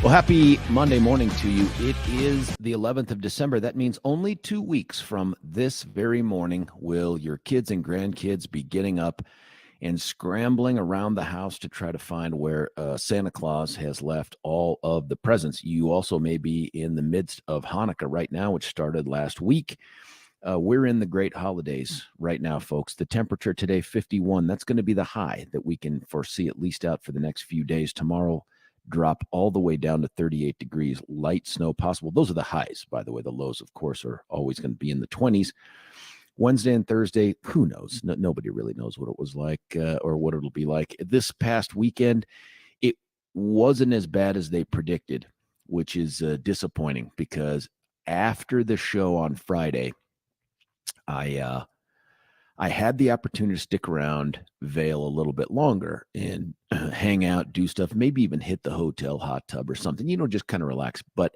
Well, happy Monday morning to you. It is the 11th of December. That means only 2 weeks from this very morning will your kids and grandkids be getting up and scrambling around the house to try to find where Santa Claus has left all of the presents. You also may be in the midst of Hanukkah right now, which started last week. We're in the great holidays right now, folks. The temperature today, 51. That's going to be the high that we can foresee at least out for the next few days. Tomorrow, drop all the way down to 38 degrees, light snow possible. Those are the highs, by the way. The lows, of course, are always going to be in the 20s. Wednesday and Thursday, who knows? Nobody really knows what it was like or what it'll be like. This past weekend, it wasn't as bad as they predicted, which is disappointing because after the show on Friday, I had the opportunity to stick around Vail a little bit longer and hang out, do stuff, maybe even hit the hotel hot tub or something, just kind of relax. But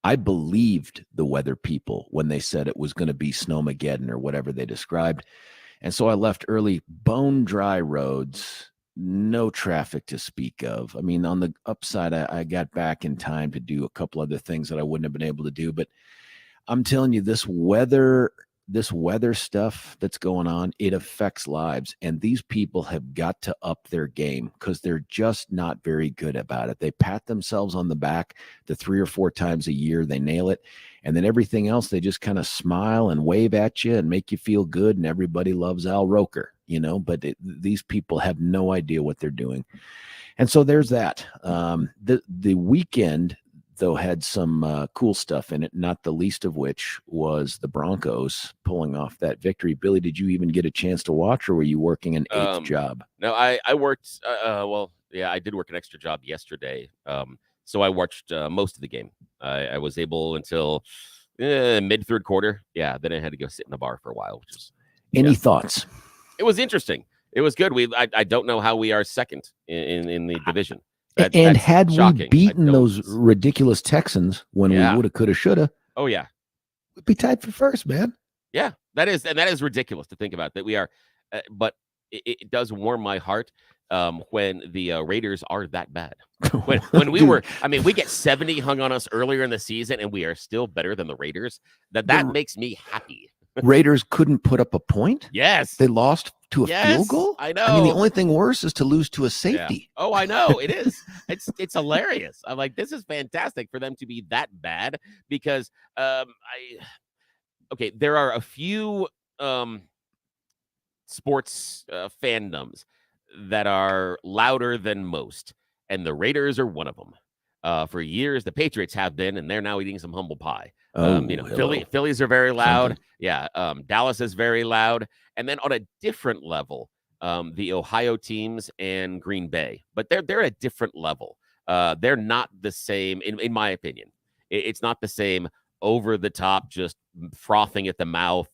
I believed the weather people when they said it was going to be Snowmageddon or whatever they described. And so I left early, bone dry roads, no traffic to speak of. I mean, on the upside, I got back in time to do a couple other things that I wouldn't have been able to do. But I'm telling you, this weather stuff that's going on, it affects lives. And these people have got to up their game because they're just not very good about it. They pat themselves on the back the 3 or 4 times a year. They nail it. And then everything else, they just kind of smile and wave at you and make you feel good. And everybody loves Al Roker, but these people have no idea what they're doing. And so there's that. The weekend, though, had some cool stuff in it, not the least of which was the Broncos pulling off that victory. Billy, did you even get a chance to watch, or were you working an eighth job? No, I worked. I did work an extra job yesterday. So I watched most of the game. I was able until mid third quarter. Yeah, then I had to go sit in the bar for a while. Which is any thoughts? It was interesting. It was good. I don't know how we are second in the division. And had shocking. we beaten those ridiculous Texans when we woulda, coulda, shoulda, oh yeah, we'd be tied for first, man. Yeah, that is ridiculous to think about that we are. But it does warm my heart when the Raiders are that bad. When we were, we get 70 hung on us earlier in the season, and we are still better than the Raiders. That makes me happy. Raiders couldn't put up a point. Yes, they lost to a field goal. I know. The only thing worse is to lose to a safety. Yeah. Oh, I know. It is. It's hilarious. I'm like, this is fantastic for them to be that bad because there are a few sports fandoms that are louder than most, and the Raiders are one of them. For years, the Patriots have been, and they're now eating some humble pie. Phillies are very loud. Something. Yeah. Dallas is very loud. And then on a different level, the Ohio teams and Green Bay, but they're at a different level. They're not the same, in my opinion. It's not the same over the top, just frothing at the mouth,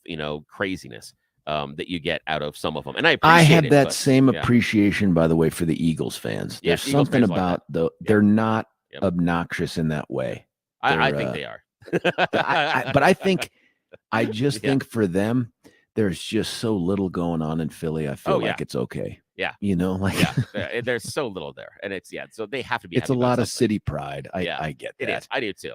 craziness that you get out of some of them. And I had that same appreciation, by the way, for the Eagles fans. There's something about they're not obnoxious in that way. I think they are. But I just think for them, there's just so little going on in Philly. I feel like it's okay. Yeah. There's so little there. And it's, so they have to be. It's a lot of city pride. I get that. It is. I do too.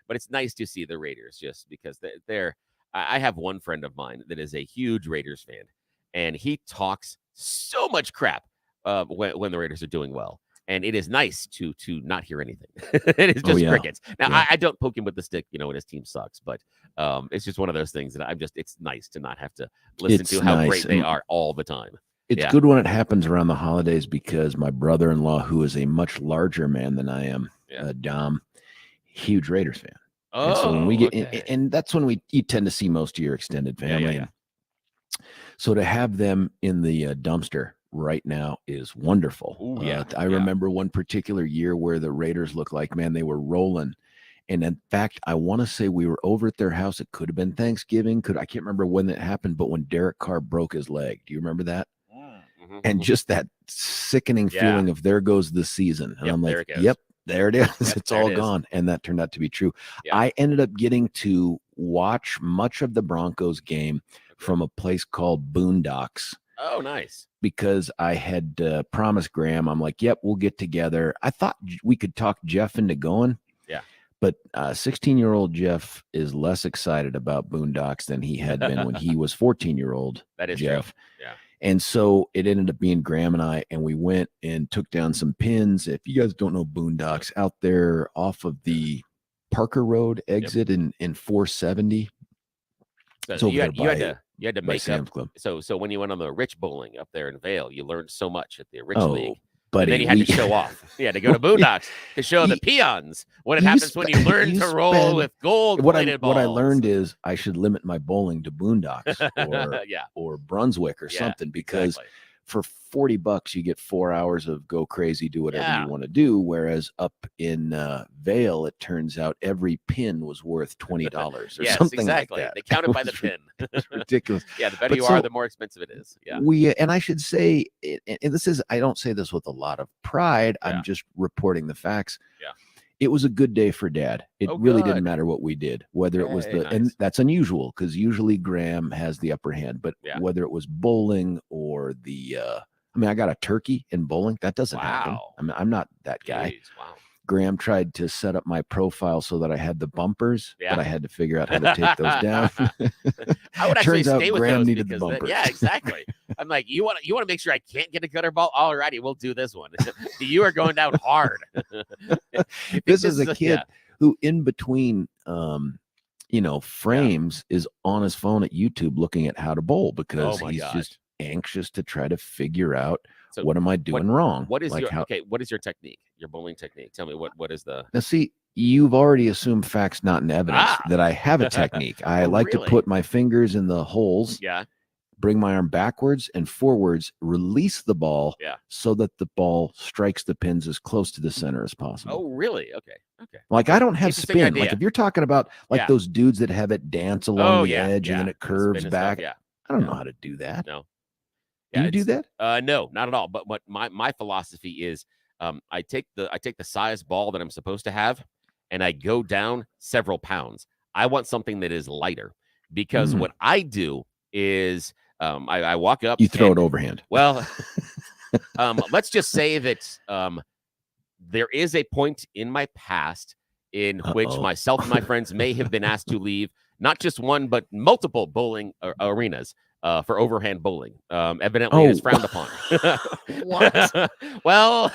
But it's nice to see the Raiders just because they're, I have one friend of mine that is a huge Raiders fan, and he talks so much crap when the Raiders are doing well. And it is nice to not hear anything. It is just crickets. Now, I don't poke him with the stick, when his team sucks, but it's just one of those things that it's nice to not have to listen to how great they are all the time. It's good when it happens around the holidays because my brother-in-law, who is a much larger man than I am, Dom, huge Raiders fan. Oh, and so when we get, and that's when you tend to see most of your extended family. Yeah. So to have them in the dumpster right now is wonderful. Ooh, I remember one particular year where the Raiders looked like, man, they were rolling. And in fact, I want to say we were over at their house. It could have been Thanksgiving. I can't remember when that happened, but when Derek Carr broke his leg, do you remember that? Mm-hmm. And just that sickening feeling of there goes the season. And I'm like, yep, there it is. It's all gone. And that turned out to be true. Yeah. I ended up getting to watch much of the Broncos game from a place called Boondocks Oh, nice. because I had promised Graham, I'm like, yep, we'll get together. I thought we could talk Jeff into going. Yeah. But 16-year-old Jeff is less excited about boondocks than he had been when he was 14-year-old That is Jeff. true. Yeah. And so it ended up being Graham and I, and we went and took down some pins. If you guys don't know boondocks, out there off of the Parker Road exit in 470. So you had to by make Sam's up. Club. So when you went on the Rich Bowling up there in Vail, you learned so much at the Rich Oh, League. buddy, And then you had to show off. You had to go to boondocks to show the peons what it happens when you learn to roll with gold-plated balls. What I learned is I should limit my bowling to boondocks or Brunswick or something, because for $40 you get 4 hours of go crazy, do whatever you want to do. Whereas up in Vail, it turns out every pin was worth $20 or something like that. They count it by the pin. It's ridiculous. Yeah, the better you are, the more expensive it is. Yeah. And I should say, and this is, I don't say this with a lot of pride. I'm just reporting the facts. Yeah. It was a good day for Dad. It really didn't matter what we did, whether it was and that's unusual because usually Graham has the upper hand, but whether it was bowling or I got a turkey in bowling. That doesn't happen. I mean, I'm not that guy. Jeez, wow. Graham tried to set up my profile so that I had the bumpers, but I had to figure out how to take those down. I would actually stay with Graham those needed the bumpers. Yeah, exactly. I'm like, you want to make sure I can't get a gutter ball? All righty, we'll do this one. You are going down hard. This is a kid who, in between, frames, is on his phone at YouTube looking at how to bowl because he's just anxious to try to figure out what am I doing wrong. What is what is your technique? Your bowling technique? Tell me what is the. Now, see, you've already assumed facts, not in evidence, that I have a technique. I like to put my fingers in the holes. Yeah. Bring my arm backwards and forwards, release the ball so that the ball strikes the pins as close to the center as possible. Oh, really? Okay. Like, I don't have spin. Idea. Like, if you're talking about those dudes that have it dance along the edge and then it curves back. Stuff, I don't know how to do that. No. Do you do that? No, not at all. But what my philosophy is, I take the size ball that I'm supposed to have and I go down several pounds. I want something that is lighter because what I do is I walk up. You throw it overhand. Well, let's just say that there is a point in my past in which myself and my friends may have been asked to leave not just one, but multiple bowling arenas for overhand bowling. Evidently, it is frowned upon. What? Well,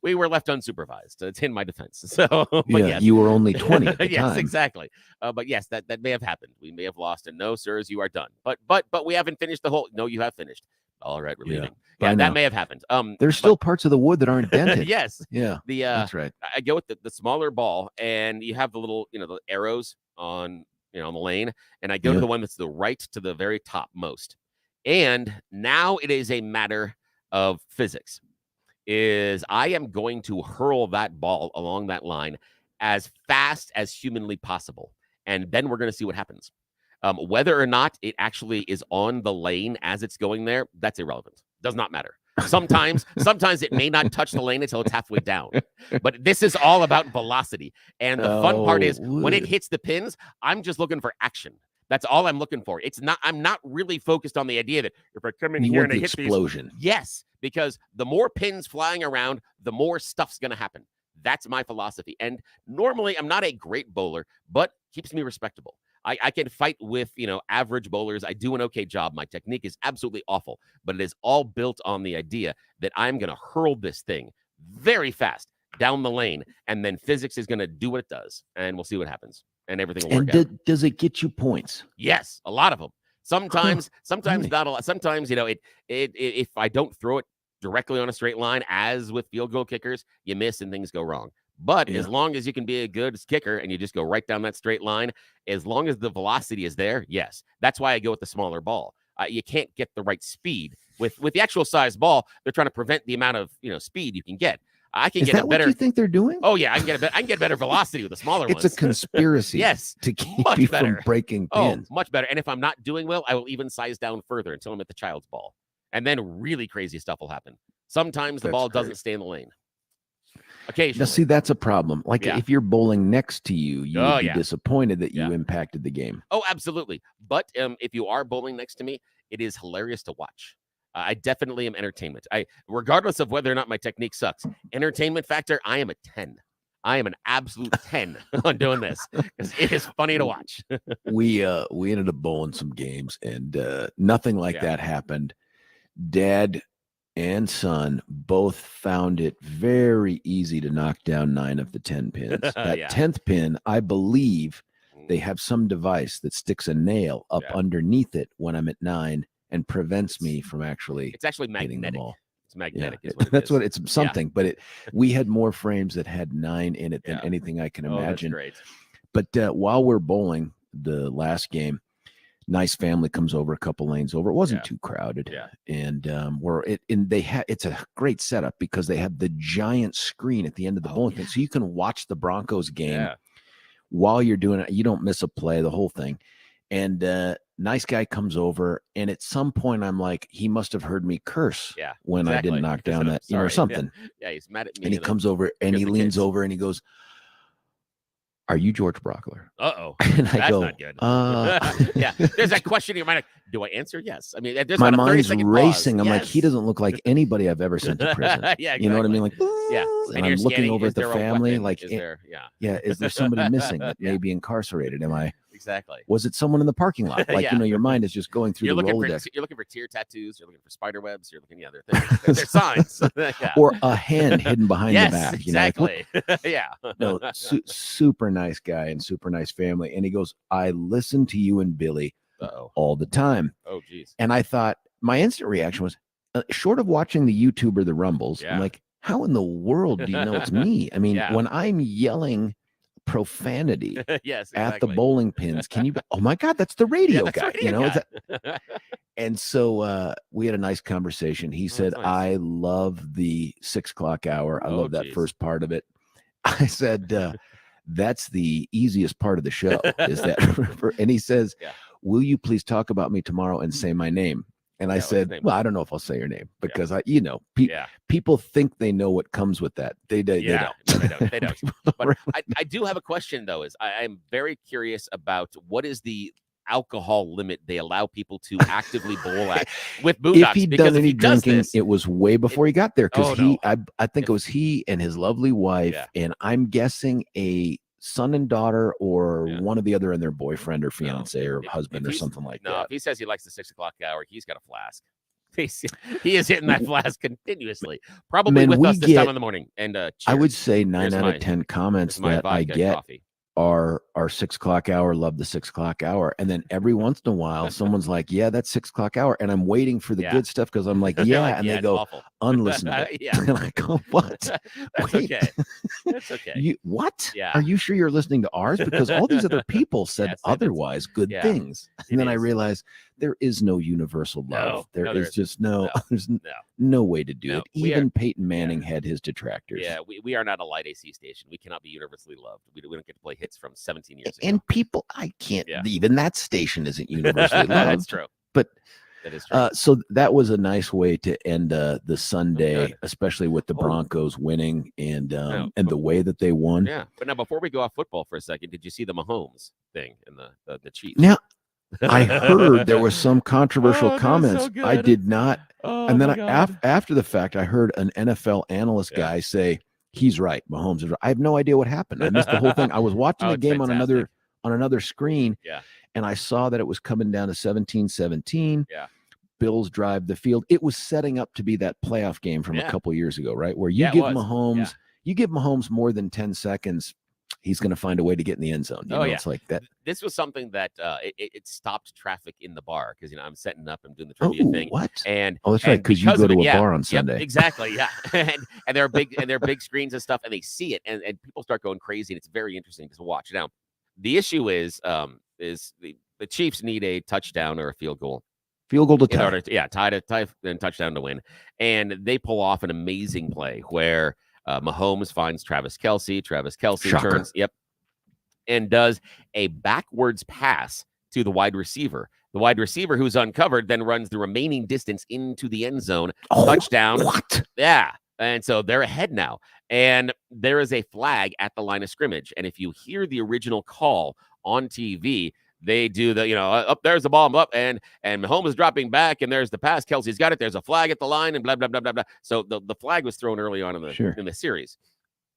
we were left unsupervised. It's in my defense. So, yes. You were only 20 at the yes, time. Exactly. But yes, that may have happened. We may have lost. And no, sirs, you are done. But we haven't finished the whole. No, you have finished. All right, we're leaving. Yeah, that may have happened. There's still parts of the wood that aren't dented. Yes. Yeah. That's right. I go with the smaller ball, and you have the little, the arrows on the lane, and I go to the one that's the right to the very top most. And now it is a matter of physics. I am going to hurl that ball along that line as fast as humanly possible, and then we're going to see what happens. Whether or not it actually is on the lane as it's going there, that's irrelevant. Does not matter. Sometimes it may not touch the lane until it's halfway down. But this is all about velocity. And the fun part is when it hits the pins, I'm just looking for action. That's all I'm looking for. I'm not really focused on the idea that if I come in here and I hit explosion. Yes, because the more pins flying around, the more stuff's going to happen. That's my philosophy. And normally I'm not a great bowler, but keeps me respectable. I can fight with, average bowlers. I do an okay job. My technique is absolutely awful, but it is all built on the idea that I'm going to hurl this thing very fast down the lane, and then physics is going to do what it does, and we'll see what happens, and everything will work out. Does it get you points? Yes, a lot of them. Sometimes not a lot. Sometimes, if I don't throw it directly on a straight line, as with field goal kickers, you miss and things go wrong. But as long as you can be a good kicker and you just go right down that straight line, as long as the velocity is there, yes. That's why I go with the smaller ball. You can't get the right speed. With the actual size ball, they're trying to prevent the amount of speed you can get. I can get a better. What you think they're doing? Oh yeah, I can get better velocity with the smaller ones. It's a conspiracy. Yes, to keep you from breaking pins. Oh, much better. And if I'm not doing well, I will even size down further until I'm at the child's ball, and then really crazy stuff will happen. Sometimes the ball doesn't stay in the lane. Occasionally. Now, see, that's a problem. Like if you're bowling next to you, you would be disappointed that you impacted the game. Oh, absolutely. But if you are bowling next to me, it is hilarious to watch. I definitely am entertainment. Regardless of whether or not my technique sucks, entertainment factor, I am a 10. I am an absolute 10 on doing this because it is funny to watch. We ended up bowling some games, and nothing like that happened. Dad and son both found it very easy to knock down 9 of the 10 pins. That 10th pin, I believe, they have some device that sticks a nail up underneath it when I'm at 9 and prevents me from actually. It's actually hitting magnetic. Them all. It's magnetic. Yeah. Is what it That's is. what it's something. But we had more frames that had 9 in it than anything I can imagine. That's great. But while we're bowling the last game, nice family comes over a couple lanes over. It wasn't too crowded. And it's a great setup because they have the giant screen at the end of the bowling thing. So you can watch the Broncos game while you're doing it. You don't miss a play, the whole thing. And nice guy comes over, and at some point I'm like, he must have heard me curse when I didn't knock down that, or something. Yeah, he's mad at me. And he comes over and he leans over and he goes, "Are you George Brauchler?" Uh-oh. And I That's go, not good. Yeah. There's that question in your mind. Like, do I answer? Yes. I mean, there's my about a mind's 30-second racing. pause. I'm like, he doesn't look like anybody I've ever sent to prison. Exactly. You know what I mean? Like, and I'm you're looking scanning, over is at the there a family. weapon? Like, is there, is there somebody missing that may be incarcerated? Am I? Exactly. Was it someone in the parking lot? Like, your mind is just going through the Rolodex. You're looking for tear tattoos. You're looking for spider webs. You're looking, there are things. There's signs. Or a hen hidden behind the back. Exactly. No, super nice guy and super nice family. And he goes, "I listen to you and Billy all the time." Oh, geez. And I thought, my instant reaction was, short of watching the YouTuber, The Rumbles, I'm like, how in the world do you know it's me? I mean, when I'm yelling profanity at the bowling pins, can you? Oh my God, that's the radio guy. And so we had a nice conversation. He said, nice. "I love the 6 o'clock hour. I love that first part of it." I said, "That's the easiest part of the show." Is that? And he says, "Will you please talk about me tomorrow and say my name?" And I said, "Well, I don't know if I'll say your name because people think they know what comes with that. They don't. No, they don't. But I do have a question though. I'm very curious about what is the alcohol limit they allow people to actively bowl at with Boondocks. If he'd done any drinking, it was way before he got there because I think it was he and his lovely wife, and I'm guessing a son and daughter or one of the other and their boyfriend or fiance or husband or something like that. No, if he says he likes the 6 o'clock hour, he's got a flask. He is hitting that flask continuously, probably with us this time in the morning. And I would say 9 out of 10 comments that I get are 6 o'clock hour, love the 6 o'clock hour. And then every once in a while, someone's like, "Yeah, that's 6 o'clock hour." And I'm waiting for the good stuff because I'm like, and they go, "Unlistenable." And I go, "What? That's okay. That's okay. What? Yeah. Are you sure you're listening to ours? Because all these other people said otherwise good things." And then I realized there is no universal love. There's just there's no way to do it. Even Peyton Manning had his detractors. Yeah, we are not a light AC station. We cannot be universally loved. We don't get to play hits from 17 years ago. And people, I can't, even that station isn't universally loved. That's true. But that is true. So that was a nice way to end the Sunday, especially with the Broncos winning and the way that they won. Yeah. But now, before we go off football for a second, did you see the Mahomes thing and the Chiefs? Now, I heard there was some controversial comments. So I did not. And then after the fact, I heard an NFL analyst guy say, "He's right. Mahomes is right." I have no idea what happened. I missed the whole thing. I was watching the game on another screen, and I saw that it was coming down to 17-17. Yeah. Bills drive the field. It was setting up to be that playoff game from a couple years ago, right? Where you give Mahomes more than 10 seconds, he's going to find a way to get in the end zone. It's like that. This was something that it stopped traffic in the bar because I'm setting up and doing the trivia thing. What? And that's right, because you go to a bar on Sunday. Yep, exactly. Yeah, and there are big screens and stuff, and they see it, and people start going crazy, and it's very interesting to watch. Now, the issue is the Chiefs need a touchdown or a field goal. Field goal to tie. In order to, tie and touchdown to win, and they pull off an amazing play where Mahomes finds Travis Kelce. Travis Kelce turns, and does a backwards pass to the wide receiver. The wide receiver, who's uncovered, then runs the remaining distance into the end zone. Touchdown. What? Yeah. And so they're ahead now. And there is a flag at the line of scrimmage. And if you hear the original call on TV, They do the, up there's the ball up and Mahomes is dropping back and there's the pass. Kelsey's got it. There's a flag at the line and blah, blah, blah, blah, blah. So the flag was thrown early on in the series.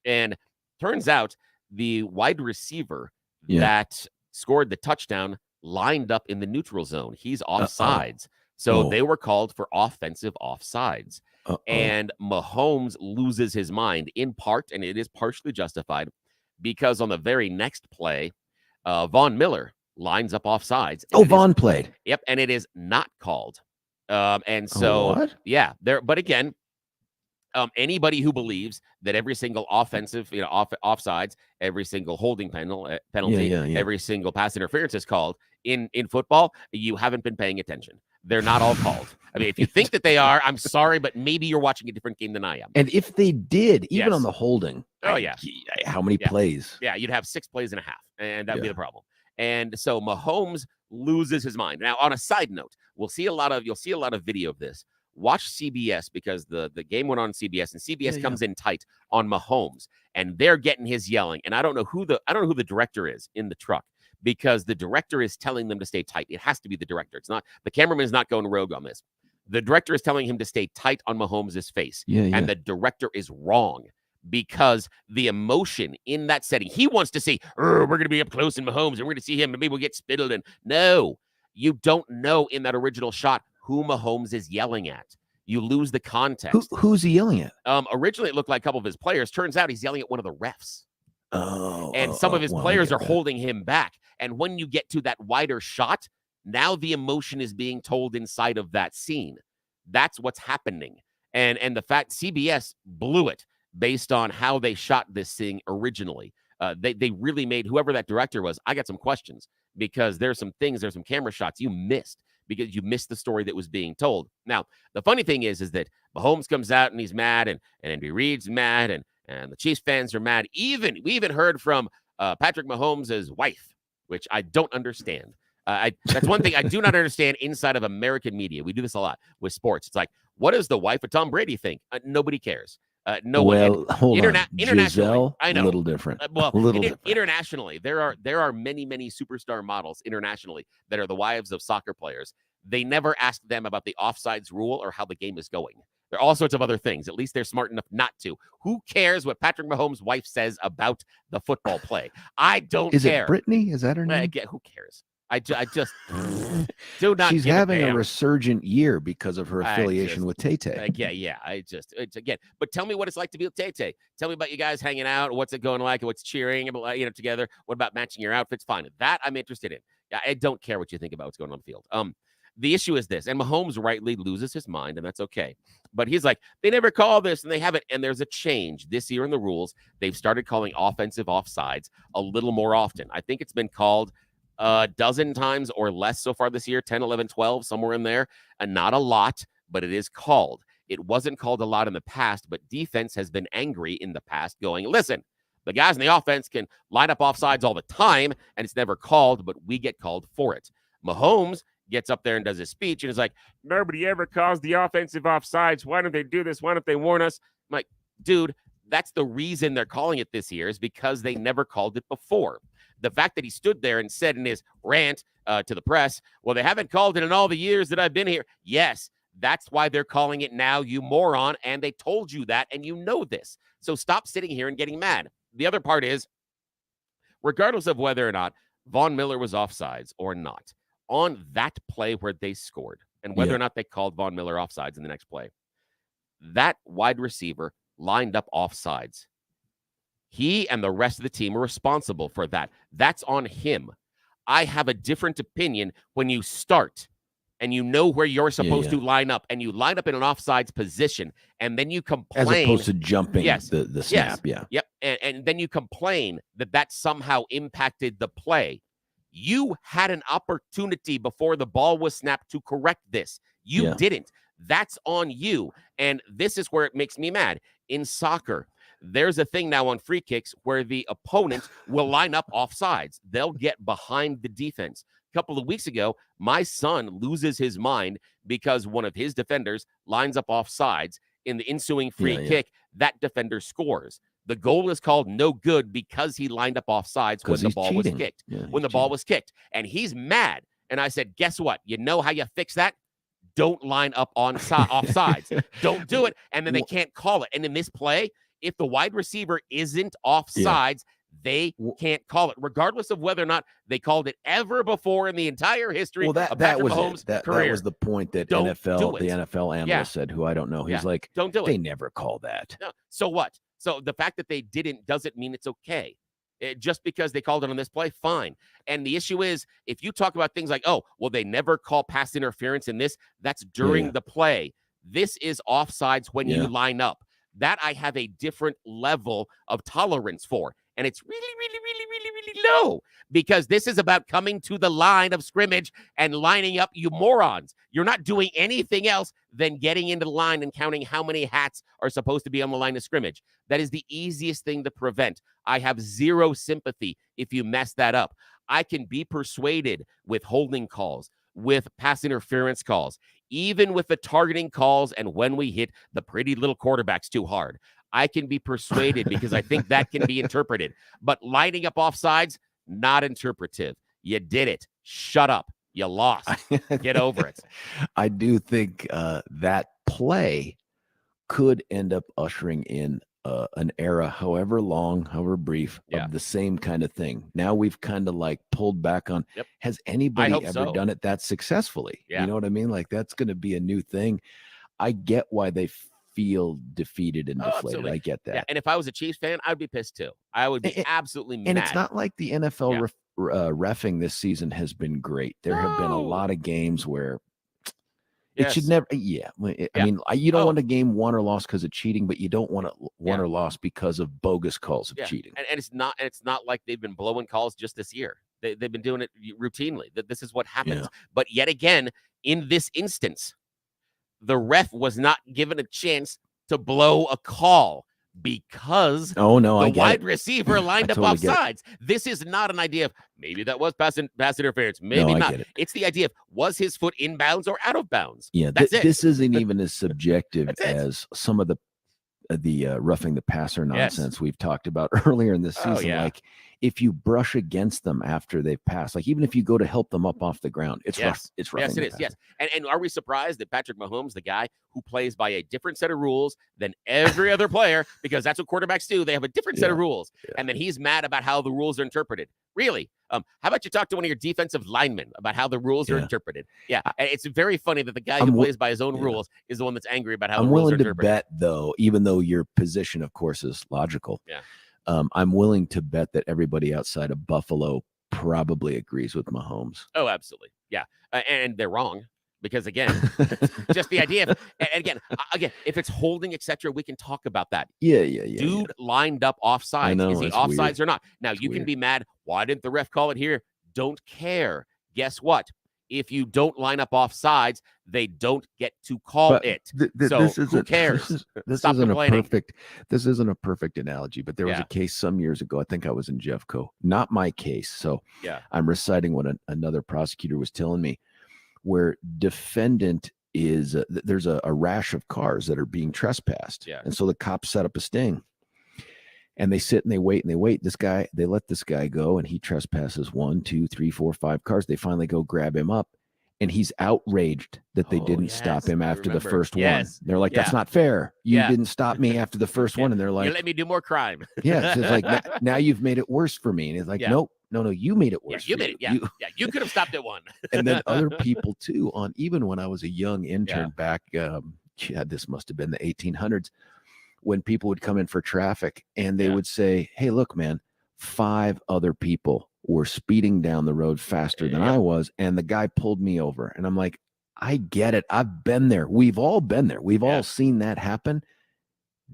And turns out the wide receiver that scored the touchdown lined up in the neutral zone. He's offsides. So they were called for offensive offsides. And Mahomes loses his mind in part, and it is partially justified, because on the very next play, Von Miller lines up offsides. Von played. Yep, and it is not called. And so, but again, anybody who believes that every single offensive, offsides, every single holding penalty, every single pass interference is called in football, you haven't been paying attention. They're not all called. I mean, if you think that they are, I'm sorry, but maybe you're watching a different game than I am. And if they did, even on the holding, how many plays? Yeah, you'd have 6 plays and a half, and that'd be the problem. And so Mahomes loses his mind. Now, on a side note, you'll see a lot of video of this. Watch CBS, because the game went on CBS, and CBS comes in tight on Mahomes, and they're getting his yelling. And I don't know who the director is in the truck, because the director is telling them to stay tight. It has to be the director. It's not the cameraman is not going rogue on this. The director is telling him to stay tight on Mahomes' face, and the director is wrong, because the emotion in that setting, he wants to say, we're going to be up close in Mahomes, and we're going to see him, and maybe we'll get spittled. And no, you don't know in that original shot who Mahomes is yelling at. You lose the context. Who's he yelling at? Originally, it looked like a couple of his players. Turns out he's yelling at one of the refs. And some of his players are holding him back. And when you get to that wider shot, now the emotion is being told inside of that scene. That's what's happening. And the fact CBS blew it based on how they shot this thing originally. They really made, whoever that director was, I got some questions, because there's some camera shots you missed, because you missed the story that was being told. Now, the funny thing is that Mahomes comes out and he's mad, and Andy Reid's mad, and the Chiefs fans are mad. We even heard from Patrick Mahomes' wife, which I don't understand. That's one thing I do not understand inside of American media. We do this a lot with sports. It's like, what does the wife of Tom Brady think? Nobody cares. No well, one. Hold on. Internationally, Giselle, I know. A little different. Internationally, there are many superstar models internationally that are the wives of soccer players. They never ask them about the offsides rule or how the game is going. There are all sorts of other things. At least they're smart enough not to. Who cares what Patrick Mahomes' wife says about the football play? I don't care. Is it Brittany? Is that her name? Who cares? I just do not. She's having a resurgent year because of her affiliation with Tay-Tay. It's again. But tell me what it's like to be with Tay-Tay. Tell me about you guys hanging out. What's it going like? What's cheering together? What about matching your outfits? Fine. That I'm interested in. I don't care what you think about what's going on the field. The issue is this, and Mahomes rightly loses his mind, and that's okay. But he's like, they never call this, and they haven't. And there's a change this year in the rules. They've started calling offensive offsides a little more often. I think it's been called a dozen times or less so far this year, 10, 11, 12, somewhere in there. And not a lot, but it is called. It wasn't called a lot in the past, but defense has been angry in the past, going, listen, the guys in the offense can line up offsides all the time, and it's never called, but we get called for it. Mahomes gets up there and does his speech and is like, nobody ever calls the offensive offsides. Why don't they do this? Why don't they warn us? I'm like, dude, that's the reason they're calling it this year, is because they never called it before. The fact that he stood there and said in his rant to the press, well, they haven't called it in all the years that I've been here. Yes, that's why they're calling it now, you moron. And they told you that, and you know this. So stop sitting here and getting mad. The other part is, regardless of whether or not Von Miller was offsides or not, on that play where they scored, and whether or not they called Von Miller offsides in the next play, that wide receiver lined up offsides. He and the rest of the team are responsible for that. That's on him. I have a different opinion when you start and you know where you're supposed to line up, and you line up in an offsides position, and then you complain. As opposed to jumping the snap, Yep, and then you complain that somehow impacted the play. You had an opportunity before the ball was snapped to correct this. You didn't. That's on you. And this is where it makes me mad. In soccer, there's a thing now on free kicks where the opponent will line up offsides. They'll get behind the defense. A couple of weeks ago, my son loses his mind because one of his defenders lines up offsides in the ensuing free kick. That defender scores. The goal is called no good because he lined up off sides when the ball was kicked. Yeah, when the ball was kicked. And he's mad. And I said, guess what? You know how you fix that? Don't line up off sides. Don't do it. And then they can't call it. And in this play, if the wide receiver isn't off sides, they can't call it, regardless of whether or not they called it ever before in the entire history of Patrick Mahomes' career. That was the point that the NFL analyst said, who I don't know. He's like, don't do it. They never call that. No. So what? So the fact that they didn't doesn't mean it's okay. Just because they called it on this play, fine. And the issue is, if you talk about things like, oh, well, they never call pass interference in this, that's during the play. This is offsides when you line up. That I have a different level of tolerance for. And it's really, really, really, really, really low, because this is about coming to the line of scrimmage and lining up, you morons. You're not doing anything else than getting into the line and counting how many hats are supposed to be on the line of scrimmage. That is the easiest thing to prevent. I have zero sympathy if you mess that up. I can be persuaded with holding calls, with pass interference calls, even with the targeting calls, and when we hit the pretty little quarterbacks too hard. I can be persuaded because I think that can be interpreted. But lining up offsides, not interpretive. You did it. Shut up. You lost. Get over it. I do think that play could end up ushering in an era, however long, however brief, of the same kind of thing. Now we've kind of like pulled back on, has anybody ever done it that successfully? You know what I mean? Like, that's going to be a new thing. I get why they feel defeated and deflated. Absolutely. I get that. Yeah. And if I was a Chiefs fan, I'd be pissed too. I would be absolutely mad. And it's not like the NFL reffing this season has been great. There have been a lot of games where it should never. I mean, you don't want a game won or lost because of cheating, but you don't want it won or lost because of bogus calls of cheating. And it's not like they've been blowing calls just this year. They've been doing it routinely. That this is what happens. But yet again, in this instance, the ref was not given a chance to blow a call because the wide receiver lined up off sides. This is not an idea of maybe that was pass interference, maybe not. It's the idea of, was his foot inbounds or out of bounds? Yeah, this isn't even as subjective as some of the roughing the passer nonsense we've talked about earlier in this season. Like, if you brush against them after they've passed, like even if you go to help them up off the ground, it's rough. It's roughing the passer. Yes. And are we surprised that Patrick Mahomes, the guy who plays by a different set of rules than every other player, because that's what quarterbacks do, they have a different set of rules, and then he's mad about how the rules are interpreted? Really? How about you talk to one of your defensive linemen about how the rules are interpreted? Yeah, it's very funny that the guy who plays by his own rules is the one that's angry about how the rules are interpreted. I'm willing to bet, though, even though your position, of course, is logical. I'm willing to bet that everybody outside of Buffalo probably agrees with Mahomes. Oh, absolutely. Yeah. And they're wrong, because again, just the idea of, and again, if it's holding, etc., we can talk about that. Dude lined up offsides. Is he offsides or not? Now, you can be mad. Why didn't the ref call it here? Don't care. Guess what? If you don't line up off sides, they don't get to call it. So who cares? This isn't a perfect analogy, but there was a case some years ago. I think I was in Jeffco. Not my case. So I'm reciting what another prosecutor was telling me, where defendant is there's a rash of cars that are being trespassed. And so the cops set up a sting. And they sit and they wait and they wait. They let this guy go, and he trespasses 1, 2, 3, 4, 5 cars. They finally go grab him up, and he's outraged that they didn't stop him after the first one. They're like, that's not fair. You didn't stop me after the first one. And they're like, you let me do more crime. It's like, now you've made it worse for me. And he's like, no, you made it worse. You made it. You could have stopped at one. And then other people too, even when I was a young intern back, this must have been the 1800s. When people would come in for traffic and they would say, hey, look, man, 5 other people were speeding down the road faster than I was, and the guy pulled me over. And I'm like, I get it. I've been there. We've all been there. We've all seen that happen.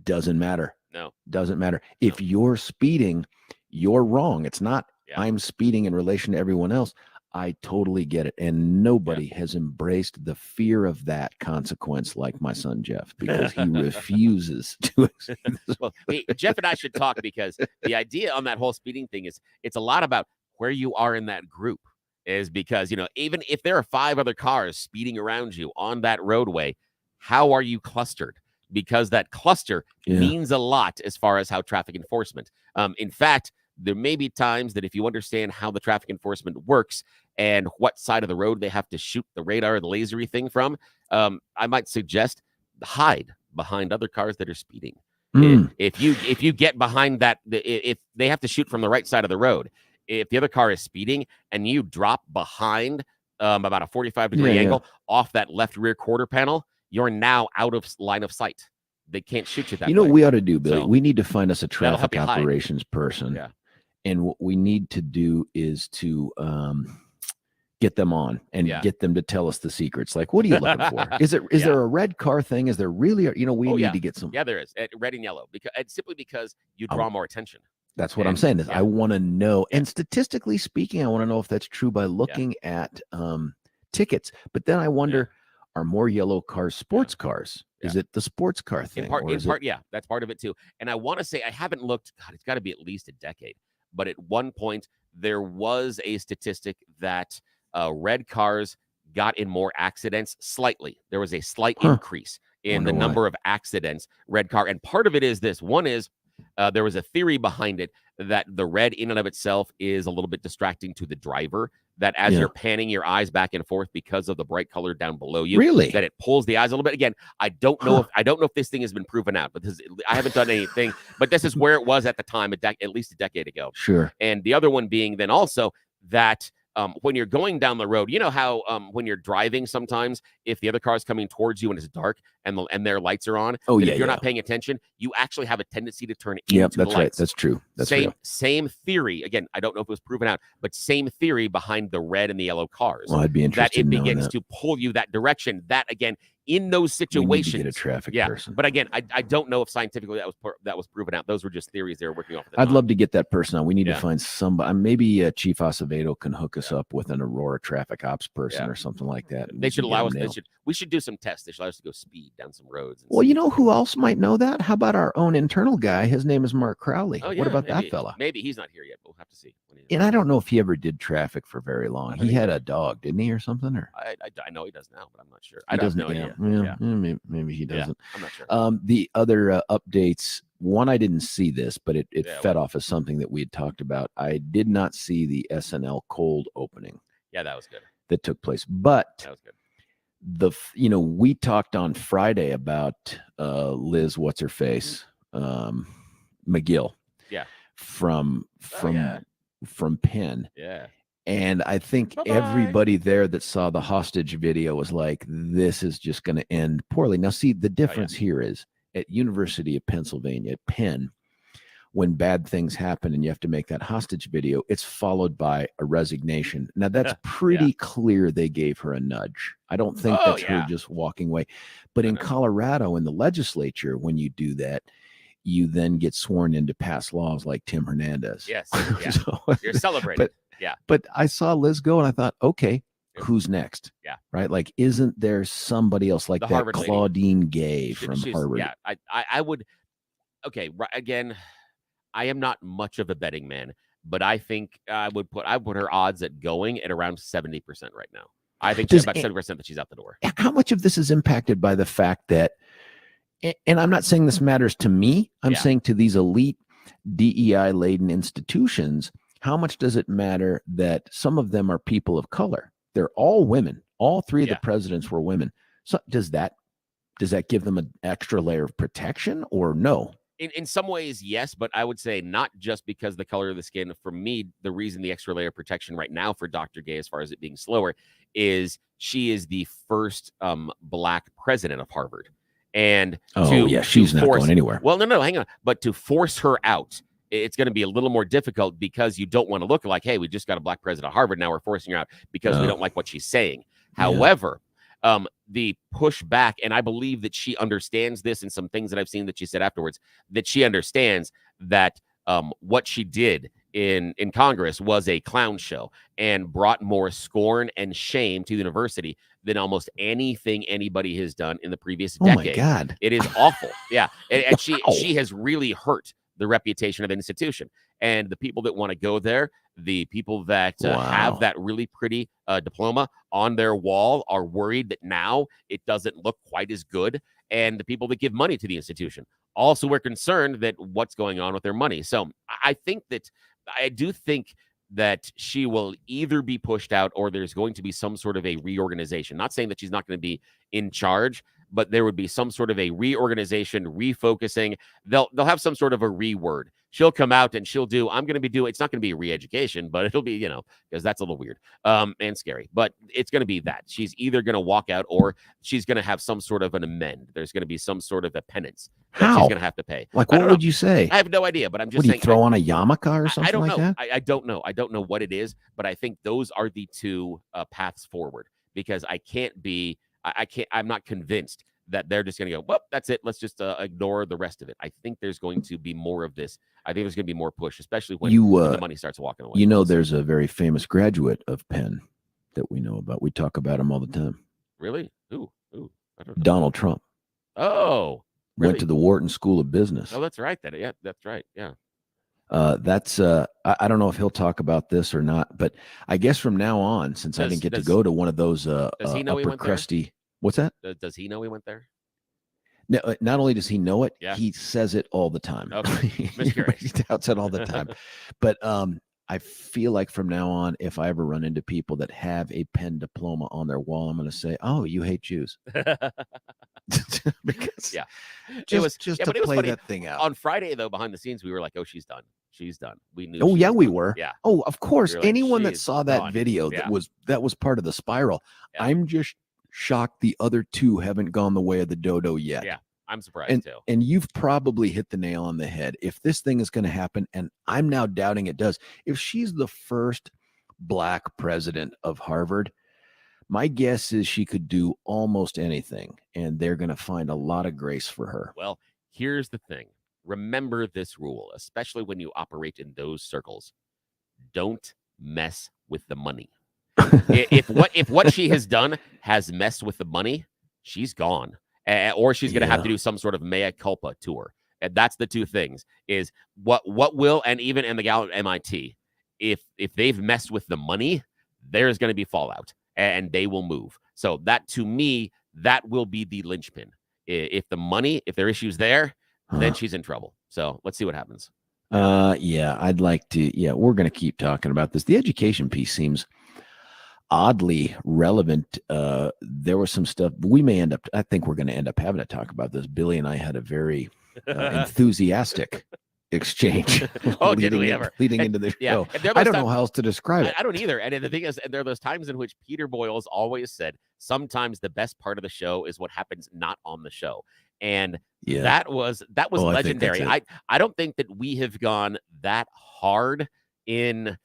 Doesn't matter. No. Doesn't matter. If you're speeding, you're wrong. It's not I'm speeding in relation to everyone else. I totally get it. And nobody has embraced the fear of that consequence like my son, Jeff, because he refuses to. Well, Jeff and I should talk, because the idea on that whole speeding thing is it's a lot about where you are in that group. Is because, even if there are 5 other cars speeding around you on that roadway, how are you clustered? because that cluster Yeah. means a lot as far as how traffic enforcement. In fact, there may be times that if you understand how the traffic enforcement works and what side of the road they have to shoot the radar, the lasery thing from, I might suggest hide behind other cars that are speeding. If you get behind that, if they have to shoot from the right side of the road, if the other car is speeding and you drop behind about a 45-degree angle off that left rear quarter panel, you're now out of line of sight. They can't shoot you that way. You know what we ought to do, Billy? So, we need to find us a that'll help traffic you hide. operations person. Yeah. And what we need to do is to get them on and get them to tell us the secrets. Like, what are you looking for? Is there a red car thing? Is there really, we need to get some. Yeah, there is. Red and yellow. Simply because you draw more attention. That's what I'm saying is I want to know. And statistically speaking, I want to know if that's true by looking at tickets. But then I wonder, are more yellow cars sports cars? Is it the sports car thing? In part, that's part of it too. And I want to say, I haven't looked, God, it's got to be at least a decade. But at one point, there was a statistic that red cars got in more accidents slightly. There was a slight increase in the number of accidents, red car. And part of it is this. One is there was a theory behind it that the red in and of itself is a little bit distracting to the driver, that as you're panning your eyes back and forth because of the bright color down below you, that it pulls the eyes a little bit. Again, I don't know if this thing has been proven out, but I haven't done anything, but this is where it was at the time, at least a decade ago. Sure. And the other one being then also that when you're going down the road, you know how when you're driving, sometimes if the other car is coming towards you and it's dark and their lights are on, if you're not paying attention, you actually have a tendency to turn into that's the lights. right. That's true. That's same theory. Again, I don't know if it was proven out, but same theory behind the red and the yellow cars. Well, I'd be interested that it begins to pull you that direction. That again, in those situations, we need to get a traffic person. But again, I don't know if scientifically that was proven out. Those were just theories they were working off. I'd love to get that person on. We need to find somebody. Maybe Chief Acevedo can hook us up with an Aurora traffic ops person or something like that. They should allow us. We should do some tests. They should allow us to go speed down some roads. Well, you know who else might know that? How about our own internal guy? His name is Mark Crowley. Oh, yeah, what about that fella? Maybe he's not here yet. We'll have to see. And I don't know if he ever did traffic for very long. He had a dog, didn't he, or something? Or I know he does now, but I'm not sure. I don't know. Yeah. Maybe he doesn't. I'm not sure. The other updates. One, I didn't see this, but it fed off as something that we had talked about. I did not see the SNL cold opening. Yeah, that was good. That took place, but that was good. We talked on Friday about Liz, what's her face, McGill, from Penn, and I think everybody there that saw the hostage video was like, this is just going to end poorly. Now, see, the difference here is at University of Pennsylvania, at Penn, when bad things happen and you have to make that hostage video, it's followed by a resignation. Now, that's pretty clear they gave her a nudge. I don't think that's her just walking away. But in Colorado, in the legislature, when you do that, you then get sworn in to pass laws like Tim Hernandez. Yes. Yeah. You're celebrating. But I saw Liz go and I thought, okay, who's next? Yeah. Right. Like, isn't there somebody else like the that Harvard Claudine Gay from Harvard? Yeah. I would. Okay. Again, I am not much of a betting man, but I think I would put her odds at going at around 70% right now. I think she's about 70% that she's out the door. How much of this is impacted by the fact that, and I'm not saying this matters to me, I'm saying to these elite DEI-laden institutions, how much does it matter that some of them are people of color? They're all women. All three of the presidents were women. So does that give them an extra layer of protection or no? In some ways, yes, but I would say not just because of the color of the skin. For me, the reason the extra layer of protection right now for Dr. Gay, as far as it being slower, is she is the first Black president of Harvard. And she's not going anywhere. Well, no, hang on. But to force her out, it's going to be a little more difficult because you don't want to look like, hey, we just got a Black president of Harvard. Now we're forcing her out because we don't like what she's saying. However, the pushback, and I believe that she understands this, and some things that I've seen that she said afterwards, that she understands that what she did in Congress was a clown show and brought more scorn and shame to the university than almost anything anybody has done in the previous decade. Oh my God. It is awful. Yeah. And she has really hurt the reputation of the institution. And the people that want to go there, the people that have that really pretty diploma on their wall are worried that now it doesn't look quite as good. And the people that give money to the institution also are concerned that what's going on with their money. So I do think that she will either be pushed out or there's going to be some sort of a reorganization. Not saying that she's not going to be in charge, but there would be some sort of a reorganization, refocusing. They'll have some sort of a reword. She'll come out and she'll do, it's not going to be a re-education, but it'll be, because that's a little weird and scary. But it's going to be that. She's either going to walk out or she's going to have some sort of an amend. There's going to be some sort of a penance that she's going to have to pay. Like, what would you say? I have no idea, but I'm just saying. Would you throw on a yarmulke or something like that? I don't know. I don't know what it is, but I think those are the two paths forward, because I'm not convinced that they're just going to go, well, that's it. Let's just ignore the rest of it. I think there's going to be more of this. I think there's going to be more push, especially when the money starts walking away. There's a very famous graduate of Penn that we know about. We talk about him all the time. Really? Ooh, I don't know. Donald Trump. Oh, really? Went to the Wharton School of Business. Oh, that's right. Yeah, that's right. Yeah. I don't know if he'll talk about this or not, but I guess from now on, since I didn't get to go to one of those does he know upper crusty. What's that? Does he know he went there? No, not only does he know it, yeah. He says it all the time. Okay. He touts it all the time. But I feel like from now on, if I ever run into people that have a Penn diploma on their wall, I'm going to say, "Oh, you hate Jews." Because just to play that thing out. On Friday, though, behind the scenes, we were like, "Oh, she's done. She's done." We knew. Oh, yeah, we done. were. Yeah. Oh, of course. We like, anyone that saw that gone. video that was part of the spiral. Yeah. I'm just shocked the other two haven't gone the way of the dodo yet. Yeah, I'm surprised too. And you've probably hit the nail on the head. If this thing is going to happen, and I'm now doubting it does, if she's the first Black president of Harvard, my guess is she could do almost anything, and they're going to find a lot of grace for her. Well, here's the thing. Remember this rule, especially when you operate in those circles. Don't mess with the money. if what she has done has messed with the money, she's gone, or she's going to have to do some sort of mea culpa tour. And that's the two things: is what will, and even in the gal at MIT, if they've messed with the money, there's going to be fallout, and they will move. So that, to me, that will be the linchpin. If the money, if there are issues there, then she's in trouble. So let's see what happens. I'd like to. Yeah, we're going to keep talking about this. The education piece seems oddly relevant. There was some stuff I think we're going to end up having to talk about this. Billy and I had a very enthusiastic exchange leading into the show. I don't know how else to describe it. I don't either. And the thing is, there are those times in which Peter Boyles always said, sometimes the best part of the show is what happens not on the show. And that was legendary. I don't think that we have gone that hard in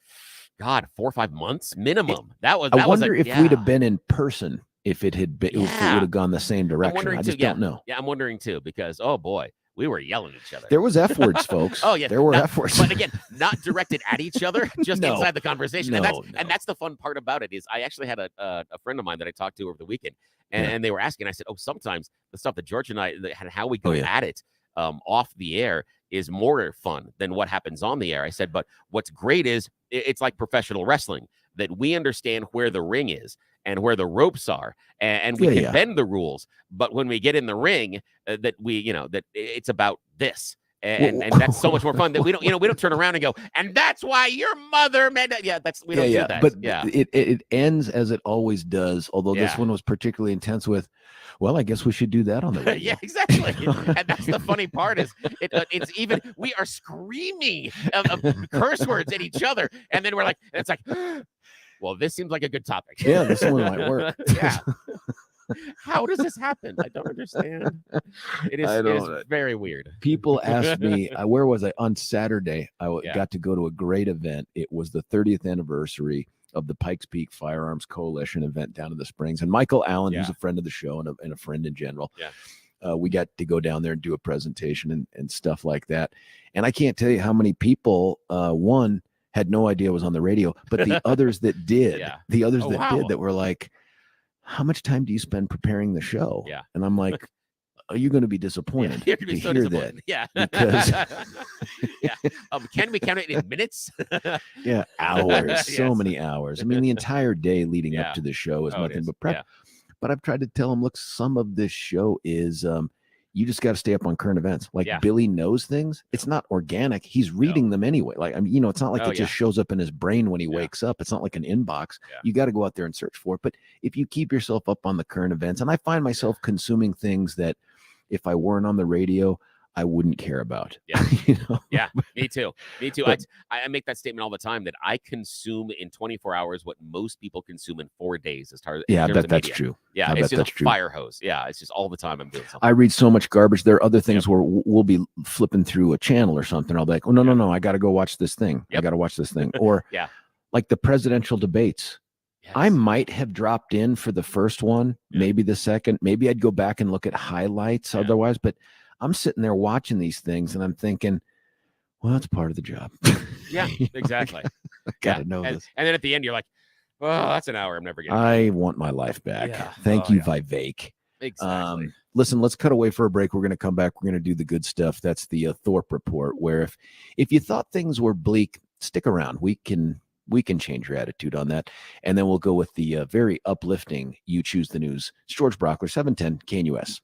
4 or 5 months minimum. I wonder if we'd have been in person, if it had been, if it would have gone the same direction. I just don't know. Yeah, I'm wondering too, because oh boy, we were yelling at each other. There was F words, folks. Oh yeah, there were F words, but again, not directed at each other, just inside the conversation. And that's the fun part about it. Is I actually had a friend of mine that I talked to over the weekend, and they were asking. I said, "Oh, sometimes the stuff that George and I had, how we go at it off the air is more fun than what happens on the air." I said, "But what's great is it's like professional wrestling, that we understand where the ring is and where the ropes are, and we can bend the rules. But when we get in the ring, that it's about this." And that's so much more fun that we don't turn around and go, and that's why your mother made that. Yeah, we don't do that. But it ends as it always does. Although this one was particularly intense with, well, I guess we should do that on the radio. Yeah, exactly. And that's the funny part is it's even, we are screaming of curse words at each other, and then we're like, it's like, well, this seems like a good topic. Yeah, this one might work. Yeah. How does this happen? I don't understand. It is very weird. People ask me, where was I? On Saturday, I got to go to a great event. It was the 30th anniversary of the Pikes Peak Firearms Coalition event down in the Springs. And Michael Allen, who's a friend of the show and a friend in general, we got to go down there and do a presentation and stuff like that. And I can't tell you how many people, one, had no idea it was on the radio, but the others that did, that were like, how much time do you spend preparing the show? Yeah. And I'm like, you're going to be disappointed You're gonna be to so hear disappointed. Yeah. because yeah. Can we count it in minutes? yeah, hours, so Yes. many hours. I mean, the entire day leading Yeah. up to the show is Oh, it nothing is. but prep. Yeah. But I've tried to tell him, look, some of this show is you just got to stay up on current events. Like Yeah. Billy knows things. It's not organic. He's reading them anyway. Like, I mean, it's not like Oh, it just shows up in his brain when he wakes up. It's not like an inbox. Yeah. You got to go out there and search for it. But if you keep yourself up on the current events, and I find myself consuming things that if I weren't on the radio, I wouldn't care about. Yeah. You know? Yeah, me too. Me too. But- I make that statement all the time that I consume in 24 hours what most people consume in 4 days. Yeah, I in terms bet of that's media. true. Yeah, I it's bet just that's a true. fire hose. Yeah, it's just all the time I'm doing something. I read so much garbage. There are other things where we'll be flipping through a channel or something. I'll be like, oh, no, I got to go watch this thing. I Yep. got to watch this thing. Or Yeah. like the presidential debates. Yes. I might have dropped in for the first one, Yeah. maybe the second. Maybe I'd go back and look at highlights Yeah. otherwise. But I'm sitting there watching these things and I'm thinking, well, that's part of the job. Yeah, exactly. I got to know and, this. and then at the end, you're like, oh, that's an hour I'm never getting. I want my life back. Yeah. Thank Oh, you, yeah. Vivek. Exactly. Listen, let's cut away for a break. We're going to come back. We're going to do the good stuff. That's the Thorpe report, where if you thought things were bleak, stick around. We can change your attitude on that. And then we'll go with the very uplifting You Choose the News. It's George Brauchler, 710 KNUS.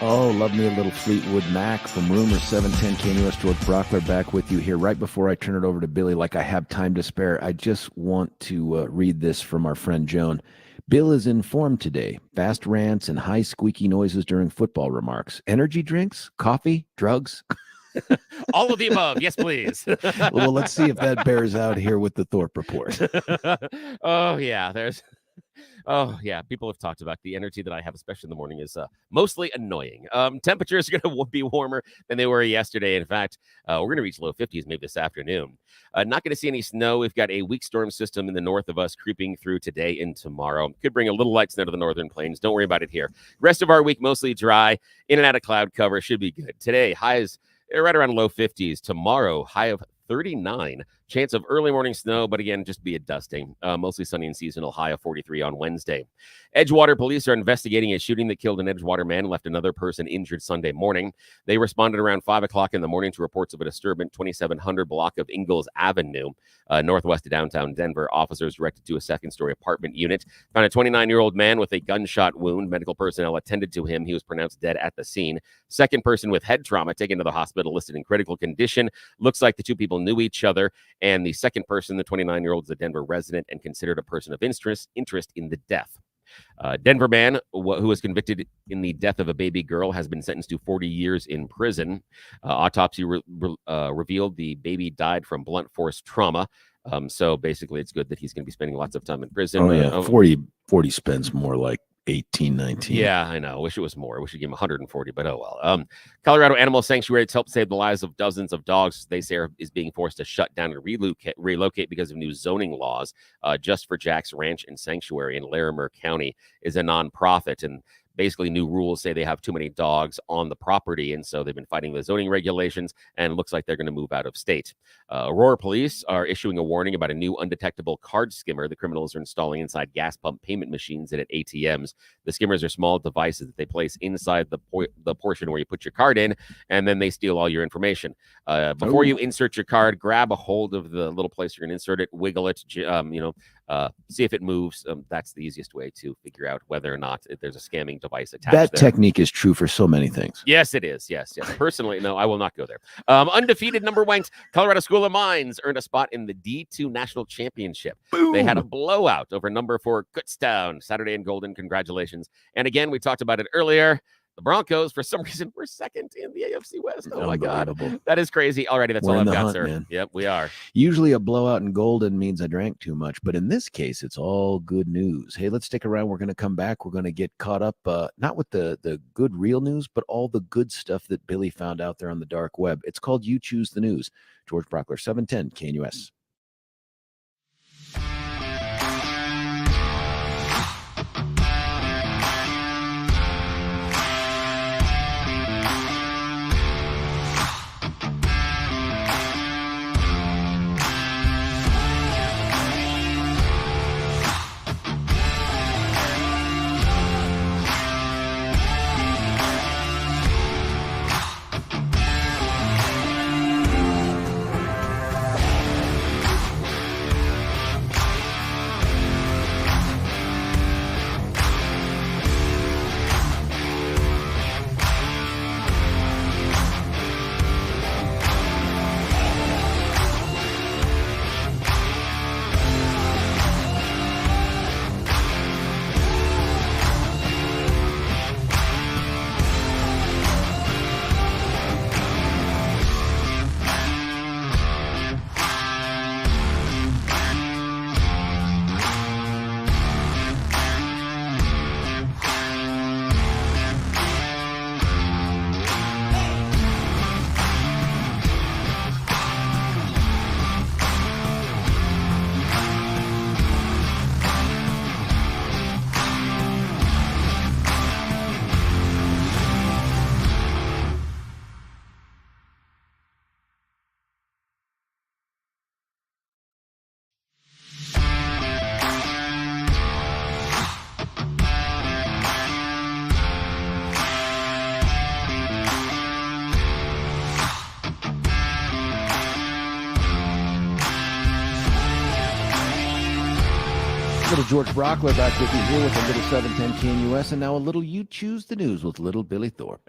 Oh, love me a little Fleetwood Mac from Rumor 710 KNUS. George Brauchler back with you here. Right before I turn it over to Billy, like I have time to spare, I just want to read this from our friend Joan. Bill is informed today. Fast rants and high squeaky noises during football remarks. Energy drinks, coffee, drugs. All of the above. Yes, please. Well, let's see if that bears out here with the Thorpe report. Oh, yeah. People have talked about the energy that I have, especially in the morning, is mostly annoying. Temperatures are going to be warmer than they were yesterday. In fact, we're going to reach low 50s maybe this afternoon. Not going to see any snow. We've got a weak storm system in the north of us creeping through today and tomorrow. Could bring a little light snow to the northern plains. Don't worry about it here. Rest of our week, mostly dry. In and out of cloud cover. Should be good. Today, highs right around low 50s. Tomorrow, high of 39. Chance of early morning snow, but again, just be a dusting. Mostly sunny and seasonal, high of 43 on Wednesday. Edgewater police are investigating a shooting that killed an Edgewater man and left another person injured Sunday morning. They responded around 5 o'clock in the morning to reports of a disturbance 2700 block of Ingalls Avenue, northwest of downtown Denver. Officers directed to a second-story apartment unit. Found a 29-year-old man with a gunshot wound. Medical personnel attended to him. He was pronounced dead at the scene. Second person with head trauma taken to the hospital, listed in critical condition. Looks like the two people knew each other. And the second person, the 29-year-old, is a Denver resident and considered a person of interest in the death. Denver man who was convicted in the death of a baby girl has been sentenced to 40 years in prison. Autopsy revealed the baby died from blunt force trauma. So basically, it's good that he's going to be spending lots of time in prison. Oh, yeah. 40 spends more like 18, 19. Yeah, I know. Wish it was more. Wish we give him 140, but oh well. Colorado Animal Sanctuary has helped save the lives of dozens of dogs they say is being forced to shut down and relocate because of new zoning laws. Just for Jack's Ranch and Sanctuary in Larimer County is a nonprofit, and basically new rules say they have too many dogs on the property, and so they've been fighting the zoning regulations, and it looks like they're going to move out of state. Aurora police are issuing a warning about a new undetectable card skimmer the criminals are installing inside gas pump payment machines and at ATMs. The skimmers are small devices that they place inside the portion where you put your card in, and then they steal all your information. Before you insert your card, grab a hold of the little place you're going to insert it, wiggle it, see if it moves. That's the easiest way to figure out whether or not there's a scamming device attached. That there. technique is true for so many things. Yes, it is. Yes. Personally, no, I will not go there. Undefeated number ranked Colorado School of Mines earned a spot in the D2 National Championship. Boom. They had a blowout over number 4 Kutztown Saturday in Golden. Congratulations. And again, we talked about it earlier. The Broncos, for some reason, were second in the AFC West. Oh, my God. That is crazy. Alrighty, that's all I've got, sir. Man. Yep, we are. Usually a blowout in Golden means I drank too much, but in this case, it's all good news. Hey, let's stick around. We're going to come back. We're going to get caught up, not with the good real news, but all the good stuff that Billy found out there on the dark web. It's called You Choose the News. George Brauchler, 710 KNUS. Little George Brauchler back with you here with a little 710 KNUS, and now a little You Choose the News with little Billy Thorpe.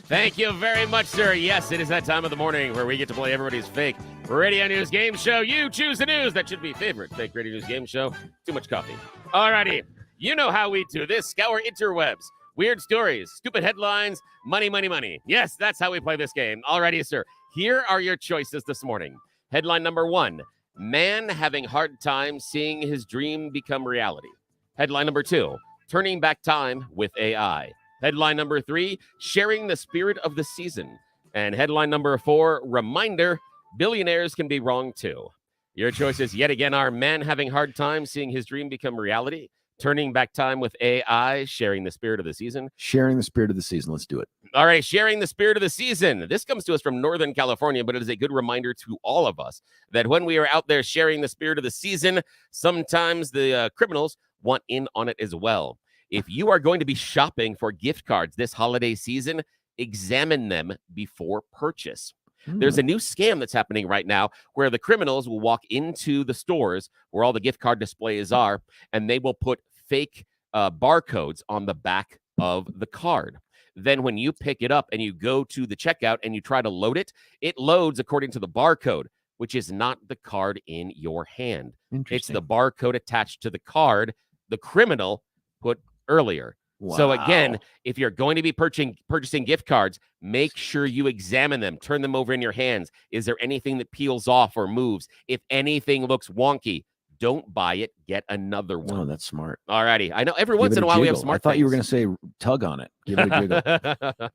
Thank you very much, sir. Yes, it is that time of the morning where we get to play everybody's fake radio news game show. You Choose the News. That should be favorite fake radio news game show. Too much coffee. Alrighty. You know how we do this. Scour interwebs. Weird stories, stupid headlines, money, money, money. Yes, that's how we play this game. Alrighty, sir. Here are your choices this morning. Headline number 1. Man having hard time seeing his dream become reality. Headline number 2, turning back time with AI. Headline number 3, sharing the spirit of the season. And headline number 4, reminder, billionaires can be wrong too. Your choices yet again are man having hard time seeing his dream become reality, turning back time with AI, sharing the spirit of the season. Sharing the spirit of the season. Let's do it. All right, sharing the spirit of the season. This comes to us from Northern California, but it is a good reminder to all of us that when we are out there sharing the spirit of the season, sometimes the criminals want in on it as well. If you are going to be shopping for gift cards this holiday season, examine them before purchase. There's a new scam that's happening right now where the criminals will walk into the stores where all the gift card displays are, and they will put fake barcodes on the back of the card. Then when you pick it up and you go to the checkout and you try to load it, it loads according to the barcode, which is not the card in your hand. It's the barcode attached to the card the criminal put earlier. Wow. So again, if you're going to be purchasing gift cards, make sure you examine them, turn them over in your hands. Is there anything that peels off or moves? If anything looks wonky, don't buy it. Get another one. Oh, that's smart. All righty. I know every once in a while we have smart I thought things. you were going to say tug on it. Give it a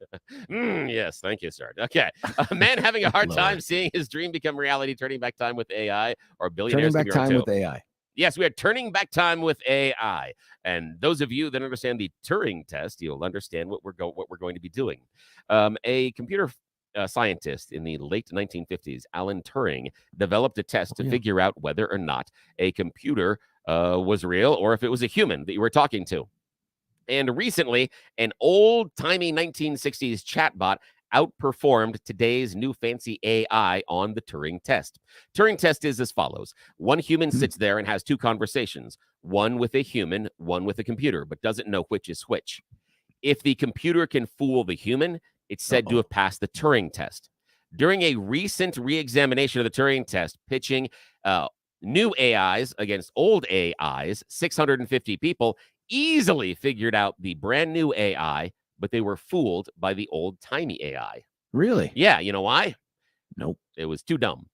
jiggle. Yes, thank you, sir. Okay. A man having a hard time seeing his dream become reality, turning back time with AI, or billionaires. Turning back time with AI. Yes, we are turning back time with AI. And those of you that understand the Turing test, you'll understand what we're going to be doing. A computer scientist in the late 1950s, Alan Turing, developed a test to figure out whether or not a computer was real or if it was a human that you were talking to. And recently, an old-timey 1960s chatbot outperformed today's new fancy AI on the Turing test. Turing test is as follows. One human sits there and has two conversations, one with a human, one with a computer, but doesn't know which is which. If the computer can fool the human, it's said to have passed the Turing test. During a recent re-examination of the Turing test, pitching new AIs against old AIs, 650 people easily figured out the brand new AI, but they were fooled by the old-timey AI. Really? Yeah, you know why? Nope. It was too dumb.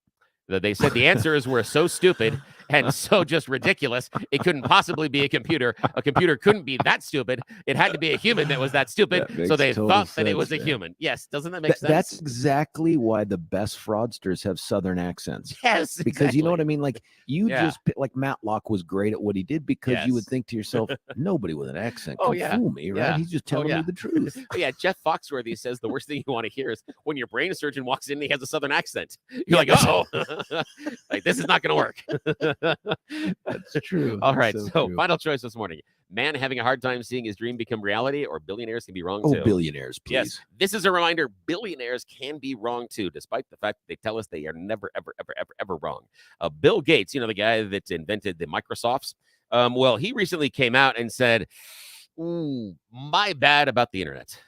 They said the answers were so stupid and so just ridiculous, it couldn't possibly be a computer. A computer couldn't be that stupid. It had to be a human that was that stupid. So they thought that it was a human. Yes. Doesn't that make sense? That's exactly why the best fraudsters have Southern accents. Yes. Because you know what I mean? Like just like Matlock was great at what he did because you would think to yourself, nobody with an accent can fool me, right? He's just telling me the truth. Jeff Foxworthy says the worst thing you want to hear is when your brain surgeon walks in and he has a Southern accent. You're like, oh, like this is not going to work. That's true. All right. So final choice this morning. Man having a hard time seeing his dream become reality, or billionaires can be wrong too? Oh, billionaires, please. Yes. This is a reminder. Billionaires can be wrong too, despite the fact that they tell us they are never, ever, ever, ever, ever wrong. Bill Gates, you know, the guy that invented the Microsofts. Well, he recently came out and said, my bad about the internet.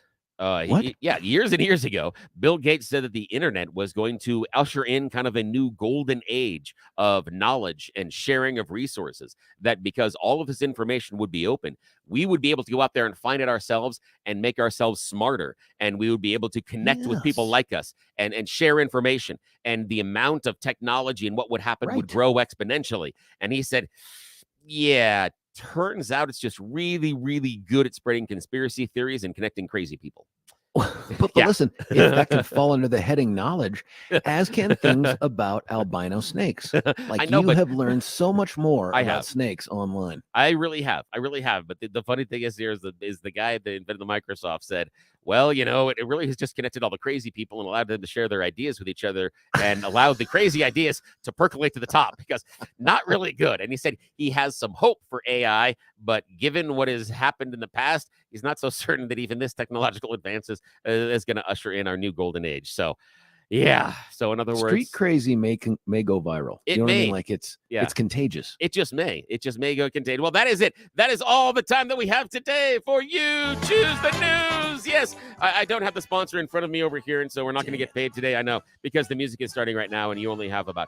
Years and years ago, Bill Gates said that the internet was going to usher in kind of a new golden age of knowledge and sharing of resources, that because all of this information would be open, we would be able to go out there and find it ourselves and make ourselves smarter. And we would be able to connect with people like us and share information. And the amount of technology and what would happen would grow exponentially. And he said, turns out it's just really, really good at spreading conspiracy theories and connecting crazy people. But listen, if that can fall under the heading knowledge, as can things about albino snakes. Like you have learned so much more about snakes online. I really have. But the funny thing is the guy that invented the Microsoft said, well, you know, it really has just connected all the crazy people and allowed them to share their ideas with each other and allowed the crazy ideas to percolate to the top, because not really good. And he said he has some hope for AI, but given what has happened in the past, he's not so certain that even this technological advances is going to usher in our new golden age. So Yeah. So in other Street words, crazy may go viral. It You know what I may. mean? Like it's Yeah. contagious. it just may. It just may go contained. Well, that is it. That is all the time that we have today for You Choose the News. Yes, I don't have the sponsor in front of me over here, and so we're not going to get paid today. I know, because the music is starting right now, and you only have about,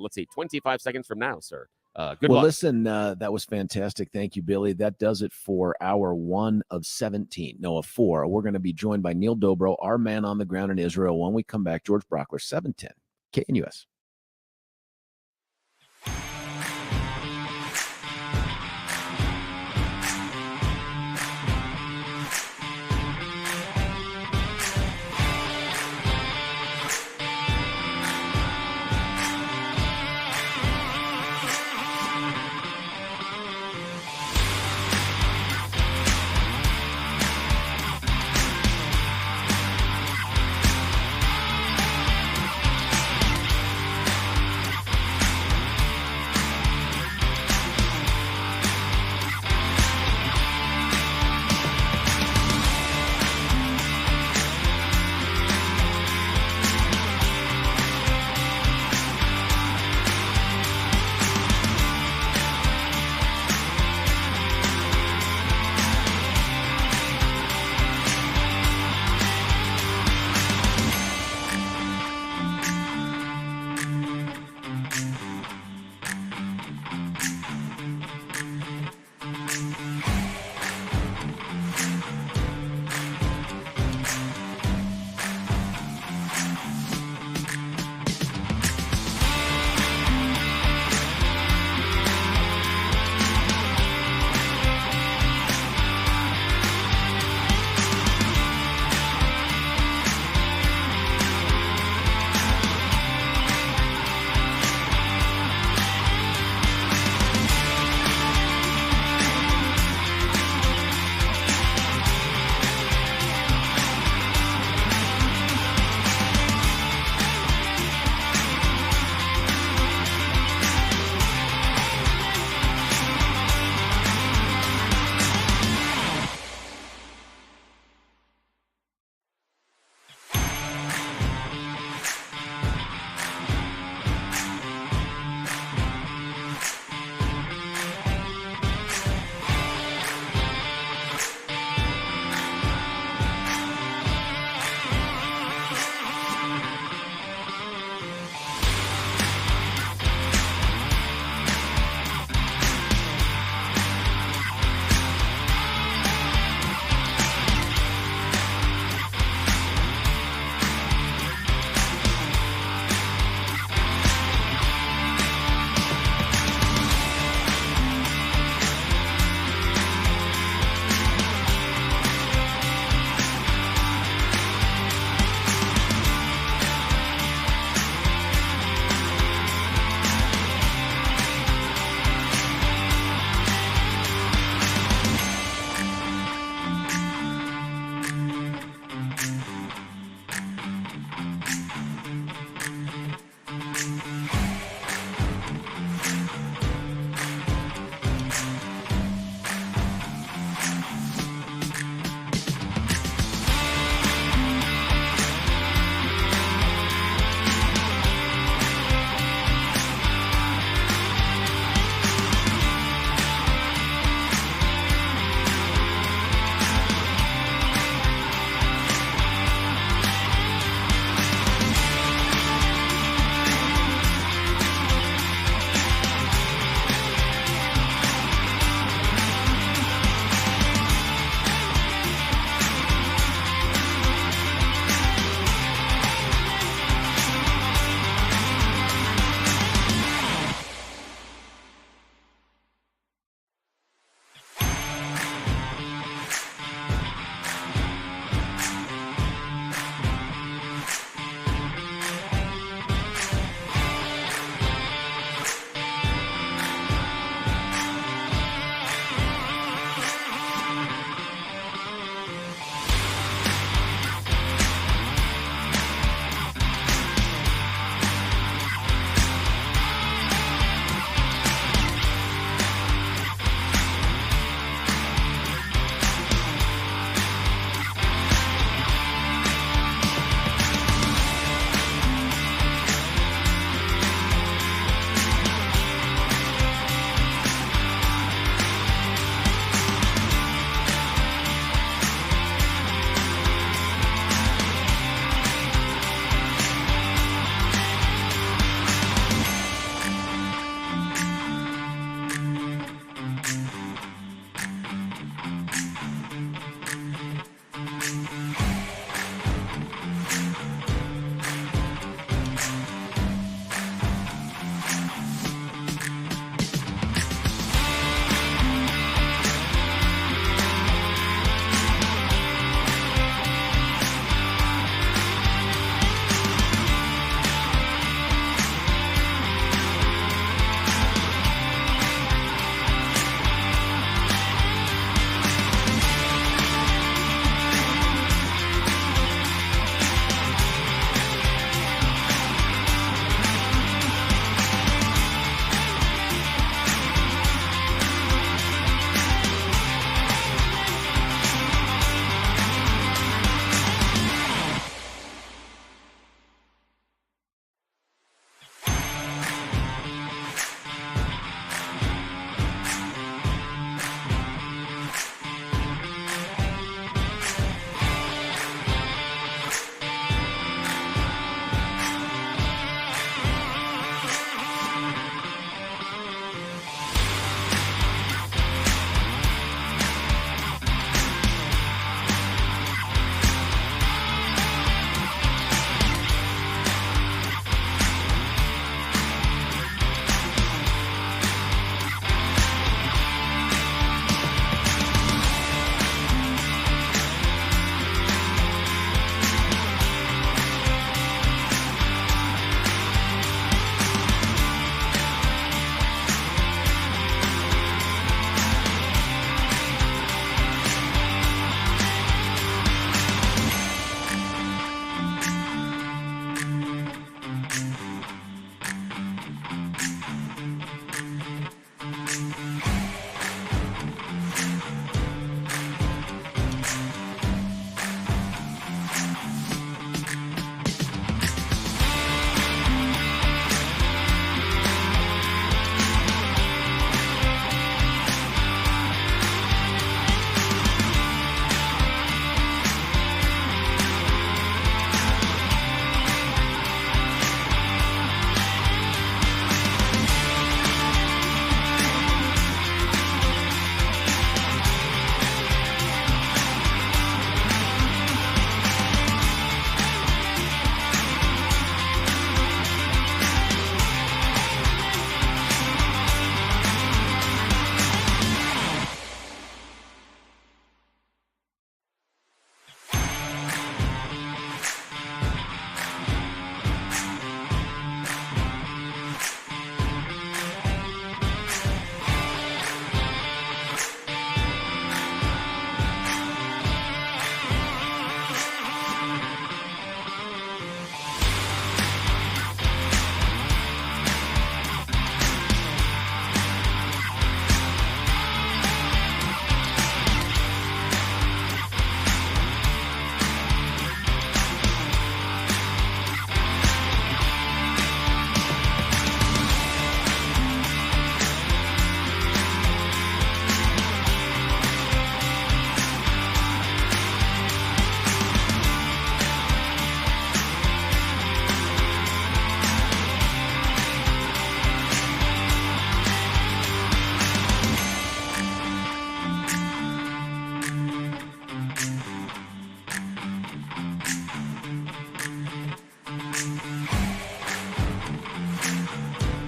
let's see, 25 seconds from now, sir. Good Well, luck. listen, that was fantastic. Thank you, Billy. That does it for hour 1 of 17. No, of 4. We're going to be joined by Neil Dobro, our man on the ground in Israel. When we come back, George Brauchler, 710, KNUS.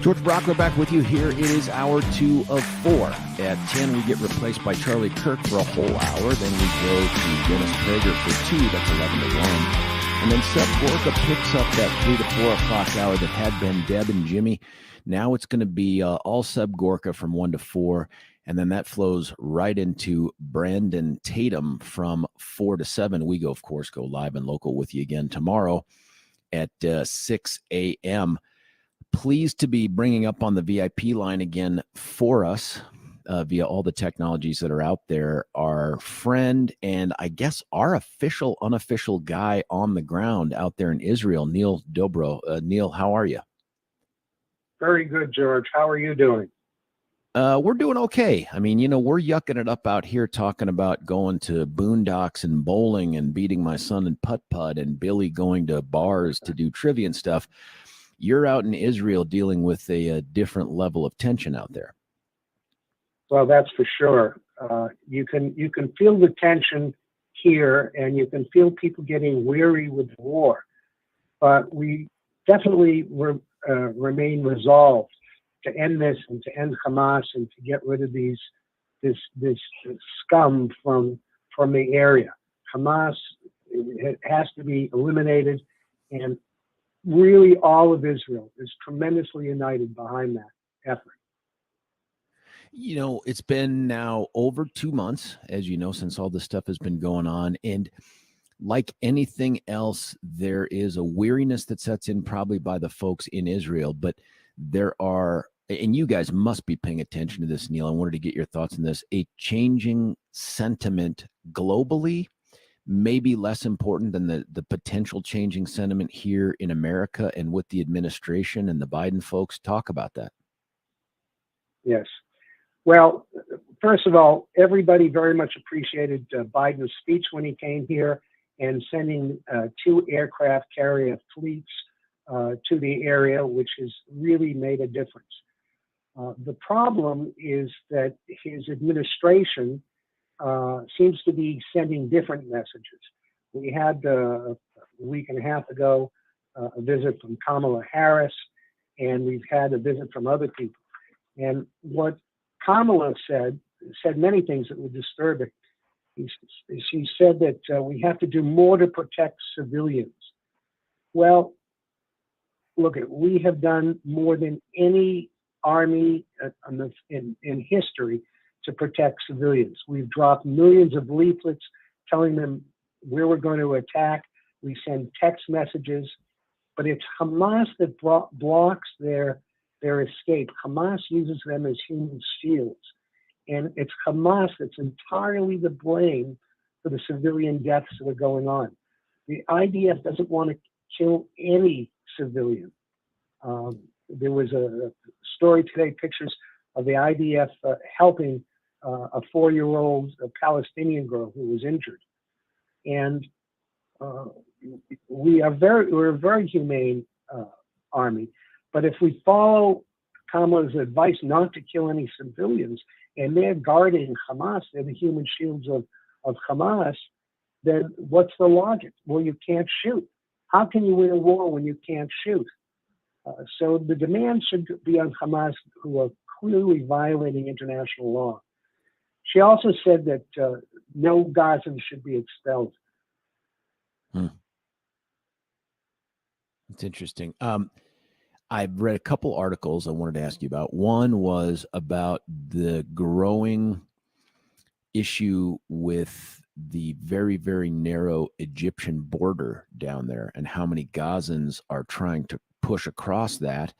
George Brauchler back with you here. It is hour 2 of 4. At 10, we get replaced by Charlie Kirk for a whole hour. Then we go to Dennis Prager for 2. That's 11 to 1. And then Seth Gorka picks up that 3 to 4 o'clock hour that had been Deb and Jimmy. Now it's going to be all Seb Gorka from 1 to 4. And then that flows right into Brandon Tatum from 4 to 7. We go, of course, go live and local with you again tomorrow at 6 a.m. Pleased to be bringing up on the VIP line again for us via all the technologies that are out there, our friend and I guess our official, unofficial guy on the ground out there in Israel, Neil Dobro. Neil, how are you? Very good, George. How are you doing? We're doing okay. I mean, we're yucking it up out here talking about going to boondocks and bowling and beating my son in putt-putt and Billy going to bars to do trivia and stuff. You're out in Israel dealing with a different level of tension out there. Well, that's for sure. You can feel the tension here, and you can feel people getting weary with war. But we definitely remain resolved to end this and to end Hamas and to get rid of this scum from the area. Hamas, it has to be eliminated, and really all of Israel is tremendously united behind that effort. It's been now over 2 months, as you know, since all this stuff has been going on. And like anything else, there is a weariness that sets in probably by the folks in Israel. But there are, and you guys must be paying attention to this, Neil. I wanted to get your thoughts on this. A changing sentiment globally, maybe less important than the potential changing sentiment here in America and with the administration and the Biden folks. Talk about that. Yes. Well, first of all, everybody very much appreciated Biden's speech when he came here and sending 2 aircraft carrier fleets to the area, which has really made a difference. The problem is that his administration seems to be sending different messages. We had a week and a half ago a visit from Kamala Harris, and we've had a visit from other people. And what Kamala said many things that were disturbing. She said that we have to do more to protect civilians. Well, look, we have done more than any army in history to protect civilians. We've dropped millions of leaflets telling them where we're going to attack. We send text messages, but it's Hamas that blocks their escape. Hamas uses them as human shields. And it's Hamas that's entirely to blame for the civilian deaths that are going on. The IDF doesn't want to kill any civilian. There was a story today, pictures of the IDF helping a 4-year-old Palestinian girl who was injured. And we're a very humane army. But if we follow Kamala's advice not to kill any civilians, and they're guarding Hamas, they're the human shields of Hamas, then what's the logic? Well, you can't shoot. How can you win a war when you can't shoot? So the demand should be on Hamas, who are clearly violating international law. She also said that no Gazans should be expelled. It's interesting. I've read a couple articles I wanted to ask you about. One was about the growing issue with the very, very narrow Egyptian border down there and how many Gazans are trying to push across that.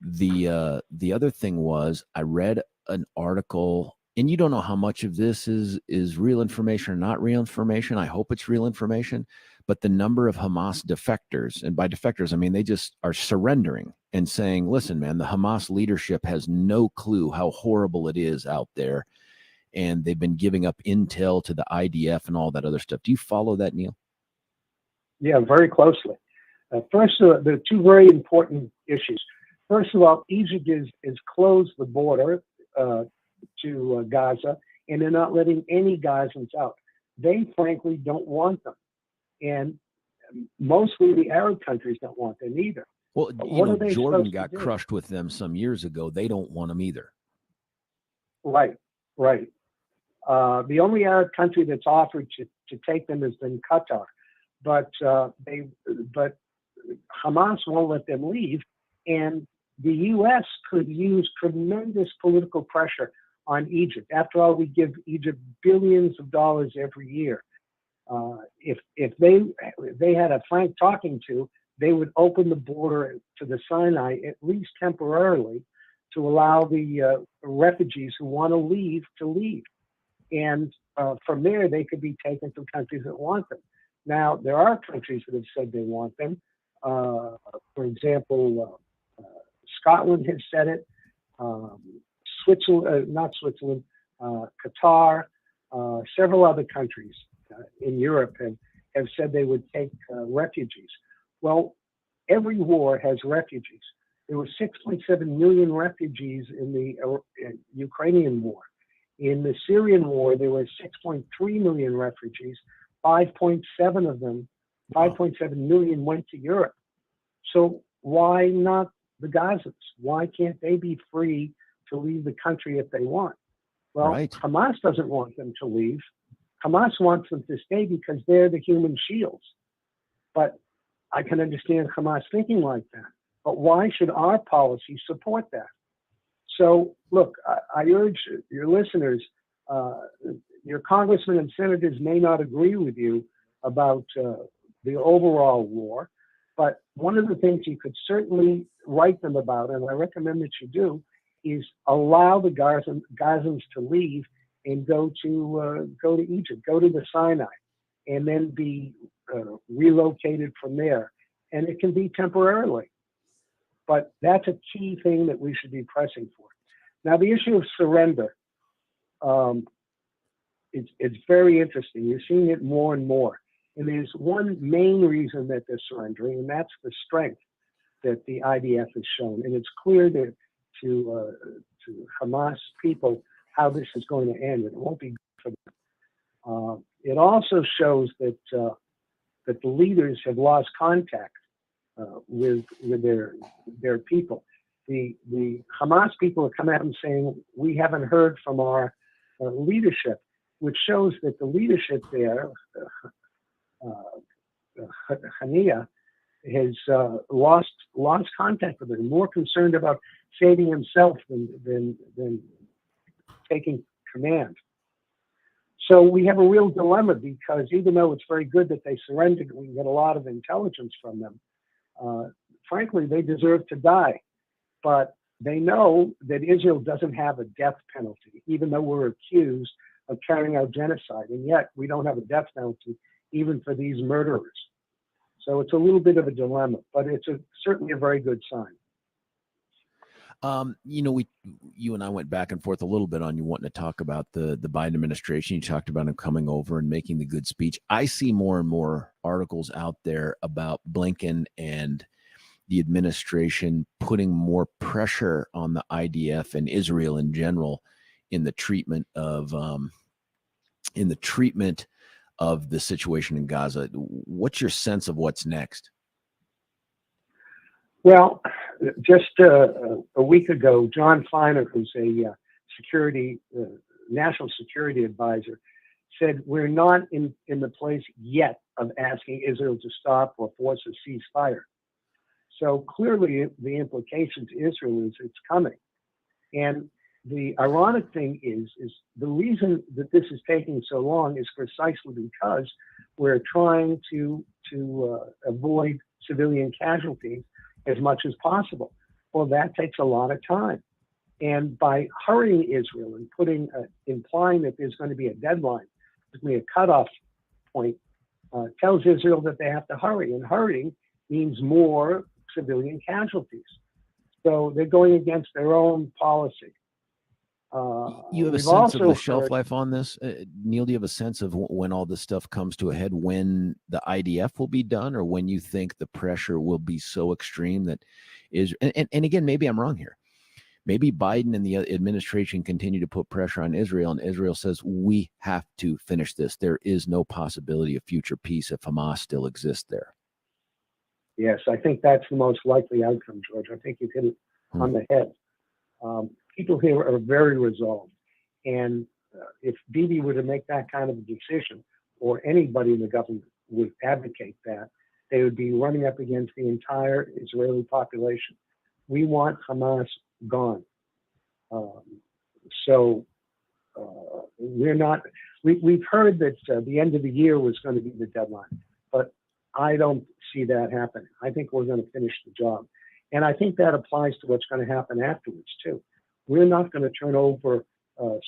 The other thing was I read an article, and you don't know how much of this is real information or not real information. I hope it's real information. But the number of Hamas defectors, and by defectors, I mean they just are surrendering and saying, listen, man, the Hamas leadership has no clue how horrible it is out there. And they've been giving up intel to the IDF and all that other stuff. Do you follow that, Neil? Yeah, very closely. First, there are 2 very important issues. First of all, Egypt is closed the border to Gaza, and they're not letting any Gazans out. They frankly don't want them. And mostly the Arab countries don't want them either. Well, What are they Jordan supposed to got do? crushed with them some years ago. They don't want them either. Right, right. The only Arab country that's offered to take them has been Qatar, but Hamas won't let them leave, and the U.S. could use tremendous political pressure on Egypt. After all, we give Egypt billions of dollars every year. If they had a frank talking to, they would open the border to the Sinai, at least temporarily, to allow the refugees who want to leave. And from there, they could be taken to countries that want them. Now, there are countries that have said they want them. For example, Scotland has said it. Not Switzerland, Qatar, several other countries in Europe have said they would take refugees. Well, every war has refugees. There were 6.7 million refugees in the Ukrainian war. In the Syrian war, there were 6.3 million refugees. 5.7 million went to Europe. So why not the Gazans? Why can't they be free to leave the country if they want? Well, Right. Hamas doesn't want them to leave. Hamas wants them to stay because they're the human shields. But I can understand Hamas thinking like that. But why should our policy support that? So, look, I urge your listeners, your congressmen and senators may not agree with you about the overall war, but one of the things you could certainly write them about, and I recommend that you do, is allow the Gazans to leave and go to Egypt, go to the Sinai, and then be relocated from there. And it can be temporarily. But that's a key thing that we should be pressing for. Now, the issue of surrender, it's very interesting. You're seeing it more and more. And there's one main reason that they're surrendering, and that's the strength that the IDF has shown. And it's clear to Hamas people how this is going to end. It won't be good for them. It also shows that the leaders have lost contact with their people. The Hamas people have come out and saying, we haven't heard from our leadership, which shows that the leadership there, Haliey, has lost contact with them, more concerned about saving himself than taking command. So we have a real dilemma, because even though it's very good that they surrendered, we get a lot of intelligence from them. Frankly, they deserve to die. But they know that Israel doesn't have a death penalty, even though we're accused of carrying out genocide. And yet we don't have a death penalty even for these murderers. So it's a little bit of a dilemma, but it's certainly a very good sign. You and I went back and forth a little bit on you wanting to talk about the Biden administration. You talked about him coming over and making the good speech. I see more and more articles out there about Blinken and the administration putting more pressure on the IDF and Israel in general in the treatment of the situation in Gaza. What's your sense of what's next? Well, just a week ago, John Feiner, who's a national security advisor, said we're not in the place yet of asking Israel to stop or force a ceasefire. So clearly the implication to Israel is it's coming. And the ironic thing is the reason that this is taking so long is precisely because we're trying to avoid civilian casualties as much as possible. Well, that takes a lot of time. And by hurrying Israel and implying that there's going to be a deadline, there's going to be a cutoff point, tells Israel that they have to hurry. And hurrying means more civilian casualties. So they're going against their own policy. You have a sense of the shelf life on this? Neil, do you have a sense of when all this stuff comes to a head, when the IDF will be done, or when you think the pressure will be so extreme that is, and again, maybe I'm wrong here. Maybe Biden and the administration continue to put pressure on Israel, and Israel says, we have to finish this. There is no possibility of future peace if Hamas still exists there. Yes, I think that's the most likely outcome, George. I think you've hit it on the head. People here are very resolved. And if Bibi were to make that kind of a decision, or anybody in the government would advocate that, they would be running up against the entire Israeli population. We want Hamas gone. We're not, we've heard that the end of the year was going to be the deadline, but I don't see that happening. I think we're going to finish the job. And I think that applies to what's going to happen afterwards, too. We're not going to turn over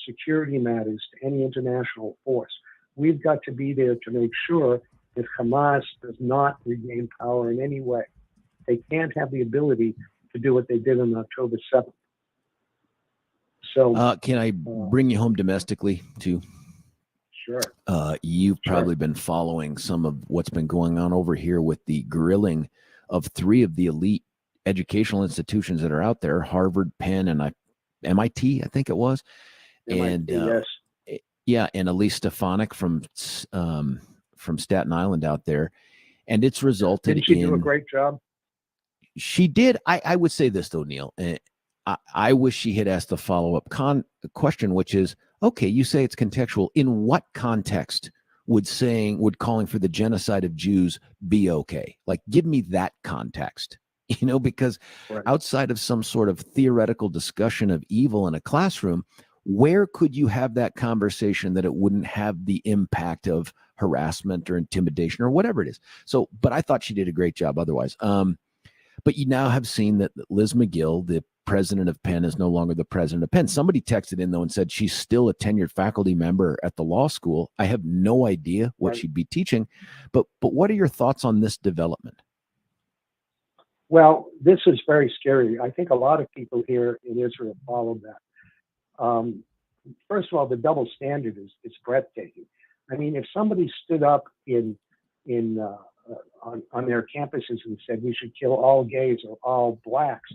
security matters to any international force. We've got to be there to make sure that Hamas does not regain power in any way. They can't have the ability to do what they did on October 7th. So, can I bring you home domestically too? Sure. You've probably been following some of what's been going on over here with the grilling of 3 of the elite educational institutions that are out there: Harvard, Penn, and MIT, I think it was. MIT, and yes. Yeah, and Elise Stefanik from Staten Island out there, and it's resulted. Didn't she do a great job? She did. I would say this though, Neil. I wish she had asked the follow-up question, which is, okay, you say it's contextual. In what context would calling for the genocide of Jews be okay? Like, give me that context, because outside of some sort of theoretical discussion of evil in a classroom, where could you have that conversation that it wouldn't have the impact of harassment or intimidation or whatever it is? So, but I thought she did a great job otherwise. But you now have seen that Liz McGill, the president of Penn, is no longer the president of Penn. Somebody texted in, though, and said she's still a tenured faculty member at the law school. I have no idea what she'd be teaching, but what are your thoughts on this development? Well, this is very scary. I think a lot of people here in Israel followed that. First of all, the double standard is breathtaking. I mean, if somebody stood up on their campuses and said we should kill all gays or all blacks,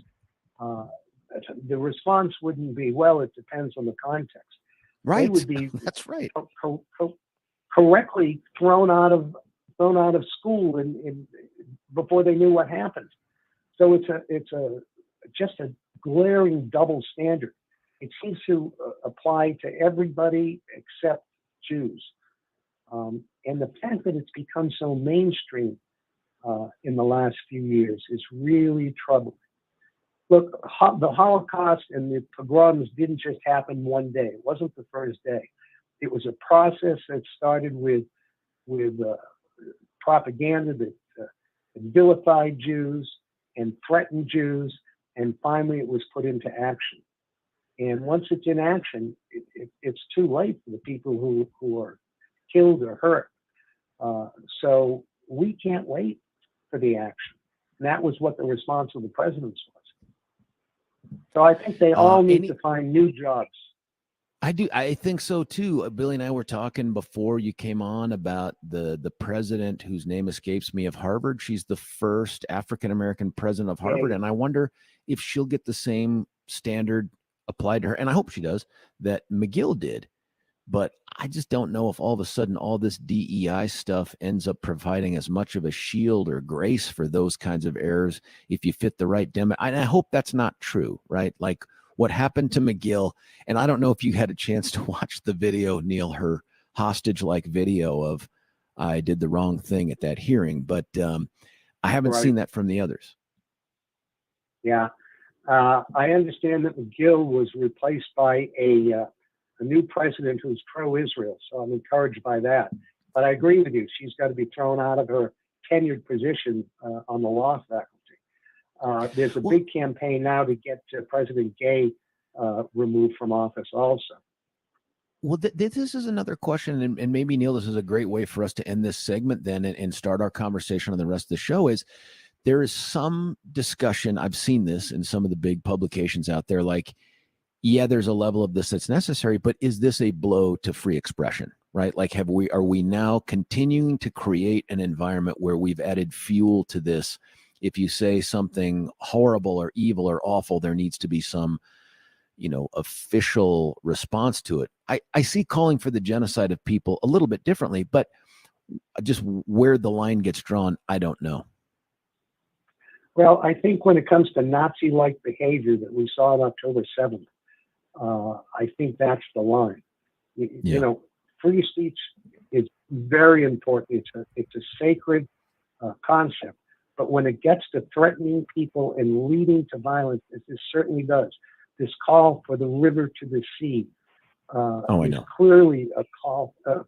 the response wouldn't be, well, it depends on the context. Right. They would be that's right. Correctly thrown out of school and before they knew what happened. So it's just a glaring double standard. It seems to apply to everybody except Jews. And the fact that it's become so mainstream in the last few years is really troubling. Look, the Holocaust and the pogroms didn't just happen one day. It wasn't the first day. It was a process that started with propaganda that vilified Jews and threatened Jews, and finally it was put into action. And once it's in action, it's too late for the people who are killed or hurt. So we can't wait for the action. And that was what the response of the presidents was. So I think they all need to find new jobs. I do. I think so too. Billy and I were talking before you came on about the president whose name escapes me of Harvard. She's the first African-American president of Harvard. And I wonder if she'll get the same standard applied to her. And I hope she does, that McGill did. But I just don't know if all of a sudden all this DEI stuff ends up providing as much of a shield or grace for those kinds of errors if you fit the right demo. And I hope that's not true, right? Like what happened to McGill. And I don't know if you had a chance to watch the video, Neil, her hostage-like video of I did the wrong thing at that hearing, but I haven't seen that from the others. Yeah. I understand that McGill was replaced by a new president who's pro-Israel, so I'm encouraged by that. But I agree with you. She's got to be thrown out of her tenured position on the law faculty. There's a big campaign now to get President Gay removed from office also. Well, this is another question, and maybe, Neil, this is a great way for us to end this segment then and start our conversation on the rest of the show. Is there is some discussion, I've seen this in some of the big publications out there, like, yeah, there's a level of this that's necessary, but is this a blow to free expression, right? Like, are we now continuing to create an environment where we've added fuel to this? If you say something horrible or evil or awful, there needs to be some, official response to it. I see calling for the genocide of people a little bit differently, but just where the line gets drawn, I don't know. Well, I think when it comes to Nazi-like behavior that we saw on October 7th, I think that's the line. You Yeah. know, free speech is very important. It's a sacred concept. But when it gets to threatening people and leading to violence, as this certainly does, this call for the river to the sea I is know. clearly a call for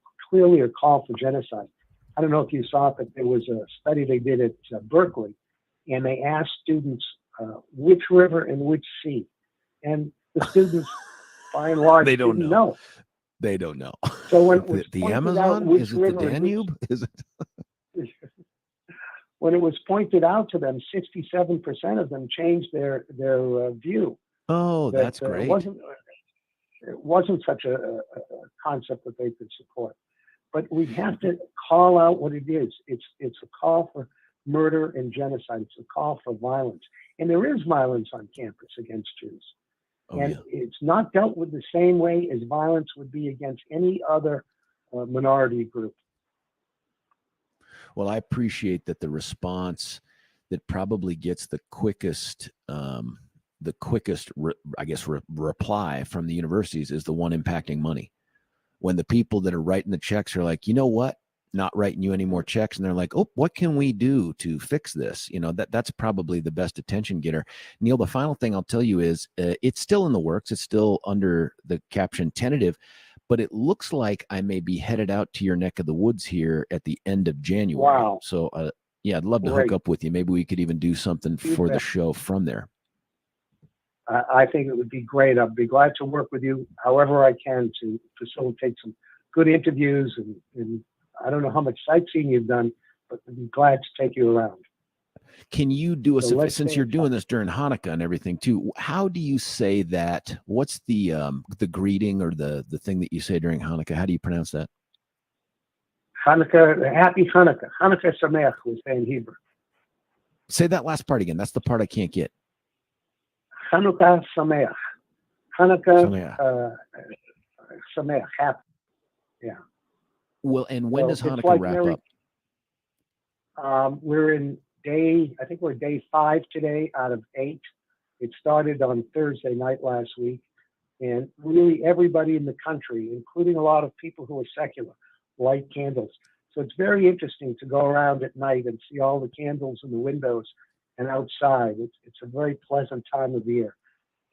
genocide. I don't know if you saw it, but there was a study they did at Berkeley, and they asked students which river and which sea, and the students, by and large, They don't didn't know. know. They don't know. So when it was the pointed out Amazon? which Is it the river and which- Danube? Is it? when it was pointed out to them, 67% of them changed their view. Oh, That, that's great. It wasn't such a concept that they could support. But we have to call out what it is. It's a call for murder and genocide. It's a call for violence. And there is violence on campus against Jews. And it's not dealt with the same way as violence would be against any other minority group. Well, I appreciate that the response that probably gets the quickest, reply from the universities is the one impacting money. When the people that are writing the checks are like, you know what, not writing you any more checks, and they're like, oh, what can we do to fix this? You know, that's probably the best attention getter. Neil, the final thing I'll tell you is it's still in the works. It's still under the caption tentative, but it looks like I may be headed out to your neck of the woods here at the end of January. Wow. So, I'd love to hook up with you. Maybe we could even do something for the show from there. I think it would be great. I'd be glad to work with you however I can to facilitate some good interviews. And I don't know how much sightseeing you've done, but I'd be glad to take you around. Can you do since you're doing this during Hanukkah and everything too, how do you say that? What's the greeting or the thing that you say during Hanukkah? How do you pronounce that? Hanukkah, happy Hanukkah. Hanukkah Sameach, we say in Hebrew. Say that last part again. That's the part I can't get. Hanukkah Sameach. Hanukkah Sameach. Happy. Yeah. Well, and when does Hanukkah wrap up? We're in we're day 5 today out of 8. It started on Thursday night last week. And really everybody in the country, including a lot of people who are secular, light candles. So it's very interesting to go around at night and see all the candles in the windows and outside. It's a very pleasant time of year.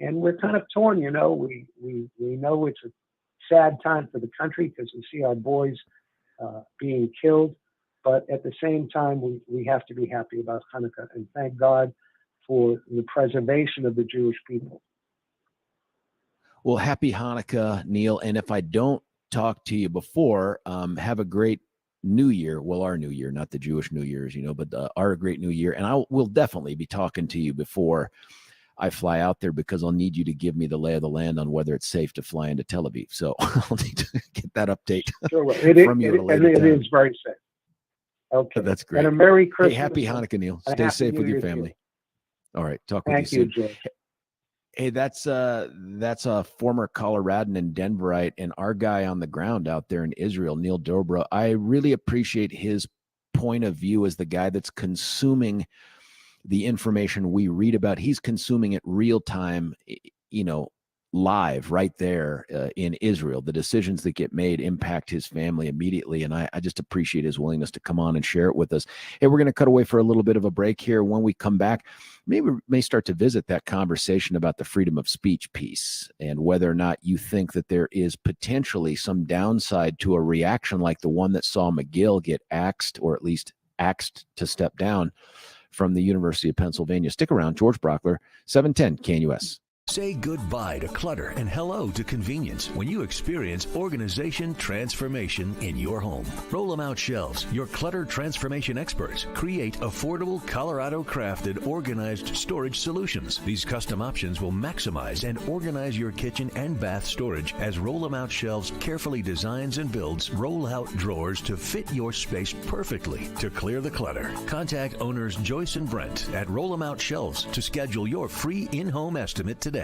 And we're kind of torn, you know. We know it's a sad time for the country because we see our boys being killed. But at the same time, we have to be happy about Hanukkah and thank God for the preservation of the Jewish people. Well, happy Hanukkah, Neil. And if I don't talk to you before, have a great New Year. Well, our New Year, not the Jewish New Year's, but our great New Year. And I will definitely be talking to you before I fly out there because I'll need you to give me the lay of the land on whether it's safe to fly into Tel Aviv. So I'll need to get that update from you at a later time. It is very safe. Okay. That's great. And a Merry Christmas. Hey, happy Hanukkah, Neil. Stay safe with your family. All right. Talk with you soon. Thank you, George. Hey, that's a former Coloradan and Denverite and our guy on the ground out there in Israel, Neil Dobro. I really appreciate his point of view as the guy that's consuming the information we read about. He's consuming it real time, live right there in Israel. The decisions that get made impact his family immediately. And I just appreciate his willingness to come on and share it with us. Hey, we're going to cut away for a little bit of a break here. When we come back, maybe we may start to visit that conversation about the freedom of speech piece and whether or not you think that there is potentially some downside to a reaction like the one that saw McGill get axed, or at least axed to step down from the University of Pennsylvania. Stick around. George Brauchler, 710 KNUS. Say goodbye to clutter and hello to convenience when you experience organization transformation in your home. Roll 'em Out Shelves, your clutter transformation experts, create affordable Colorado-crafted organized storage solutions. These custom options will maximize and organize your kitchen and bath storage as Roll 'em Out Shelves carefully designs and builds roll-out drawers to fit your space perfectly. To clear the clutter, contact owners Joyce and Brent at Roll 'em Out Shelves to schedule your free in-home estimate today.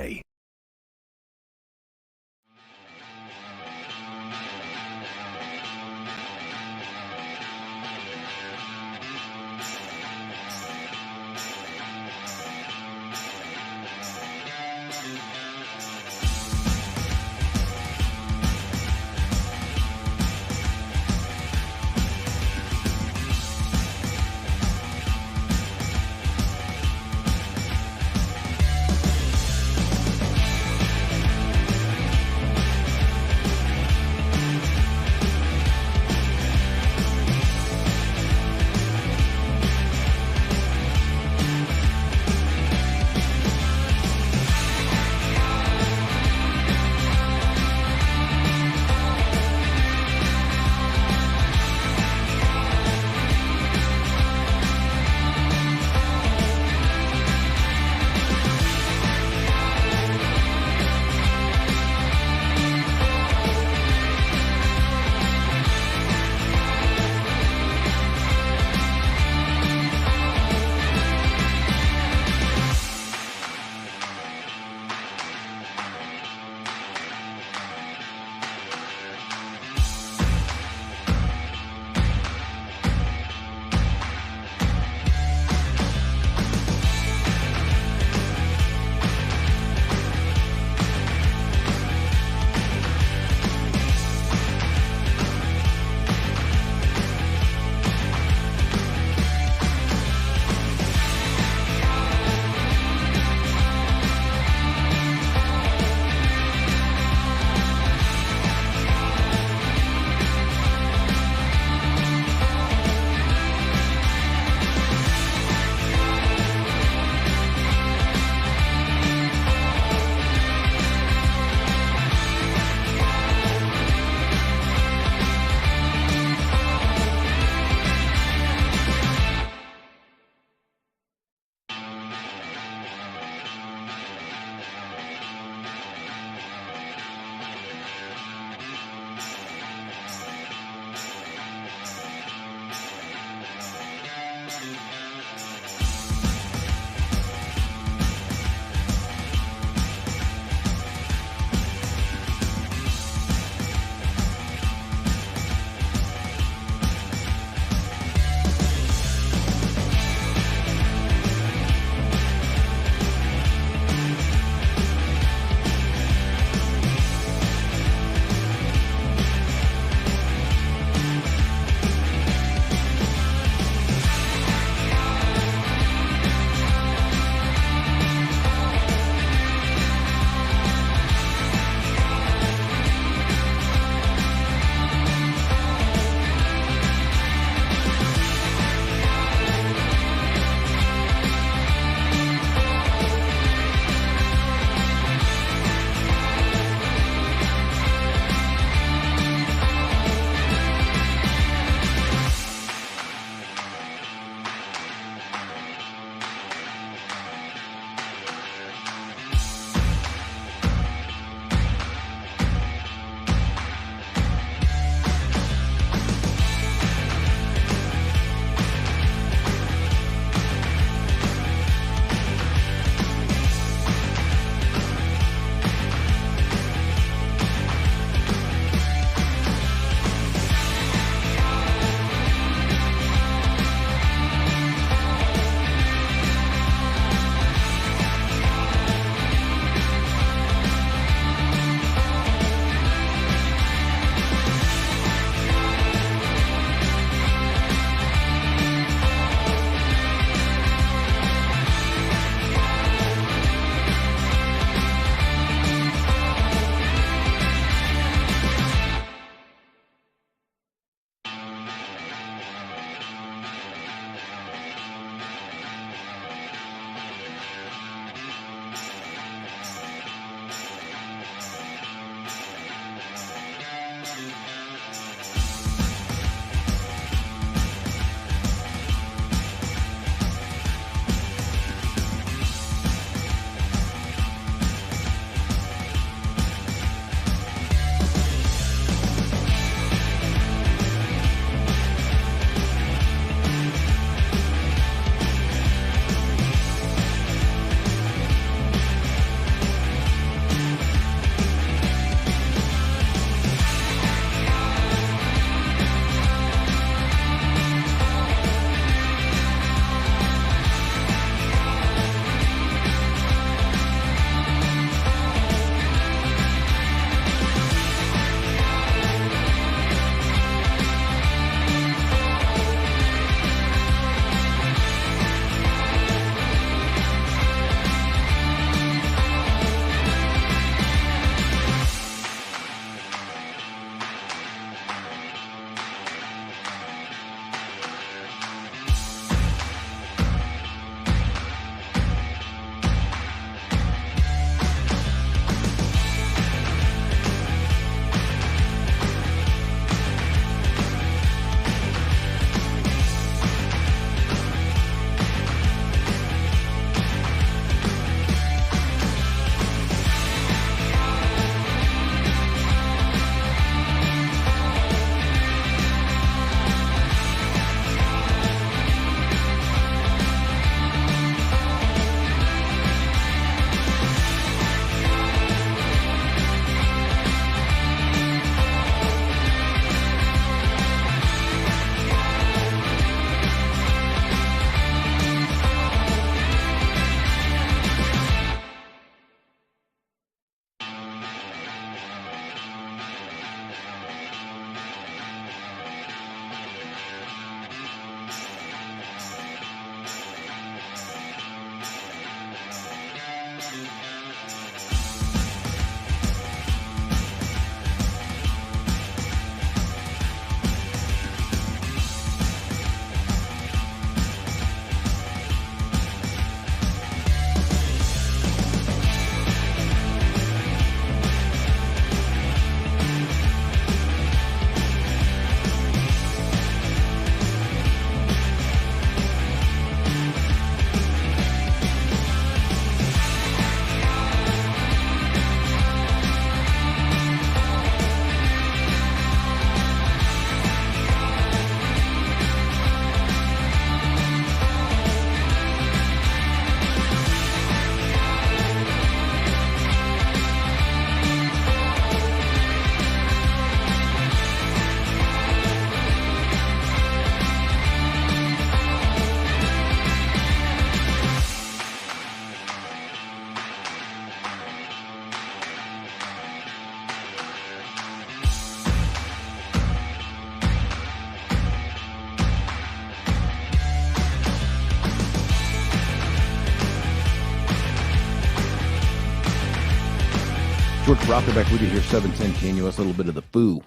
George Brauchler back with you here, 710 KNUS, a little bit of the foo.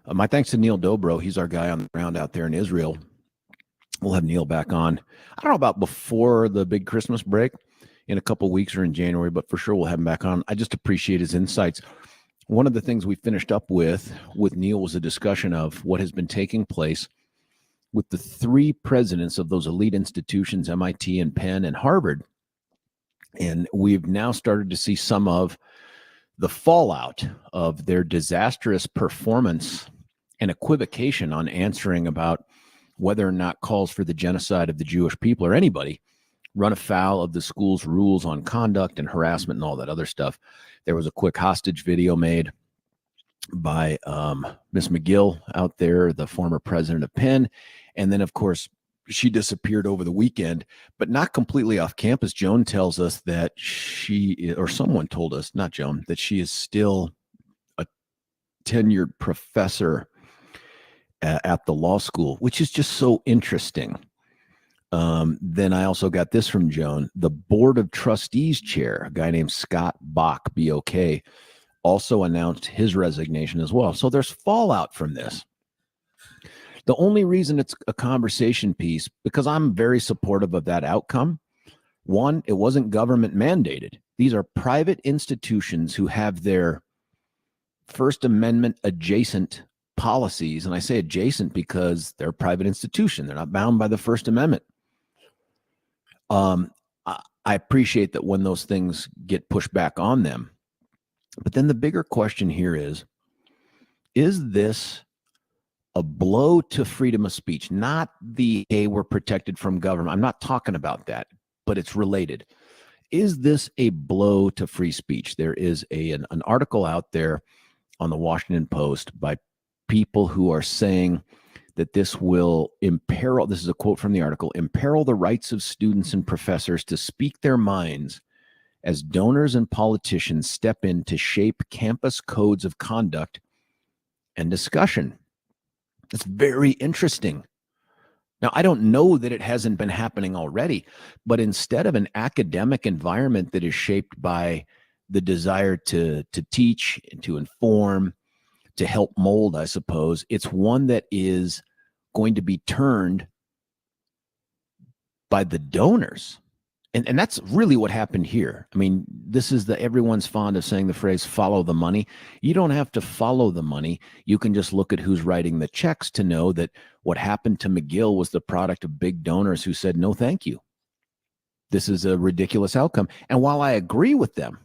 My thanks to Neil Dobro. He's our guy on the ground out there in Israel. We'll have Neil back on, I don't know about before the big Christmas break in a couple weeks or in January, but for sure we'll have him back on. I just appreciate his insights. One of the things we finished up with Neil was a discussion of what has been taking place with the three presidents of those elite institutions, MIT and Penn and Harvard. And we've now started to see some of the fallout of their disastrous performance and equivocation on answering about whether or not calls for the genocide of the Jewish people or anybody run afoul of the school's rules on conduct and harassment and all that other stuff. There was a quick hostage video made by Miss McGill out there, the former president of Penn. And then, of course, she disappeared over the weekend, but not completely off campus. Joan tells us that someone told us, not Joan, that she is still a tenured professor at the law school, which is just so interesting. Then I also got this from Joan. The board of trustees chair, a guy named Scott Bach, B-O-K, also announced his resignation as well. So there's fallout from this. The only reason it's a conversation piece, because I'm very supportive of that outcome. One, it wasn't government mandated. These are private institutions who have their First Amendment adjacent policies. And I say adjacent because they're a private institution. They're not bound by the First Amendment. I appreciate that when those things get pushed back on them. But then the bigger question here is this a blow to freedom of speech? Not the, hey, we're protected from government. I'm not talking about that, but it's related. Is this a blow to free speech? There is an article out there on the Washington Post by people who are saying that this will imperil, this is a quote from the article, imperil the rights of students and professors to speak their minds as donors and politicians step in to shape campus codes of conduct and discussion. It's very interesting. Now, I don't know that it hasn't been happening already, but instead of an academic environment that is shaped by the desire to teach and to inform, to help mold, I suppose, it's one that is going to be turned by the donors. And that's really what happened here. I mean, this is everyone's fond of saying the phrase, follow the money. You don't have to follow the money. You can just look at who's writing the checks to know that what happened to McGill was the product of big donors who said, no, thank you. This is a ridiculous outcome. And while I agree with them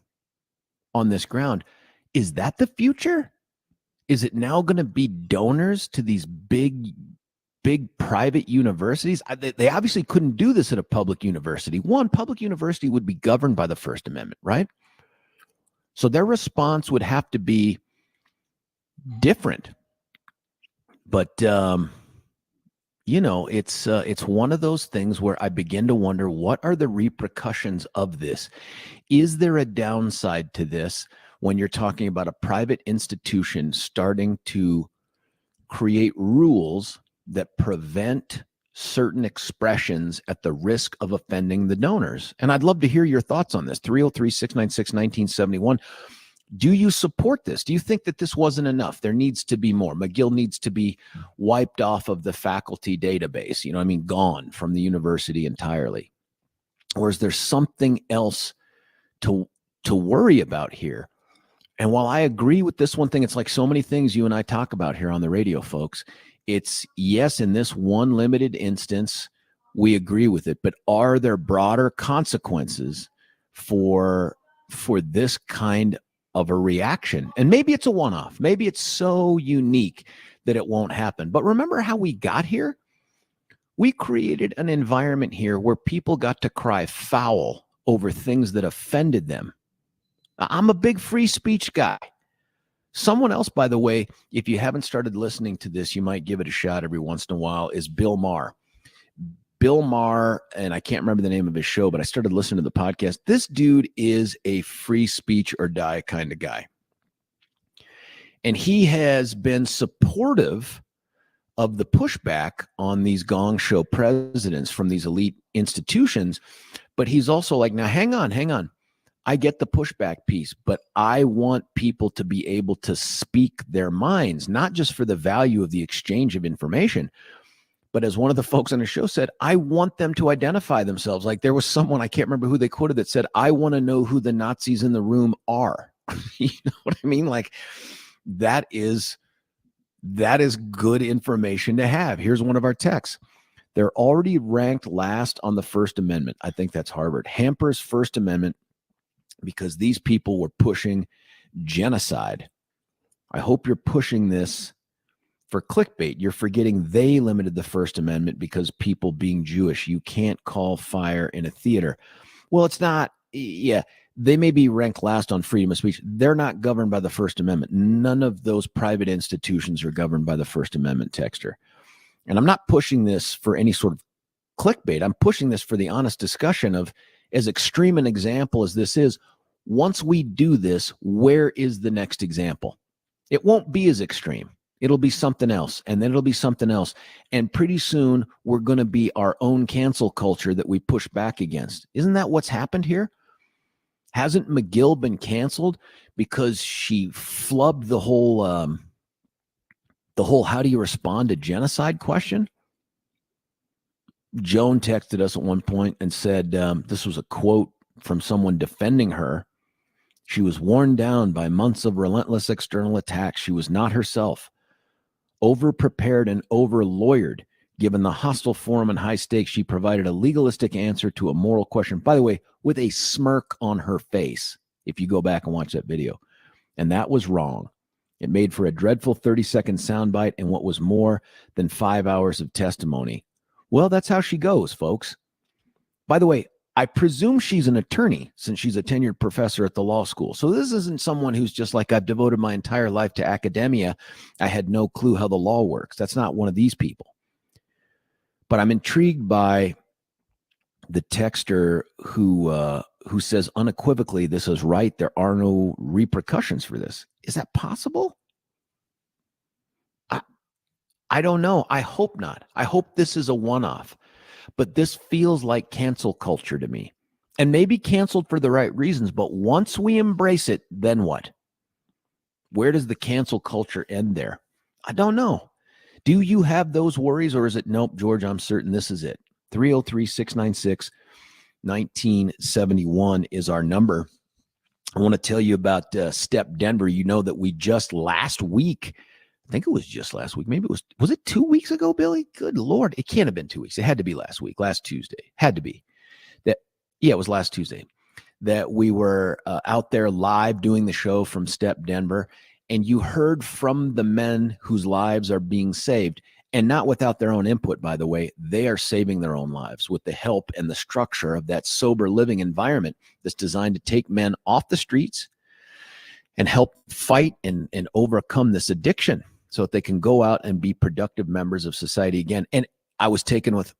on this ground, is that the future? Is it now going to be donors to these big private universities? They obviously couldn't do this at a public university. One, public university would be governed by the First Amendment, right? So their response would have to be different. But, it's one of those things where I begin to wonder, what are the repercussions of this? Is there a downside to this when you're talking about a private institution starting to create rules that prevent certain expressions at the risk of offending the donors? And I'd love to hear your thoughts on this. 303-696-1971. Do you support this? Do you think that this wasn't enough? There needs to be more. McGill needs to be wiped off of the faculty database, gone from the university entirely. Or is there something else to worry about here? And while I agree with this one thing, it's like so many things you and I talk about here on the radio, folks. It's, yes, in this one limited instance, we agree with it, but are there broader consequences for this kind of a reaction? And maybe it's a one-off. Maybe it's so unique that it won't happen. But remember how we got here? We created an environment here where people got to cry foul over things that offended them. I'm a big free speech guy. Someone else, by the way, if you haven't started listening to this, you might give it a shot every once in a while, is Bill Maher. Bill Maher, and I can't remember the name of his show, but I started listening to the podcast. This dude is a free speech or die kind of guy. And he has been supportive of the pushback on these gong show presidents from these elite institutions. But he's also like, now, hang on. I get the pushback piece, but I want people to be able to speak their minds, not just for the value of the exchange of information, but as one of the folks on the show said, I want them to identify themselves. Like there was someone, I can't remember who they quoted, that said, I want to know who the Nazis in the room are. You know what I mean? Like that is good information to have. Here's one of our texts. They're already ranked last on the First Amendment. I think that's Harvard. Hampers First Amendment because these people were pushing genocide. I hope you're pushing this for clickbait. You're forgetting they limited the First Amendment because people being Jewish. You can't call fire in a theater. Well, it's not. Yeah, they may be ranked last on freedom of speech. They're not governed by the First Amendment. None of those private institutions are governed by the First Amendment, Texter. And I'm not pushing this for any sort of clickbait. I'm pushing this for the honest discussion of, as extreme an example as this is, once we do this, where is the next example? It won't be as extreme. It'll be something else, and then it'll be something else. And pretty soon, we're going to be our own cancel culture that we push back against. Isn't that what's happened here? Hasn't McGill been canceled because she flubbed the whole how do you respond to genocide question? Joan texted us at one point and said this was a quote from someone defending her. She was worn down by months of relentless external attacks. She was not herself. Over-prepared and over-lawyered. Given the hostile forum and high stakes, she provided a legalistic answer to a moral question, by the way, with a smirk on her face, if you go back and watch that video. And that was wrong. It made for a dreadful 30-second soundbite and what was more than 5 hours of testimony. Well, that's how she goes, folks. By the way, I presume she's an attorney since she's a tenured professor at the law school. So this isn't someone who's just like, I've devoted my entire life to academia. I had no clue how the law works. That's not one of these people. But I'm intrigued by the texter who says unequivocally this is right. There are no repercussions for this. Is that possible? I don't know. I hope not. I hope this is a one-off. But this feels like cancel culture to me. And maybe canceled for the right reasons, but once we embrace it, then what? Where does the cancel culture end there? I don't know. Do you have those worries, or is it, nope, George, I'm certain this is it? 303-696-1971 is our number. I want to tell you about Step Denver. You know that we just last week, I think it was just last week. Maybe was it 2 weeks ago, Billy? Good Lord. It can't have been 2 weeks. It had to be last week, last Tuesday. Had to be. Yeah, it was last Tuesday that we were out there live doing the show from Step Denver. And you heard from the men whose lives are being saved, and not without their own input, by the way. They are saving their own lives with the help and the structure of that sober living environment that's designed to take men off the streets and help fight and overcome this addiction so that they can go out and be productive members of society again. And I was taken with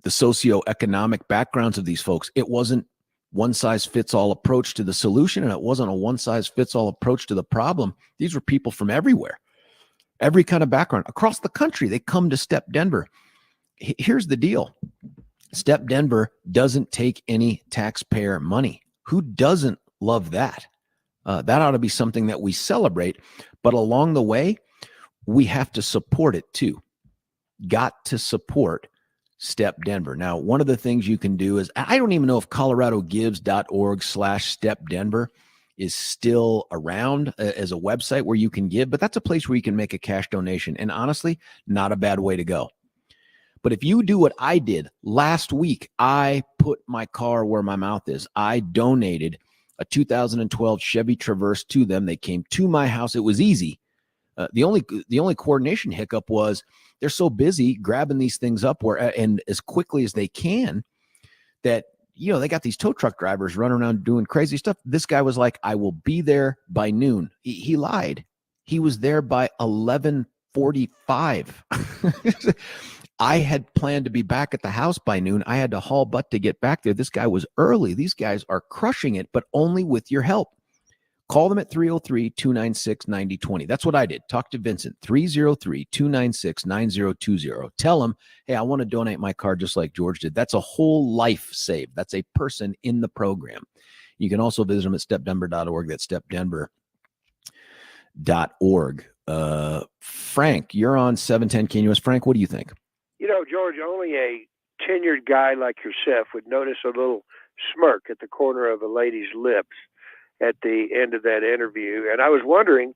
the socioeconomic backgrounds of these folks. It wasn't one-size-fits-all approach to the solution, and it wasn't a one-size-fits-all approach to the problem. These were people from everywhere, every kind of background, across the country. They come to Step Denver. Here's the deal. Step Denver doesn't take any taxpayer money. Who doesn't love that? That ought to be something that we celebrate, but along the way, we have to support it too. Got to support Step Denver. Now, one of the things you can do is, I don't even know if coloradogives.org/Step Denver is still around as a website where you can give, but that's a place where you can make a cash donation. And honestly, not a bad way to go. But if you do what I did last week, I put my car where my mouth is. I donated a 2012 Chevy Traverse to them. They came to my house. It was easy. The only coordination hiccup was they're so busy grabbing these things up and as quickly as they can that, you know, they got these tow truck drivers running around doing crazy stuff. This guy was like, I will be there by noon. He lied. He was there by 11:45. I had planned to be back at the house by noon. I had to haul butt to get back there. This guy was early. These guys are crushing it, but only with your help. Call them at 303-296-9020. That's what I did. Talk to Vincent, 303-296-9020. Tell him, hey, I want to donate my car just like George did. That's a whole life saved. That's a person in the program. You can also visit them at stepdenver.org. That's stepdenver.org. Frank, you're on 710 KNUS. Frank, what do you think? You know, George, only a tenured guy like yourself would notice a little smirk at the corner of a lady's lips at the end of that interview. And I was wondering,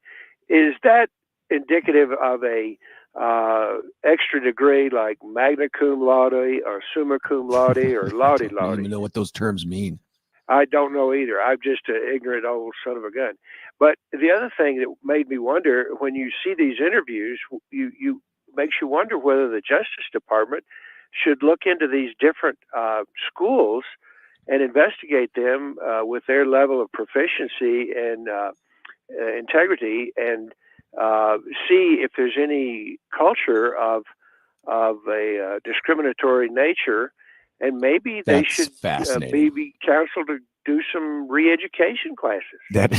is that indicative of a extra degree like magna cum laude or summa cum laude or laude I don't laude? even know what those terms mean. I don't know either. I'm just an ignorant old son of a gun. But the other thing that made me wonder, when you see these interviews, you makes you wonder whether the Justice Department should look into these different schools and investigate them with their level of proficiency and integrity, and see if there's any culture of a discriminatory nature. And maybe they That's should fascinating. be counseled to do some re-education classes. That,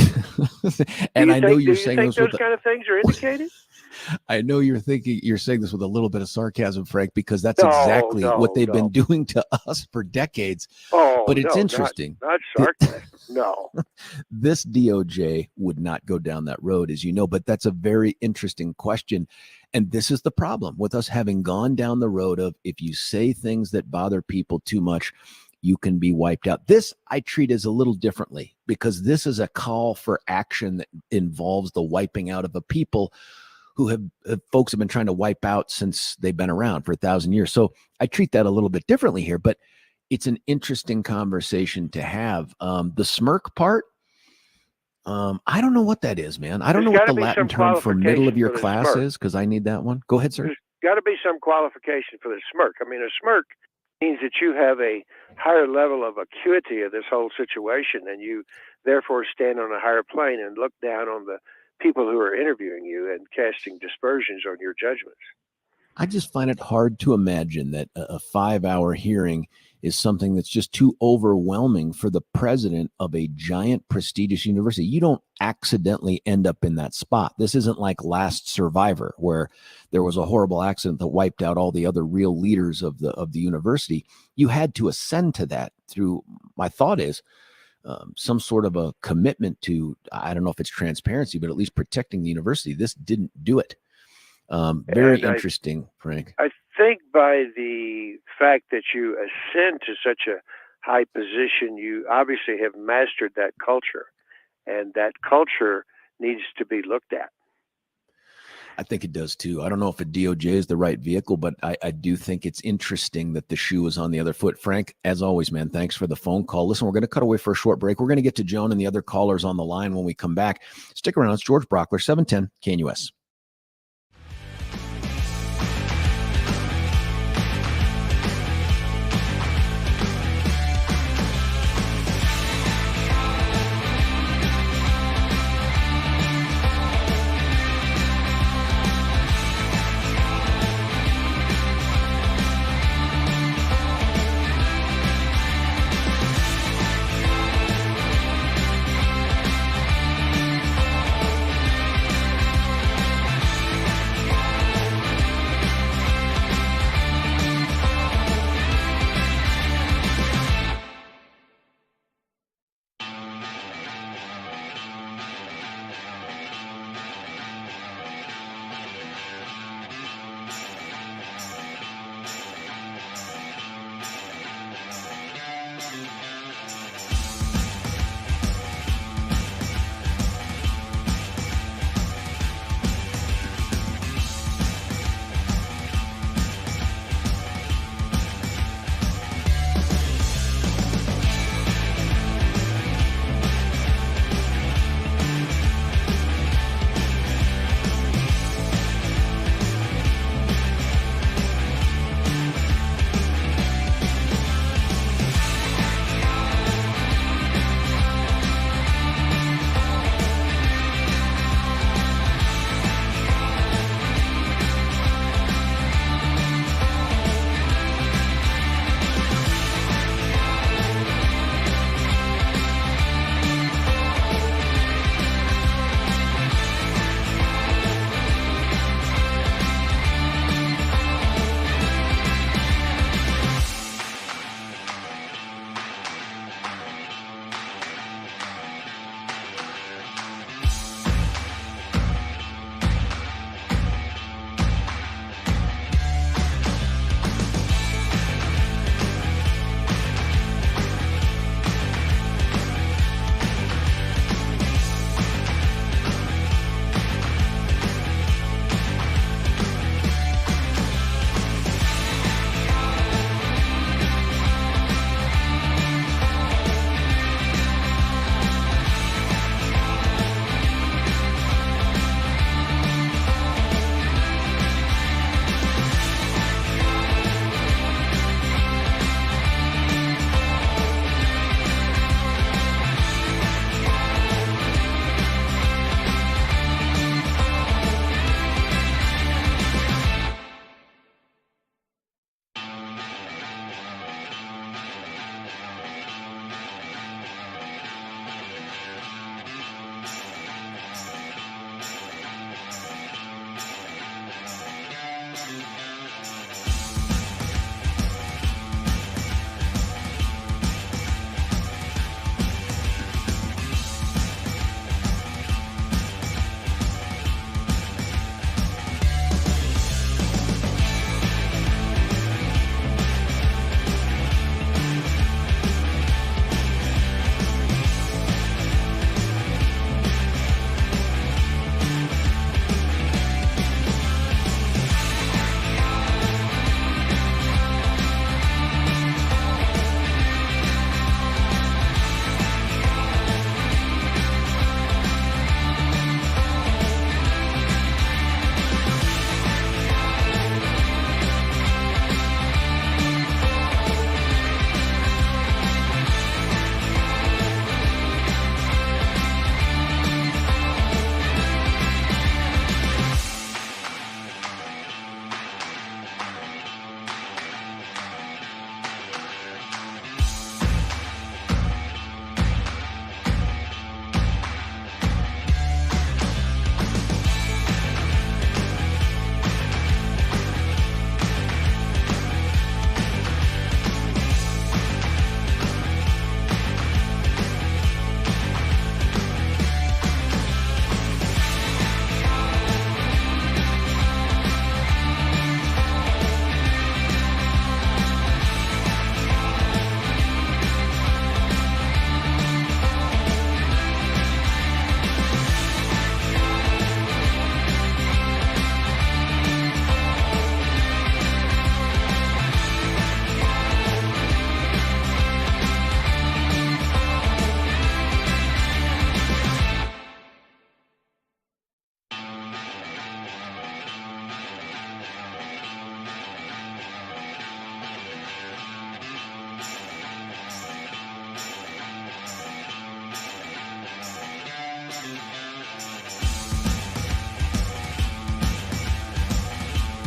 and I know you're saying those kind of things are indicated. I know you're saying this with a little bit of sarcasm, Frank, because that's exactly what they've been doing to us for decades. Oh, but it's interesting. Not sarcasm. No. This DOJ would not go down that road, as you know, but that's a very interesting question. And this is the problem with us having gone down the road of, if you say things that bother people too much, you can be wiped out. This I treat as a little differently, because this is a call for action that involves the wiping out of a people who folks have been trying to wipe out since they've been around for 1,000 years. So I treat that a little bit differently here, but it's an interesting conversation to have. The smirk part, I don't know what that is, man. I don't know what the Latin term for middle of your class is, because I need that one. Go ahead, sir. There's got to be some qualification for the smirk. I mean, a smirk means that you have a higher level of acuity of this whole situation, and you therefore stand on a higher plane and look down on the people who are interviewing you and casting dispersions on your judgments. I just find it hard to imagine that a 5-hour hearing is something that's just too overwhelming for the president of a giant, prestigious university. You don't accidentally end up in that spot. This isn't like Last Survivor, where there was a horrible accident that wiped out all the other real leaders of the university. You had to ascend to that through, my thought is, some sort of a commitment to, I don't know if it's transparency, but at least protecting the university. This didn't do it. Very interesting, Frank. I think by the fact that you ascend to such a high position, you obviously have mastered that culture, and that culture needs to be looked at. I think it does too. I don't know if a DOJ is the right vehicle, but I do think it's interesting that the shoe is on the other foot. Frank, as always, man, thanks for the phone call. Listen, we're going to cut away for a short break. We're going to get to Joan and the other callers on the line when we come back. Stick around. It's George Brauchler, 710 KNUS.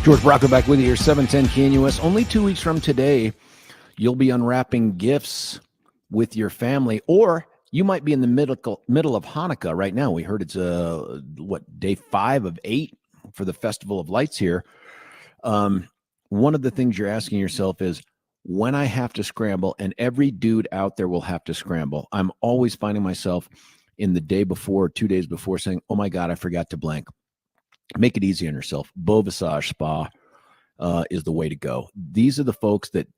George Brauchler back with you here, 710 KNUS. Only 2 weeks from today, you'll be unwrapping gifts with your family, or you might be in the middle of Hanukkah right now. We heard it's day 5 of 8 for the Festival of Lights here. One of the things you're asking yourself is, when I have to scramble, and every dude out there will have to scramble, I'm always finding myself in the day before, 2 days before, saying, oh my God, I forgot to blank. Make it easy on yourself. Beau Visage Spa is the way to go. These are the folks that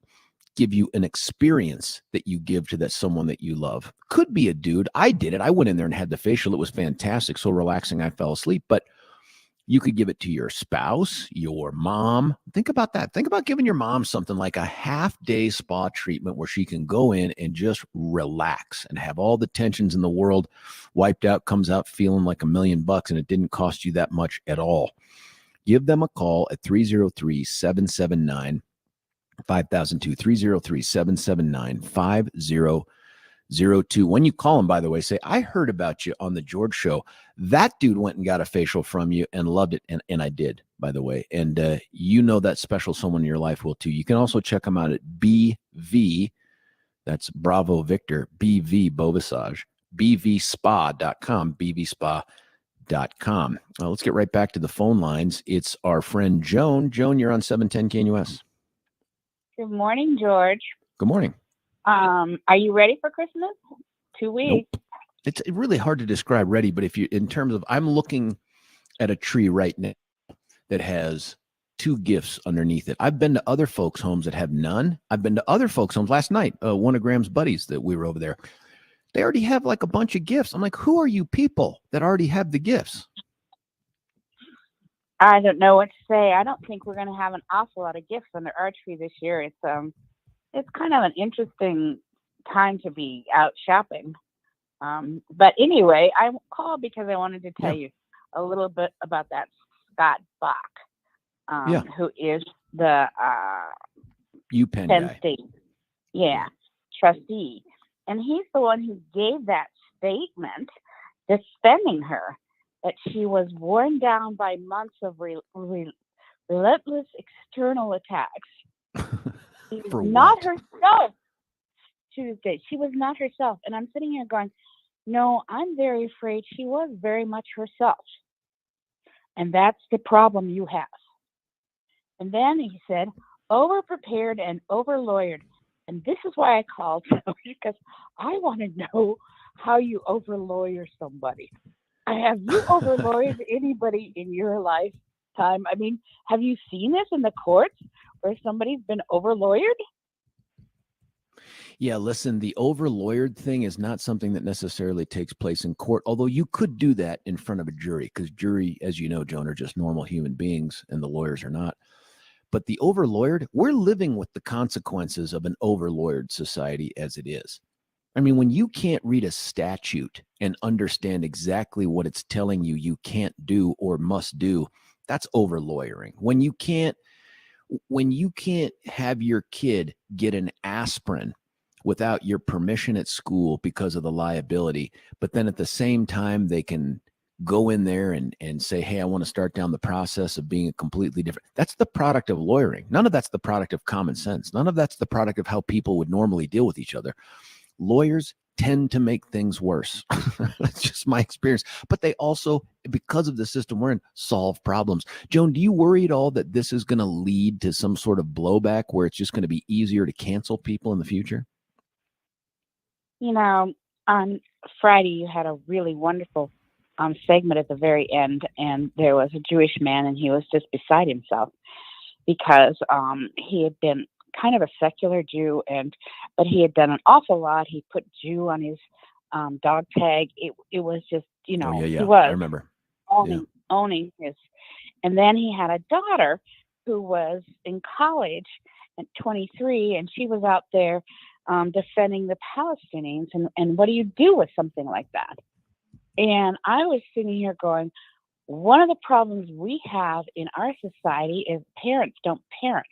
give you an experience that you give to that someone that you love. Could be a dude. I did it. I went in there and had the facial. It was fantastic. So relaxing, I fell asleep. But you could give it to your spouse, your mom. Think about that. Think about giving your mom something like a half-day spa treatment where she can go in and just relax and have all the tensions in the world wiped out, comes out feeling like $1 million, and it didn't cost you that much at all. Give them a call at 303-779-5002, 303-779-5002. When you call him, by the way, say, I heard about you on the George Show. That dude went and got a facial from you and loved it. And I did, by the way. And that special someone in your life will too. You can also check them out at BV. That's Bravo Victor, BV Beau Visage, bvspa.com, bvspa.com. Let's get right back to the phone lines. It's our friend Joan. Joan, you're on 710 KNUS. Good morning, George. Good morning. Are you ready for Christmas? 2 weeks. Nope. It's really hard to describe ready, but in terms of, I'm looking at a tree right now that has 2 gifts underneath it. I've been to other folks' homes that have none. I've been to other folks' homes last night. One of Graham's buddies that we were over there, they already have like a bunch of gifts. I'm like, who are you people that already have the gifts? I don't know what to say. I don't think we're going to have an awful lot of gifts under our tree this year. It's kind of an interesting time to be out shopping. But anyway, I called because I wanted to tell you a little bit about that Scott Bach, who is the UPenn Penn guy. State trustee. And he's the one who gave that statement defending her, that she was worn down by months of relentless external attacks. She was not herself Tuesday. She was not herself. And I'm sitting here going, no, I'm very afraid she was very much herself. And that's the problem you have. And then he said, over-prepared and over-lawyered. And this is why I called, because I want to know how you over-lawyer somebody. Have you over-lawyered anybody in your lifetime? I mean, have you seen this in the courts where somebody's been over-lawyered? Yeah, listen, the over-lawyered thing is not something that necessarily takes place in court, although you could do that in front of a jury, because jury, as you know, Joan, are just normal human beings and the lawyers are not. But the over-lawyered, we're living with the consequences of an over-lawyered society as it is. I mean, when you can't read a statute and understand exactly what it's telling you can't do or must do, that's over-lawyering. When you can't have your kid get an aspirin without your permission at school because of the liability, but then at the same time they can go in there and say, hey, I want to start down the process of being a completely different. That's the product of lawyering. None of that's the product of common sense. None of that's the product of how people would normally deal with each other. Lawyers tend to make things worse. That's just my experience. But they also, because of the system we're in, solve problems. Joan, do you worry at all that this is going to lead to some sort of blowback where it's just going to be easier to cancel people in the future? You know, on Friday, you had a really wonderful segment at the very end, and there was a Jewish man, and he was just beside himself because he had been kind of a secular Jew, but he had done an awful lot. He put Jew on his dog tag. It was just, he was I remember owning his. And then he had a daughter who was in college at 23, and she was out there defending the Palestinians. And what do you do with something like that? And I was sitting here going, one of the problems we have in our society is parents don't parent.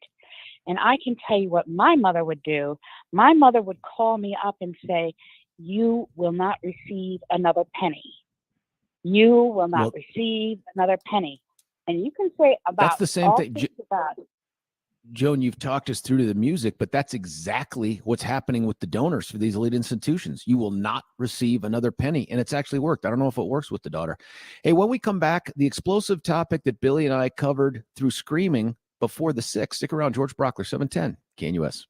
And I can tell you what my mother would do. My mother would call me up and say, you will not receive another penny. You will not receive another penny. And you can say about That's the same all thing. things about Joan, you've talked us through to the music, but that's exactly what's happening with the donors for these elite institutions. You will not receive another penny, and it's actually worked. I don't know if it works with the daughter. Hey, when we come back, the explosive topic that Billy and I covered through screaming before the 6. Stick around. George Brauchler, 710 KNUS.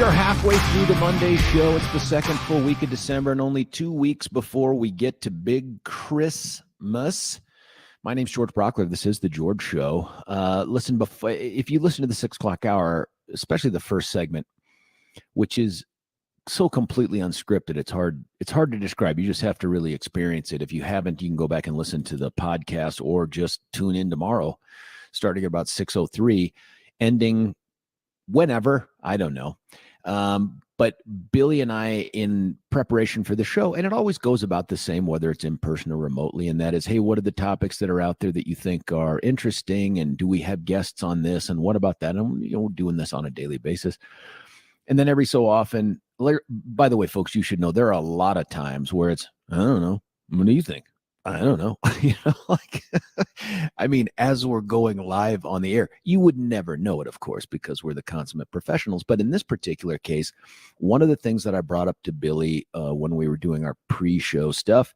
are halfway through the Monday show. It's the second full week of December and only 2 weeks before we get to Big Christmas. My name's George Brauchler. This is The George Show. If you listen to the 6 o'clock hour, especially the first segment, which is so completely unscripted, it's hard to describe. You just have to really experience it. If you haven't, you can go back and listen to the podcast or just tune in tomorrow, starting at about 6:03, ending whenever, I don't know. But Billy and I, in preparation for the show, and it always goes about the same, whether it's in person or remotely, and that is, hey, what are the topics that are out there that you think are interesting? And do we have guests on this? And what about that? And, we're doing this on a daily basis. And then every so often, by the way, folks, you should know there are a lot of times where it's, I don't know. What do you think? I don't know. I mean, as we're going live on the air, you would never know it, of course, because we're the consummate professionals. But in this particular case, one of the things that I brought up to Billy when we were doing our pre-show stuff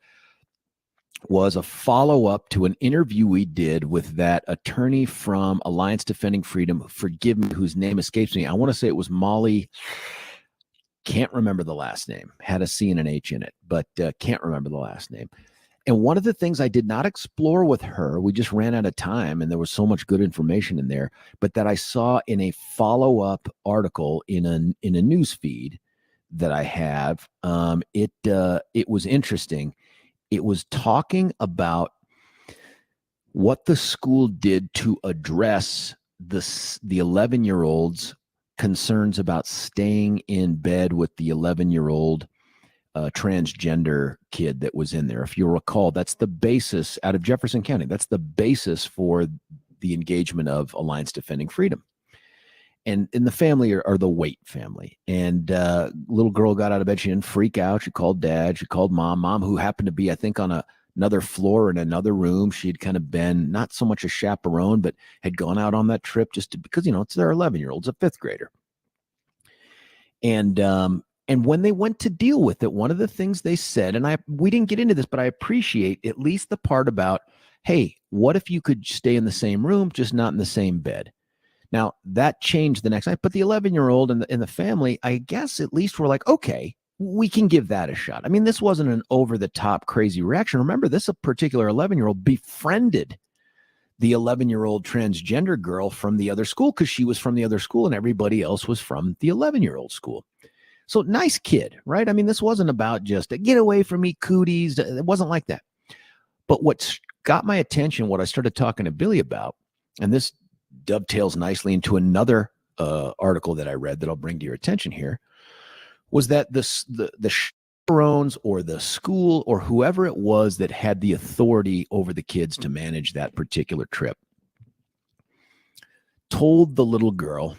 was a follow-up to an interview we did with that attorney from Alliance Defending Freedom, forgive me, whose name escapes me. I want to say it was Molly. Can't remember the last name. Had a C and an H in it, but can't remember the last name. And one of the things I did not explore with her, we just ran out of time and there was so much good information in there, but that I saw in a follow-up article in a news feed that I have, it was interesting. It was talking about what the school did to address the 11-year-old's concerns about staying in bed with the 11-year-old transgender kid that was in there. If you recall, that's the basis out of Jefferson County. That's the basis for the engagement of Alliance Defending Freedom. And in the family are the Waite family. And little girl got out of bed. She didn't freak out. She called dad. She called mom, who happened to be, I think, on another floor in another room. She'd kind of been not so much a chaperone, but had gone out on that trip because, it's their 11-year-old's a fifth grader. And when they went to deal with it, one of the things they said, and we didn't get into this, but I appreciate at least the part about, hey, what if you could stay in the same room, just not in the same bed? Now, that changed the next night, but the 11-year-old and the family, I guess at least were like, okay, we can give that a shot. I mean, this wasn't an over-the-top crazy reaction. Remember, this particular 11-year-old befriended the 11-year-old transgender girl from the other school because she was from the other school and everybody else was from the 11-year-old school. So nice kid, right? I mean, this wasn't about just get away from me, cooties. It wasn't like that. But what got my attention, what I started talking to Billy about, and this dovetails nicely into another article that I read that I'll bring to your attention here, was that the chaperones or the school or whoever it was that had the authority over the kids to manage that particular trip told the little girl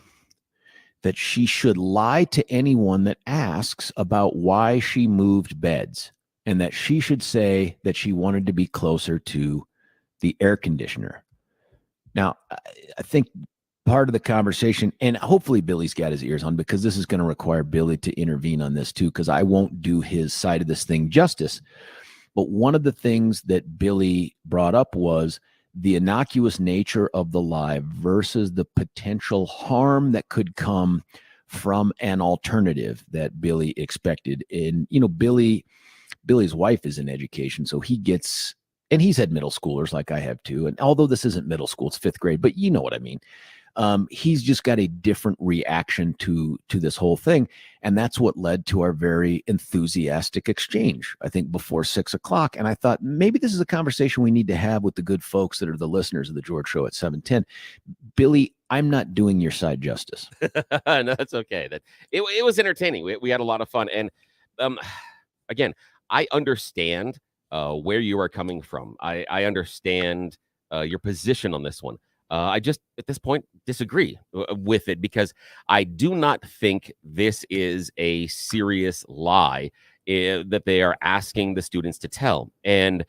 that she should lie to anyone that asks about why she moved beds, and that she should say that she wanted to be closer to the air conditioner. Now, I think part of the conversation, and hopefully Billy's got his ears on, because this is going to require Billy to intervene on this too, because I won't do his side of this thing justice. But one of the things that Billy brought up was the innocuous nature of the lie versus the potential harm that could come from an alternative that Billy expected. And, Billy's wife is in education, so he gets, and he's had middle schoolers like I have too. And although this isn't middle school, it's fifth grade, but you know what I mean. He's just got a different reaction to this whole thing. And that's what led to our very enthusiastic exchange, I think, before 6 o'clock. And I thought maybe this is a conversation we need to have with the good folks that are the listeners of the George Show at 710. Billy, I'm not doing your side justice. No, that's okay. It was entertaining. We had a lot of fun. And again, I understand where you are coming from. I understand your position on this one. I just, at this point, disagree with it, because I do not think this is a serious lie that they are asking the students to tell. And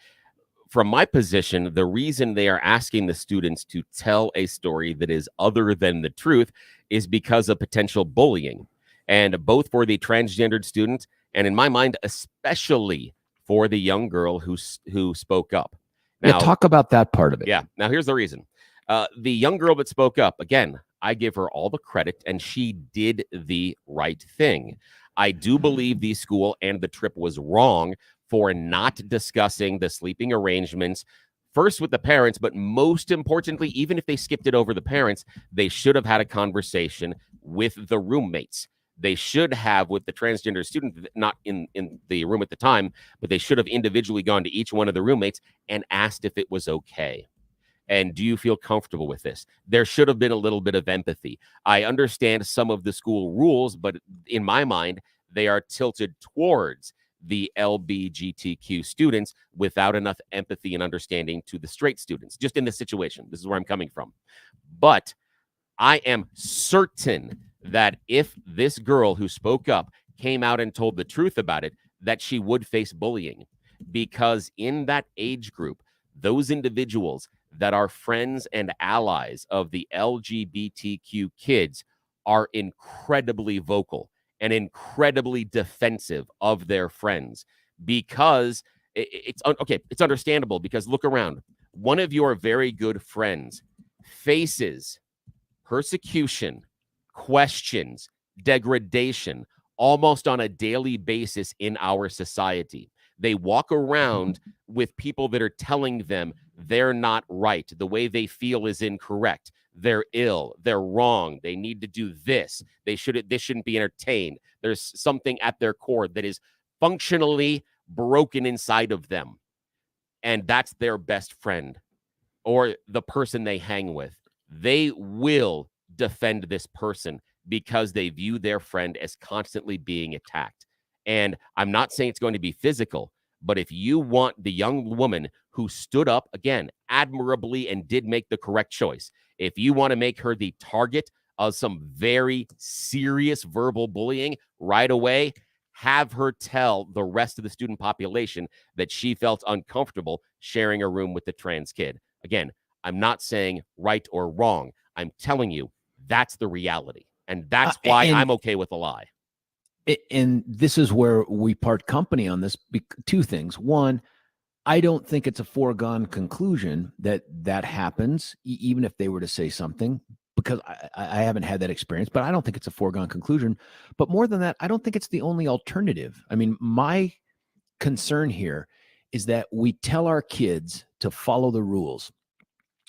from my position, the reason they are asking the students to tell a story that is other than the truth is because of potential bullying. And both for the transgendered student, and in my mind, especially for the young girl who spoke up. Now, talk about that part of it. Yeah. Now, here's the reason. The young girl that spoke up, again, I give her all the credit, and she did the right thing. I do believe the school and the trip was wrong for not discussing the sleeping arrangements first with the parents, but most importantly, even if they skipped it over the parents, they should have had a conversation with the roommates. They should have with the transgender student, not in the room at the time, but they should have individually gone to each one of the roommates and asked if it was okay. And do you feel comfortable with this? There should have been a little bit of empathy. I understand some of the school rules, but in my mind, they are tilted towards the LGBTQ students without enough empathy and understanding to the straight students, just in this situation. This is where I'm coming from. But I am certain that if this girl who spoke up came out and told the truth about it, that she would face bullying, because in that age group, those individuals that are friends and allies of the LGBTQ kids are incredibly vocal and incredibly defensive of their friends, because it's understandable, because look around. One of your very good friends faces persecution, questions, degradation almost on a daily basis in our society. They walk around with people that are telling them they're not right, the way they feel is incorrect, they're ill, they're wrong, they need to do this, this shouldn't be entertained. There's something at their core that is functionally broken inside of them, and that's their best friend or the person they hang with. They will defend this person because they view their friend as constantly being attacked. And I'm not saying it's going to be physical, but if you want the young woman who stood up, again, admirably and did make the correct choice, if you want to make her the target of some very serious verbal bullying right away, have her tell the rest of the student population that she felt uncomfortable sharing a room with the trans kid. Again, I'm not saying right or wrong. I'm telling you that's the reality. And that's why I'm okay with a lie. And this is where we part company on this. Two things. One, I don't think it's a foregone conclusion that that happens, even if they were to say something, because I haven't had that experience, but I don't think it's a foregone conclusion. But more than that, I don't think it's the only alternative. I mean, my concern here is that we tell our kids to follow the rules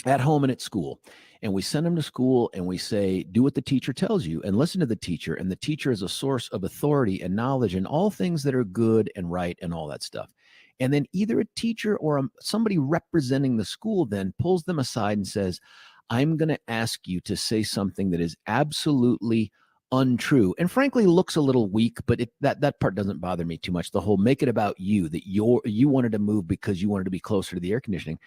at home and at school. And we send them to school and we say, do what the teacher tells you and listen to the teacher. And the teacher is a source of authority and knowledge and all things that are good and right and all that stuff. And then either a teacher or somebody representing the school then pulls them aside and says, I'm going to ask you to say something that is absolutely untrue and frankly looks a little weak, but that part doesn't bother me too much. The whole make it about you, that you wanted to move because you wanted to be closer to the air conditioning.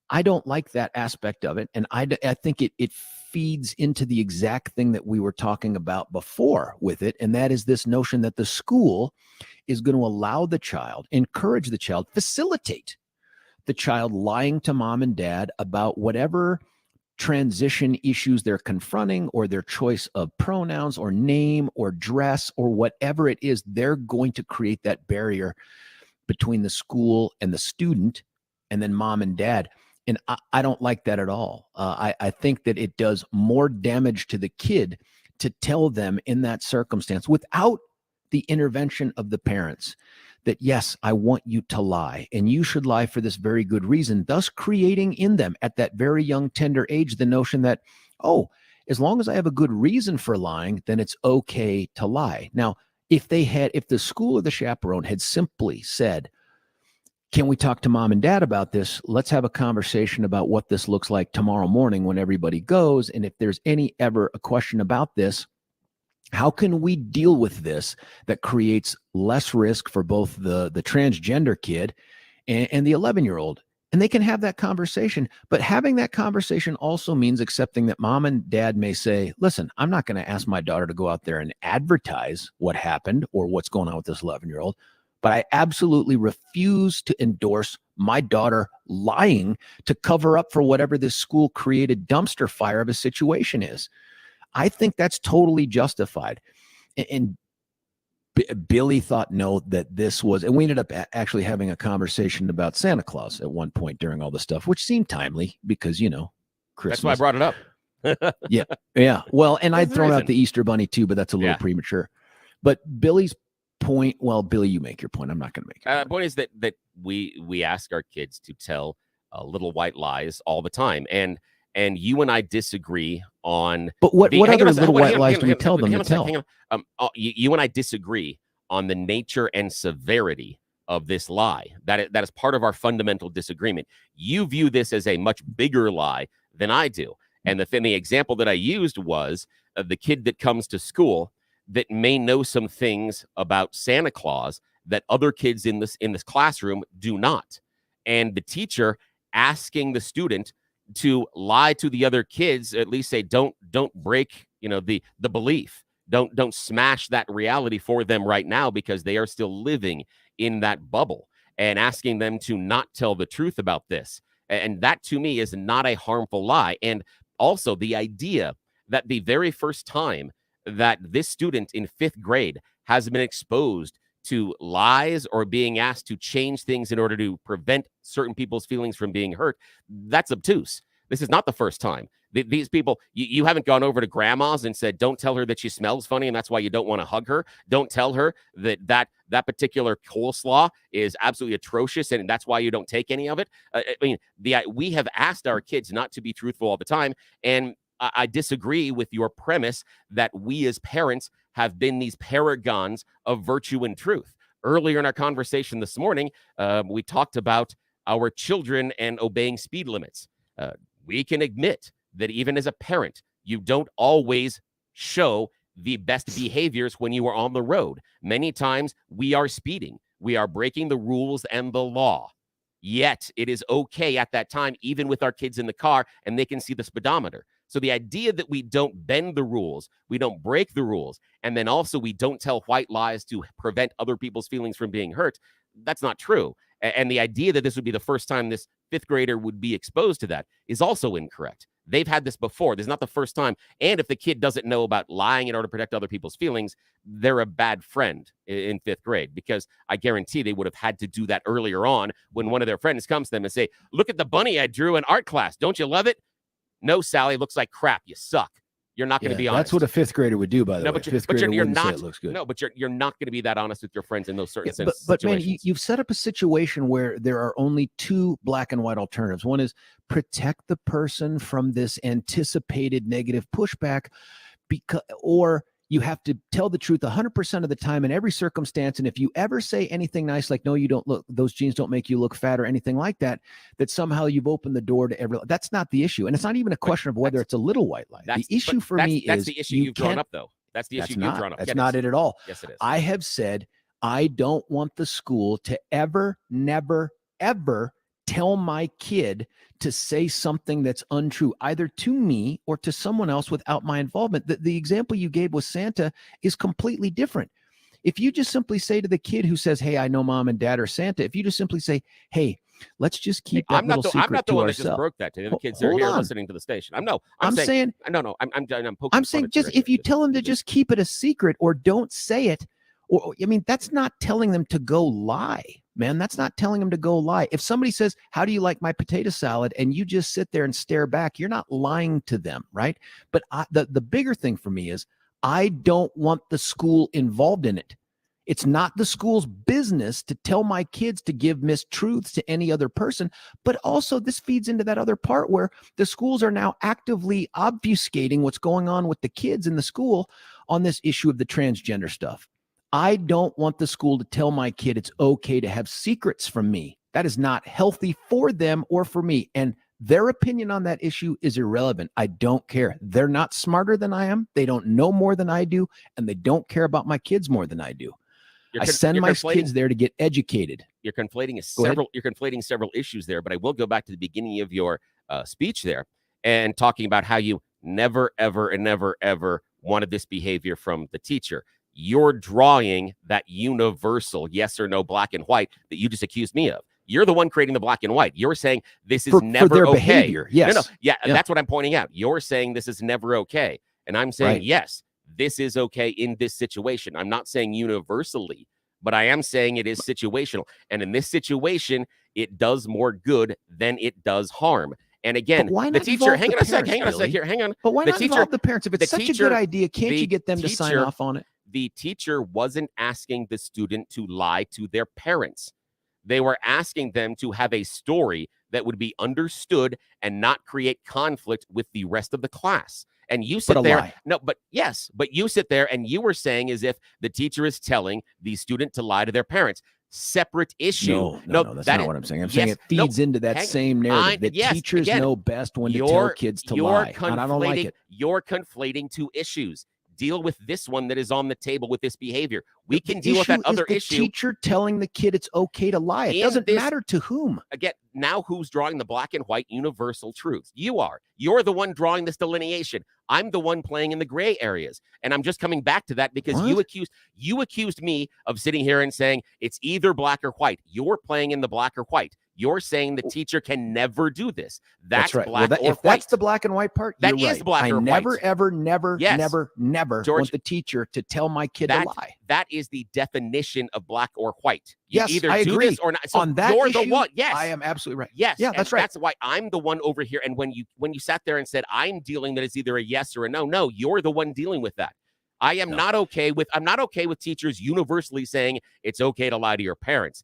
I don't like that aspect of it. And I think it feeds into the exact thing that we were talking about before with it. And that is this notion that the school is going to allow the child, encourage the child, facilitate the child lying to mom and dad about whatever transition issues they're confronting or their choice of pronouns or name or dress or whatever it is. They're going to create that barrier between the school and the student and then mom and dad. And I don't like that at all. I think that it does more damage to the kid to tell them in that circumstance without the intervention of the parents that, yes, I want you to lie and you should lie for this very good reason, thus creating in them at that very young, tender age, the notion that, oh, as long as I have a good reason for lying, then it's okay to lie. Now, if the school or the chaperone had simply said, can we talk to mom and dad about this? Let's have a conversation about what this looks like tomorrow morning when everybody goes. And if there's ever a question about this, how can we deal with this that creates less risk for both the transgender kid and the 11-year-old? And they can have that conversation. But having that conversation also means accepting that mom and dad may say, listen, I'm not going to ask my daughter to go out there and advertise what happened or what's going on with this 11-year-old. But I absolutely refuse to endorse my daughter lying to cover up for whatever this school created dumpster fire of a situation is. I think that's totally justified. And Billy thought that this was, and we ended up actually having a conversation about Santa Claus at one point during all this stuff, which seemed timely because, Christmas. That's why I brought it up. Yeah. Well, and I'd There's a thrown out reason. the Easter Bunny too, but that's a little Yeah. premature. But Billy's point, well, Billy, you make your point. I'm not going to make it. The point is that we ask our kids to tell little white lies all the time, and you and I disagree on. But what hang on other a sec, little hold on, white lies do we tell them hang to on a sec, tell? hang on. You and I disagree on the nature and severity of this lie. That is part of our fundamental disagreement. You view this as a much bigger lie than I do, and the example that I used was the kid that comes to school that may know some things about Santa Claus that other kids in this classroom do not, and the teacher asking the student to lie to the other kids, at least say don't break the belief, don't smash that reality for them right now because they are still living in that bubble, and asking them to not tell the truth about this. And that to me is not a harmful lie. And also the idea that the very first time that this student in 5th grade has been exposed to lies or being asked to change things in order to prevent certain people's feelings from being hurt, that's obtuse. This is not the first time. These people, you haven't gone over to grandma's and said, don't tell her that she smells funny and that's why you don't want to hug her. Don't tell her that particular coleslaw is absolutely atrocious and that's why you don't take any of it. We have asked our kids not to be truthful all the time, and I disagree with your premise that we as parents have been these paragons of virtue and truth. Earlier in our conversation this morning, we talked about our children and obeying speed limits. We can admit that even as a parent, you don't always show the best behaviors when you are on the road. Many times we are speeding. We are breaking the rules and the law. Yet it is okay at that time, even with our kids in the car, and they can see the speedometer. So the idea that we don't bend the rules, we don't break the rules, and then also we don't tell white lies to prevent other people's feelings from being hurt, that's not true. And the idea that this would be the first time this 5th grader would be exposed to that is also incorrect. They've had this before. This is not the first time. And if the kid doesn't know about lying in order to protect other people's feelings, they're a bad friend in 5th grade, because I guarantee they would have had to do that earlier on when one of their friends comes to them and say, look at the bunny I drew in art class. Don't you love it? No, Sally, looks like crap. You suck. You're not going to be honest. That's what a 5th grader would do, by the way. But 5th grader you're wouldn't not. say it looks good. No, but you're not going to be that honest with your friends in those certain but man, situations. you've set up a situation where there are only 2 black and white alternatives. One is protect the person from this anticipated negative pushback, or you have to tell the truth 100% of the time in every circumstance. And if you ever say anything nice, like, no, you don't look, those jeans don't make you look fat or anything like that, that somehow you've opened the door to everyone. That's not the issue. And it's not even a question of whether it's a little white lie. The issue for me is that's the issue you've drawn up, though. That's the issue you've drawn up. That's not it at all. Yes, it is. I have said, I don't want the school to ever, never, ever tell my kid to say something that's untrue, either to me or to someone else without my involvement. The example you gave with Santa is completely different. If you just simply say to the kid who says, hey, I know mom and dad are Santa, if you just simply say, hey, let's just keep that little secret to ourselves. I'm not the one that just broke that to the kids that are here listening to the station. I'm saying just if you tell them to just keep it a secret or don't say it, or I mean, that's not telling them to go lie, man. That's not telling them to go lie. If somebody says, how do you like my potato salad? And you just sit there and stare back, you're not lying to them, right? But the bigger thing for me is I don't want the school involved in it. It's not the school's business to tell my kids to give mistruths to any other person. But also this feeds into that other part where the schools are now actively obfuscating what's going on with the kids in the school on this issue of the transgender stuff. I don't want the school to tell my kid it's okay to have secrets from me. That is not healthy for them or for me. And their opinion on that issue is irrelevant. I don't care. They're not smarter than I am. They don't know more than I do. And they don't care about my kids more than I do. I send my kids there to get educated. You're conflating several issues there, but I will go back to the beginning of your speech there and talking about how you never, ever, and never, ever wanted this behavior from the teacher. You're drawing that universal yes or no black and white that you just accused me of. You're the one creating the black and white. You're saying this is never for their okay. Behavior. Yes. Yeah, that's what I'm pointing out. You're saying this is never okay. And I'm saying, yes, this is okay in this situation. I'm not saying universally, but I am saying it is situational. And in this situation, it does more good than it does harm. And again, But why the not teacher, involve hang the on a sec, parents, hang on a sec Billy? here, hang on. But why The not teacher- involve the parents? If it's the such teacher- a good idea, can't the you get them to sign teacher- off on it? The teacher wasn't asking the student to lie to their parents. They were asking them to have a story that would be understood and not create conflict with the rest of the class. And you sit But a there. lie. No, but yes, but you sit there and you were saying as if the teacher is telling the student to lie to their parents. Separate issue. No, that's that not is- what I'm saying. I'm saying yes, it feeds into that hang- same narrative that yes, teachers again, know best when to tell you're- kids to you're lie. And I don't like conflating- it. You're conflating two issues. Deal with this one that is on the table with this behavior. We The can deal with that issue is other the issue. teacher telling the kid it's okay to lie. It In doesn't this- matter to whom. Again, now who's drawing the black and white universal truths? You are. You're the one drawing this delineation. I'm the one playing in the gray areas. And I'm just coming back to that because you accused me of sitting here and saying it's either black or white. You're playing in the black or white. You're saying the teacher can never do this. That's right. black Well, or if white. that's the black and white part, That you're is right. black I or never, white. ever, never, Yes. never George, want the teacher to tell my kid that- to lie. That is the definition of black or white. You Yes, either I do agree. this or not. So On that you're issue, the one. Yes. I am absolutely right. Yes. Yeah, and that's right. That's why I'm the one over here. And when you sat there and said, I'm dealing that it's either a yes or a no. No, you're the one dealing with that. I'm not okay with teachers universally saying it's okay to lie to your parents.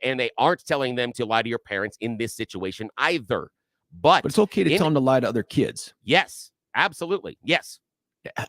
And they aren't telling them to lie to your parents in this situation either. But But it's okay to tell them to lie to other kids. yes, absolutely. Yes.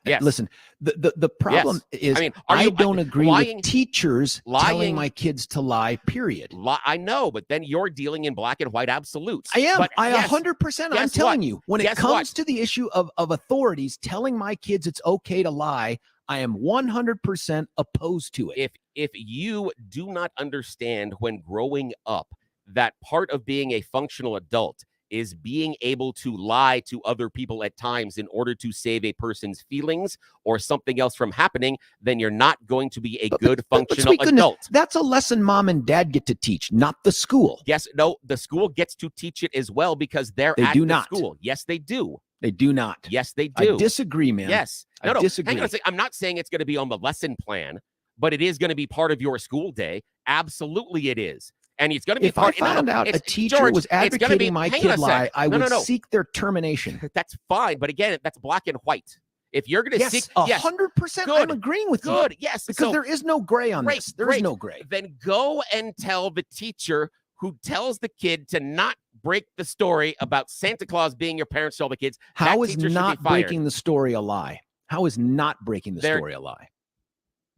Yes. Listen, the problem is I mean, I don't agree lying- with teachers telling lying- my kids to lie, period. I know, but then you're dealing in black and white absolutes. I am. But I yes, 100%. I'm guess telling what? you, when it Guess comes what? to the issue of authorities telling my kids it's okay to lie, I am 100% opposed to it. If you do not understand when growing up that part of being a functional adult is being able to lie to other people at times in order to save a person's feelings or something else from happening, then you're not going to be a good functional sweet goodness, adult. that's a lesson mom and dad get to teach, not the school. Yes, no, the school gets to teach it as well because they're They at do the not. school. Yes, they do. They do not. Yes, they do. I disagree, man. Yes. I No, disagree. hang on a second. I'm not saying it's going to be on the lesson plan, but it is going to be part of your school day. Absolutely, it is. And it's going to be If part. I found out a it's- teacher George, was it's gonna advocating be- my hang on a kid sec. lie, I No, would no, no. seek their termination. That's fine, but again, that's black and white. If you're going to Yes, seek, 100%. I'm Good. agreeing with you. good, yes, Because so there is no gray on great, this. There is great. no gray. then go and tell the teacher who tells the kid to not break the story about Santa Claus being your parents tell the kids. How that is teacher should not be fired. breaking the story a lie? How is not breaking the There- story a lie?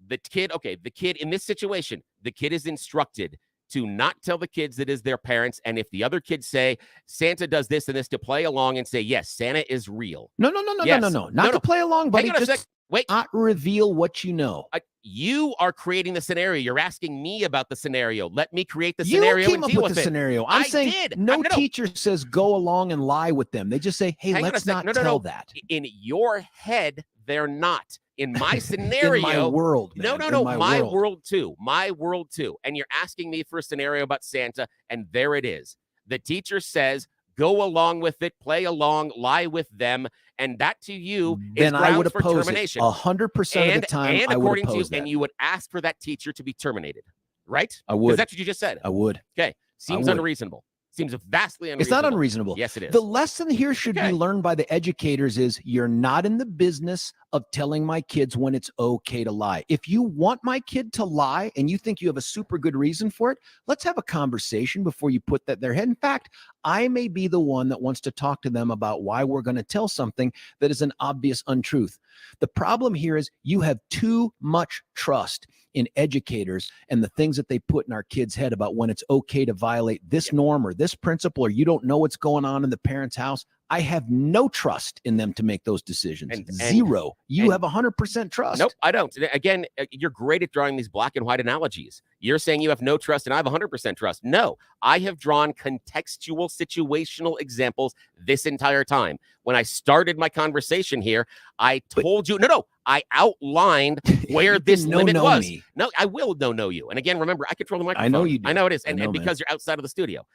The kid in this situation, the kid is instructed to not tell the kids that is their parents. And if the other kids say Santa does this and this, to play along and say, yes, Santa is real. No. Yes. Not No, to play along, buddy. Hang on a Just sec. Wait, not reveal what you know. you are creating the scenario. You're asking me about the scenario. Let me create the You scenario came and up deal with with the it. scenario. I'm I saying did. no No. teacher says go along and lie with them. They just say, hey, Hang on a let's sec. not No. tell that. In your head, they're not. In my scenario, In my world, man. No. In My world too. My world too. And you're asking me for a scenario about Santa, and there it is. The teacher says, go along with it, play along, lie with them, and that to you is Then I would grounds for oppose it. termination. 100% of the time, and I would according to you, oppose that. and you would ask for that teacher to be terminated, right? I Because would. that's what you just said. I would. Okay, seems would. unreasonable. Seems vastly unreasonable. It's not unreasonable. Yes, it is. The lesson here should Okay. be learned by the educators is you're not in the business of telling my kids when it's okay to lie. If you want my kid to lie and you think you have a super good reason for it, let's have a conversation before you put that in their head. In fact, I may be the one that wants to talk to them about why we're going to tell something that is an obvious untruth. The problem here is you have too much trust in educators and the things that they put in our kids' head about when it's okay to violate this norm or this principle, or you don't know what's going on in the parent's house. I have no trust in them to make those decisions. Zero. You have 100% trust. Nope, I don't. Again, you're great at drawing these black and white analogies. You're saying you have no trust and I have 100% trust. No, I have drawn contextual, situational examples this entire time. When I started my conversation here, I told you, I outlined where this limit was. Me. No, I will know you. And again, remember, I control the microphone. I know you do. I know it is. And, I know, and because man. you're outside of the studio.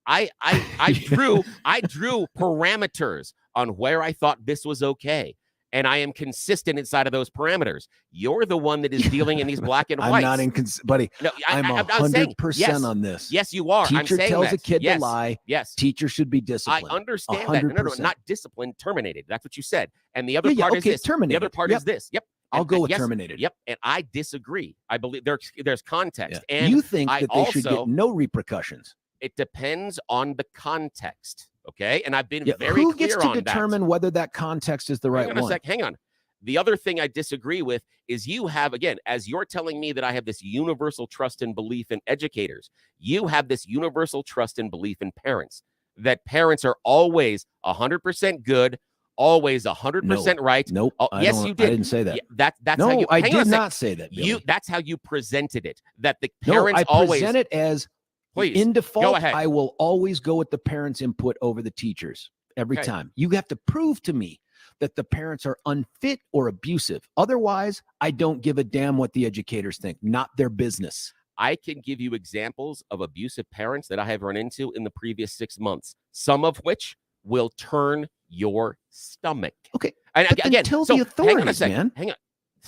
I drew parameters on where I thought this was okay. and I am consistent inside of those parameters. You're the one that is dealing in these black and whites. I'm not buddy. No, I'm I'm saying, 100% yes, on this. Yes, you are. Teacher I'm saying tells that. a kid yes, to lie. Yes. Teacher should be disciplined. I understand that. No, not disciplined, terminated. That's what you said. And the other part is this. Terminated. The other part is this. Yep. I'll go with terminated. Yep. And I disagree. I believe there's context. Yeah. And you think that they should get no repercussions. It depends on the context. Okay. And I've been very clear on that. Who gets to determine whether that context is the right one? Hang on. The other thing I disagree with is you have, again, as you're telling me that I have this universal trust and belief in educators, you have this universal trust and belief in parents, that parents are always 100% good, always 100% right. Nope. Yes, you did. I didn't say that. Yeah, that's no, how you, I did not say that. Billy. That's how you presented it. That the parents I present it as, please, in default, go ahead. I will always go with the parents' input over the teachers every time. You have to prove to me that the parents are unfit or abusive. Otherwise, I don't give a damn what the educators think. Not their business. I can give you examples of abusive parents that I have run into in the previous 6 months, some of which will turn your stomach. Okay. And again, tell the authorities, hang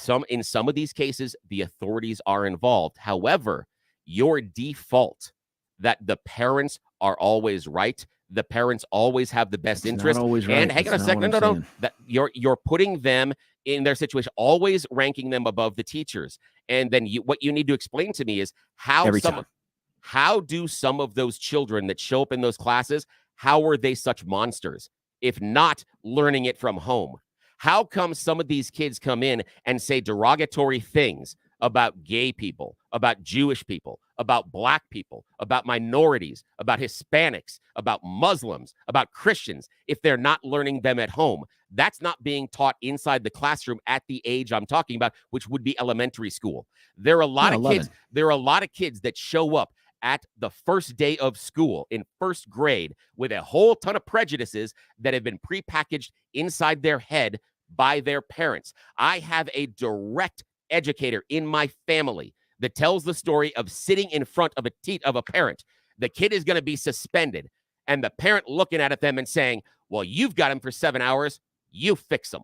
on. In some of these cases, the authorities are involved. However, your default that the parents are always right, the parents always have the best interest. Always right. And hang on a second. No. That you're putting them in their situation, always ranking them above the teachers. And then what you need to explain to me is how do some of those children that show up in those classes, how are they such monsters if not learning it from home? How come some of these kids come in and say derogatory things about gay people, about Jewish people, about black people, about minorities, about Hispanics, about Muslims, about Christians, if they're not learning them at home? That's not being taught inside the classroom at the age I'm talking about, which would be elementary school. There are a lot of kids. There are a lot of kids that show up at the first day of school in first grade with a whole ton of prejudices that have been prepackaged inside their head by their parents. I have a direct educator in my family that tells the story of sitting in front of a parent. The kid is going to be suspended, and the parent looking at them and saying, well, you've got him for 7 hours. You fix him.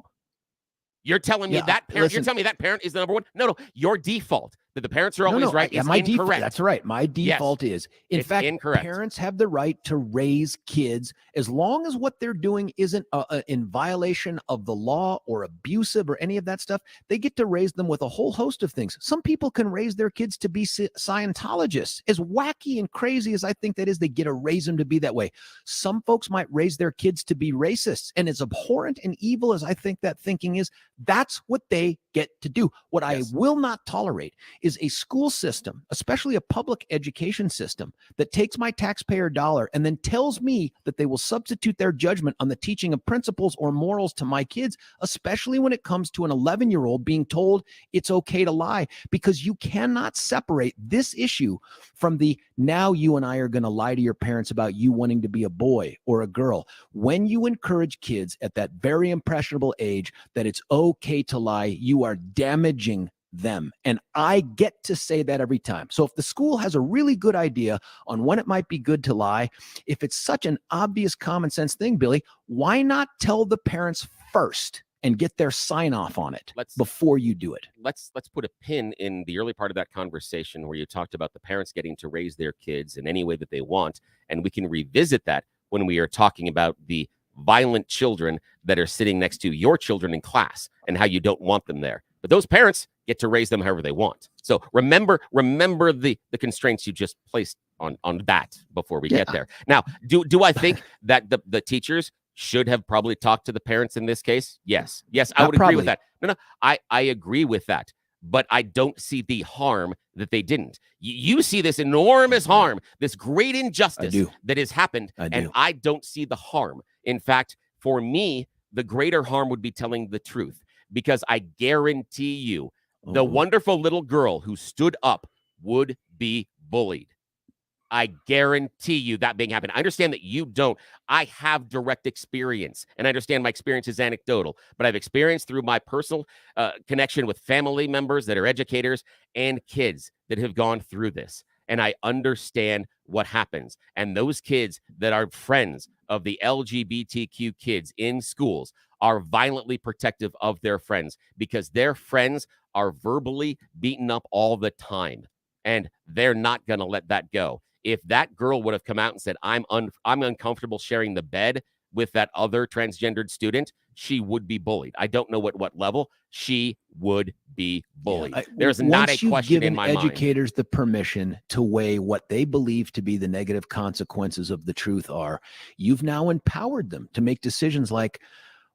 You're telling me that parent, you're telling me that parent is the number one? No, your default that the parents are always right is incorrect. That's right. My default is, in fact, incorrect. Parents have the right to raise kids as long as what they're doing isn't in violation of the law or abusive or any of that stuff. They get to raise them with a whole host of things. Some people can raise their kids to be Scientologists. As wacky and crazy as I think that is, they get to raise them to be that way. Some folks might raise their kids to be racists. And as abhorrent and evil as I think that thinking is, that's what they get to do. What I will not tolerate is a school system, especially a public education system, that takes my taxpayer dollar and then tells me that they will substitute their judgment on the teaching of principles or morals to my kids, especially when it comes to an 11-year-old being told it's okay to lie, because you cannot separate this issue from the now you and I are going to lie to your parents about you wanting to be a boy or a girl. When you encourage kids at that very impressionable age that it's okay to lie, you are damaging them. And I get to say that every time. So if the school has a really good idea on when it might be good to lie, if it's such an obvious common sense thing, Billy, why not tell the parents first and get their sign off on it before you do it? Let's put a pin in the early part of that conversation where you talked about the parents getting to raise their kids in any way that they want. And we can revisit that when we are talking about the violent children that are sitting next to your children in class and how you don't want them there. But those parents get to raise them however they want. So remember the constraints you just placed on that before we get there. Now, do I think that the teachers should have probably talked to the parents in this case? Yes, I would agree with that. No, I agree with that. But I don't see the harm that they didn't. You see this enormous harm, this great injustice that has happened, and I don't see the harm. In fact, for me, the greater harm would be telling the truth, because I guarantee you the wonderful little girl who stood up would be bullied. I guarantee you that being happened. I understand that you don't. I have direct experience, and I understand my experience is anecdotal, but I've experienced through my personal connection with family members that are educators and kids that have gone through this. and I understand what happens. And those kids that are friends of the LGBTQ kids in schools are violently protective of their friends because their friends are verbally beaten up all the time, and they're not going to let that go. If that girl would have come out and said, I'm uncomfortable sharing the bed with that other transgendered student, she would be bullied. I don't know at what level. She would be bullied. Yeah, There's not a once you've question in given my mind. educators the permission to weigh what they believe to be the negative consequences of the truth are, you've now empowered them to make decisions like,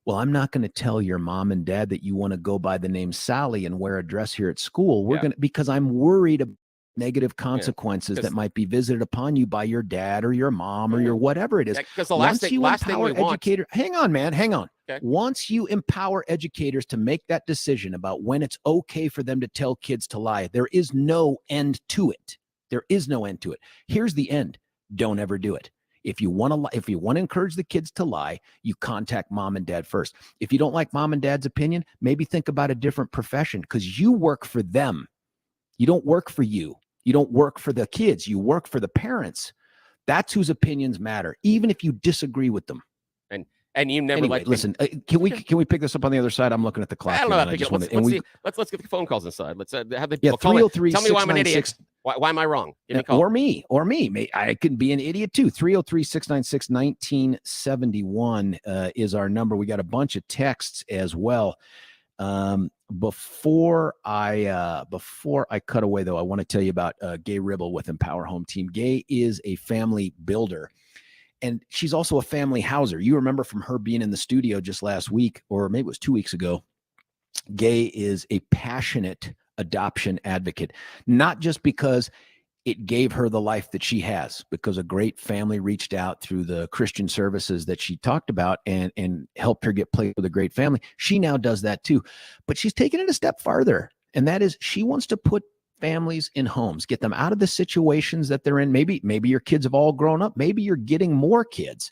well, I'm not going to tell your mom and dad that you want to go by the name Sally and wear a dress here at school. We're going to, because I'm worried about negative consequences that might be visited upon you by your dad or your mom or your whatever it is. Because the last thing we want. Hang on, man. Hang on. Okay. Once you empower educators to make that decision about when it's okay for them to tell kids to lie, there is no end to it. There is no end to it. Here's the end. Don't ever do it. If you want to encourage the kids to lie, you contact mom and dad first. If you don't like mom and dad's opinion, maybe think about a different profession, because you work for them. You don't work for you. You don't work for the kids. You work for the parents. That's whose opinions matter, even if you disagree with them. And you never listen. Can we pick this up on the other side? I'm looking at the clock. I don't know how to pick it up. Let's get the phone calls inside. Let's have the people call in. Tell me why I'm an idiot. Why am I wrong? Give me a call. Or me. I could be an idiot too. 303-696-1971 is our number. We got a bunch of texts as well. Before I cut away, though, I want to tell you about Gay Ribble with Empower Home Team. Gay is a family builder, and she's also a family houser. You remember from her being in the studio just last week, or maybe it was 2 weeks ago. Gay is a passionate adoption advocate, not just because it gave her the life that she has, because a great family reached out through the Christian services that she talked about and helped her get placed with a great family. She now does that too, but she's taken it a step farther. And that is, she wants to put families in homes, get them out of the situations that they're in. Maybe your kids have all grown up. Maybe you're getting more kids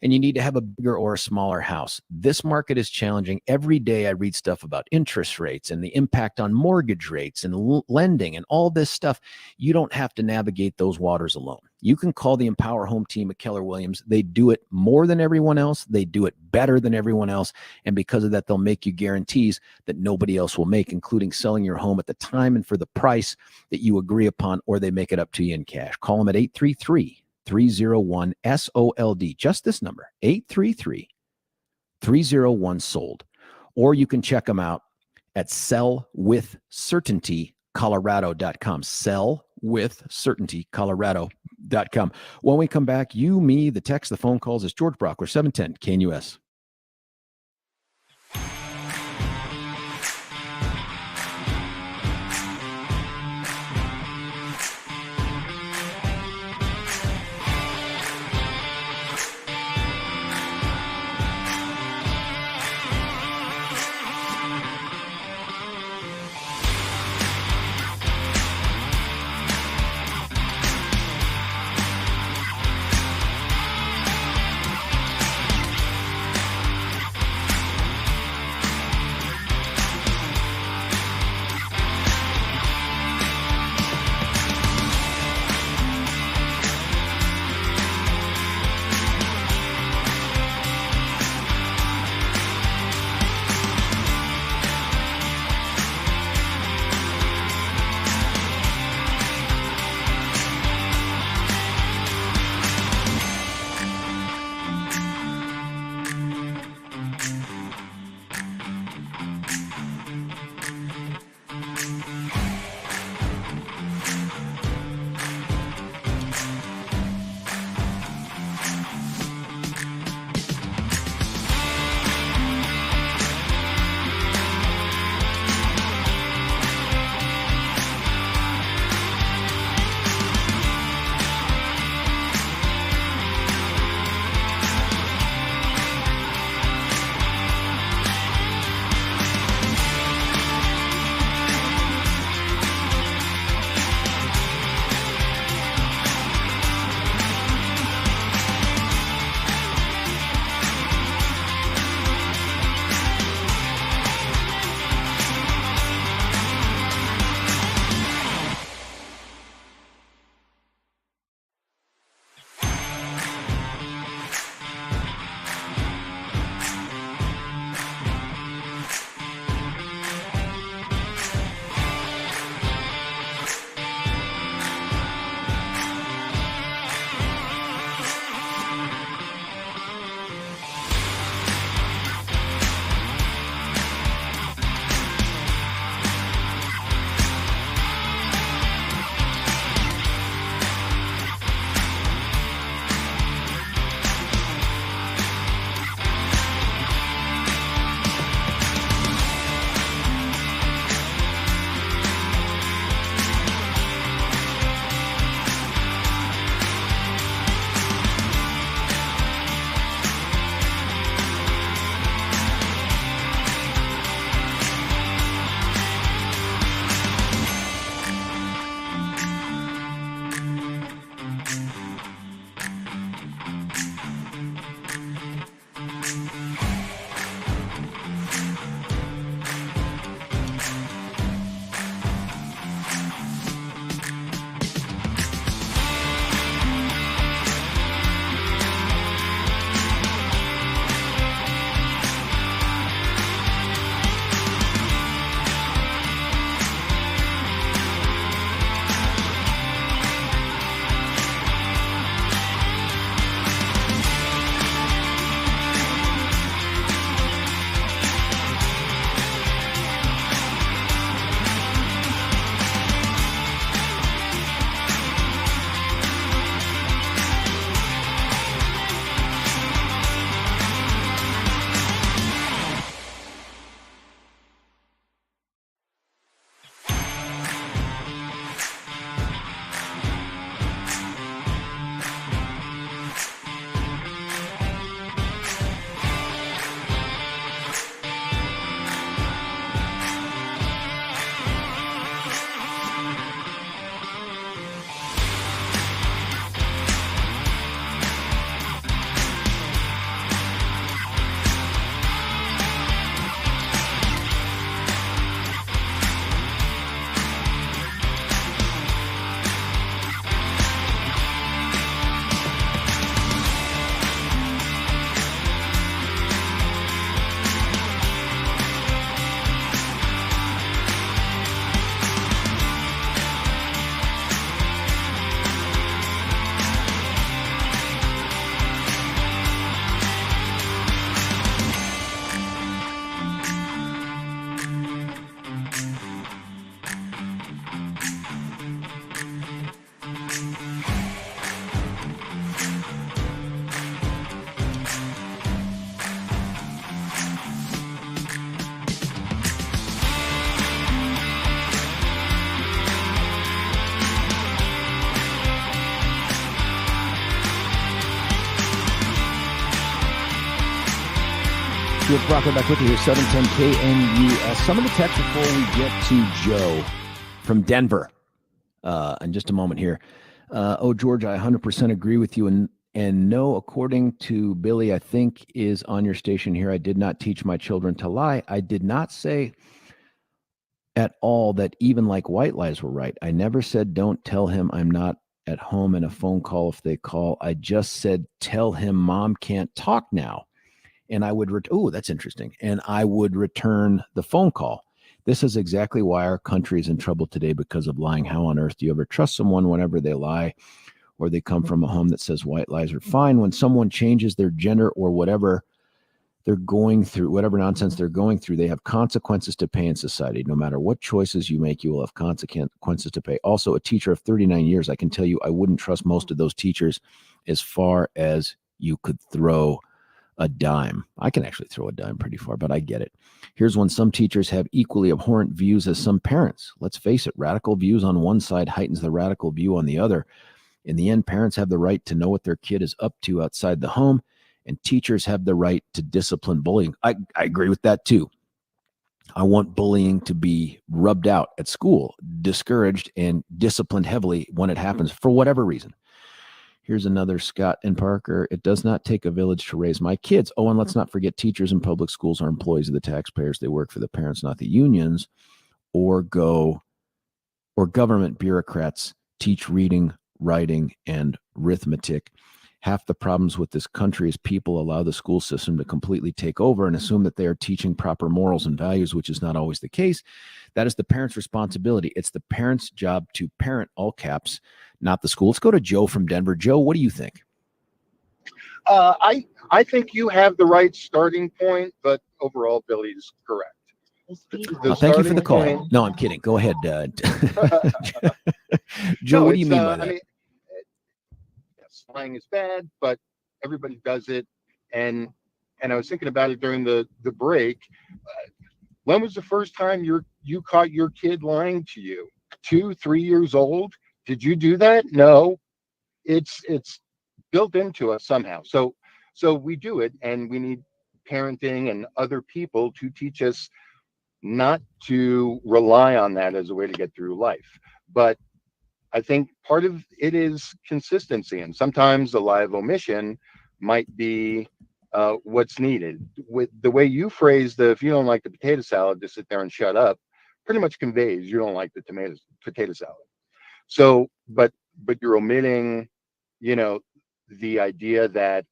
and you need to have a bigger or a smaller house. This market is challenging. Every day I read stuff about interest rates and the impact on mortgage rates and lending and all this stuff. You don't have to navigate those waters alone. You can call the Empower Home Team at Keller Williams. They do it more than everyone else. They do it better than everyone else. And because of that, they'll make you guarantees that nobody else will make, including selling your home at the time and for the price that you agree upon, or they make it up to you in cash. Call them at 833-301-SOLD. Just this number, 833-301-SOLD. Or you can check them out at sellwithcertaintycolorado.com. Sellwithcertaintycolorado.com. When we come back, you, me, the text, the phone calls. It's George Brauchler, 710 KNUS. With Brauchler back with you here, 710 KNUS. Some of the text before we get to Joe from Denver in just a moment here. George, I 100% agree with you. And no, according to Billy, I think is on your station here, I did not teach my children to lie. I did not say at all that even like white lies were right. I never said don't tell him I'm not at home in a phone call if they call. I just said tell him mom can't talk now. And I would, that's interesting. And I would return the phone call. This is exactly why our country is in trouble today because of lying. How on earth do you ever trust someone whenever they lie or they come from a home that says white lies are fine? When someone changes their gender or whatever they're going through, whatever nonsense they're going through, they have consequences to pay in society. No matter what choices you make, you will have consequences to pay. Also, a teacher of 39 years, I can tell you, I wouldn't trust most of those teachers as far as you could throw a dime. I can actually throw a dime pretty far, but I get it. Here's one. Some teachers have equally abhorrent views as some parents. Let's face it, radical views on one side heightens the radical view on the other. In the end, parents have the right to know what their kid is up to outside the home, and teachers have the right to discipline bullying. I agree with that too. I want bullying to be rubbed out at school, discouraged, and disciplined heavily when it happens for whatever reason. Here's another, Scott and Parker. It does not take a village to raise my kids. Oh, and let's not forget teachers in public schools are employees of the taxpayers. They work for the parents, not the unions, or government bureaucrats teach reading, writing, and arithmetic. Half the problems with this country is people allow the school system to completely take over and assume that they are teaching proper morals and values, which is not always the case. That is the parent's responsibility. It's the parent's job to parent, all caps, not the school. Let's go to Joe from Denver. Joe, what do you think? I think you have the right starting point, but overall, Billy's correct. Thank you for the call. No, I'm kidding. Go ahead. Joe, what do you mean by that? I mean, slang is bad, but everybody does it. And I was thinking about it during the break. When was the first time you caught your kid lying to you? 2, 3 years old? Did you do that? No. It's built into us somehow. So we do it, and we need parenting and other people to teach us not to rely on that as a way to get through life. But I think part of it is consistency, and sometimes the lie of omission might be what's needed. With the way you phrase if you don't like the potato salad, just sit there and shut up, pretty much conveys you don't like the potato salad. So, but you're omitting, the idea that,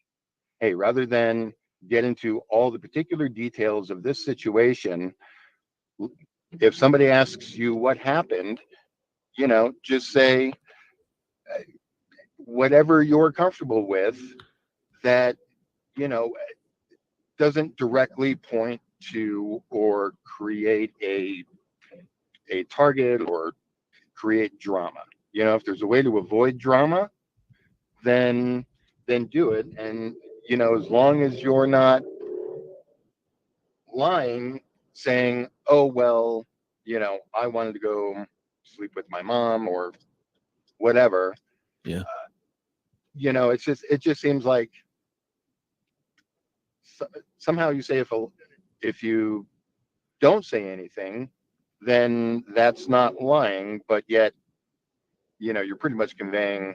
hey, rather than get into all the particular details of this situation, if somebody asks you what happened, just say whatever you're comfortable with that, doesn't directly point to or create a target or create drama. If there's a way to avoid drama, then do it. And, as long as you're not lying, saying, oh, well, I wanted to go sleep with my mom or whatever. Yeah. It just seems like somehow you say if you don't say anything, then that's not lying, but yet, you're pretty much conveying.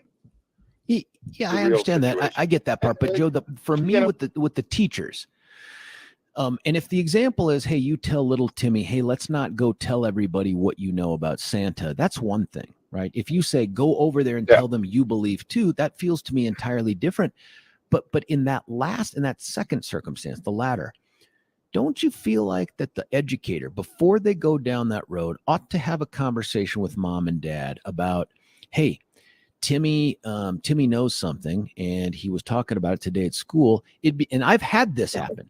Yeah, I understand that. I get that part. But Joe, for me, with the teachers, and if the example is, hey, you tell little Timmy, hey, let's not go tell everybody what you know about Santa. That's one thing, right? If you say go over there and tell them you believe too, that feels to me entirely different. But in that second circumstance, the latter, don't you feel like that the educator, before they go down that road, ought to have a conversation with mom and dad about, hey, Timmy knows something, and he was talking about it today at school. And I've had this happen.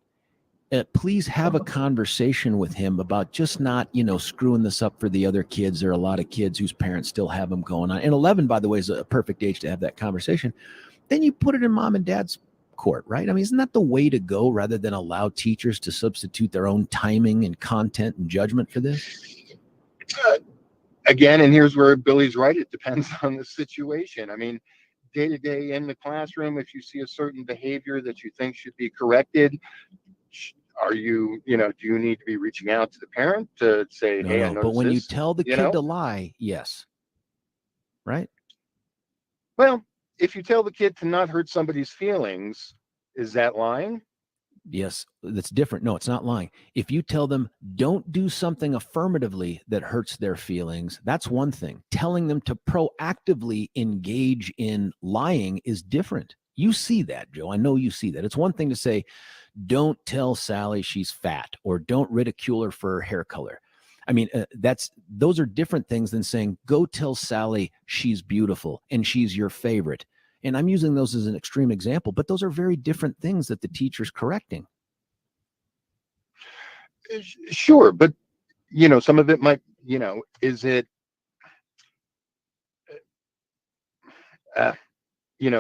Please have a conversation with him about just not, screwing this up for the other kids. There are a lot of kids whose parents still have them going on. And 11, by the way, is a perfect age to have that conversation. Then you put it in mom and dad's court, right? I mean, isn't that the way to go rather than allow teachers to substitute their own timing and content and judgment for this? Again, and here's where Billy's right. It depends on the situation. I mean, day to day in the classroom, if you see a certain behavior that you think should be corrected, Are you, do you need to be reaching out to the parent to say, No, hey, I no. noticed But when you this, tell the you kid know? to lie, yes. Right? Well, if you tell the kid to not hurt somebody's feelings, is that lying? Yes, that's different. No, it's not lying. If you tell them don't do something affirmatively that hurts their feelings, that's one thing. Telling them to proactively engage in lying is different. You see that, Joe. I know you see that. It's one thing to say, don't tell Sally she's fat, or don't ridicule her for her hair color. I mean, those are different things than saying, go tell Sally she's beautiful and she's your favorite. And I'm using those as an extreme example, but those are very different things that the teacher's correcting. Sure, but some of it might, is it, I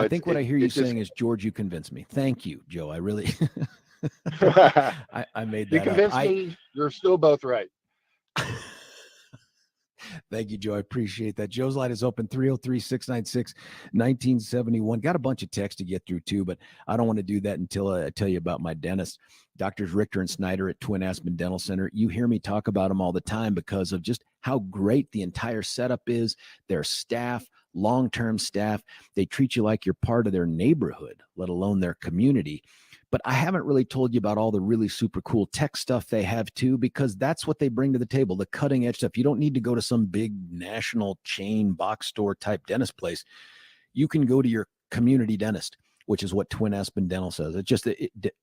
think what I hear you saying is, George, you convinced me. Thank you, Joe. I really, I made that you convinced up. me. You're still both right. Thank you, Joe. I appreciate that. Joe's line is open, 303-696-1971. Got a bunch of text to get through too, but I don't want to do that until I tell you about my dentist, Doctors Richter and Snyder at Twin Aspen Dental Center. You hear me talk about them all the time because of just how great the entire setup is, their staff, long-term staff. They treat you like you're part of their neighborhood, let alone their community. But I haven't really told you about all the really super cool tech stuff they have too, because that's what they bring to the table, the cutting edge stuff. You don't need to go to some big national chain box store type dentist place. You can go to your community dentist, which is what Twin Aspen Dental says. It's just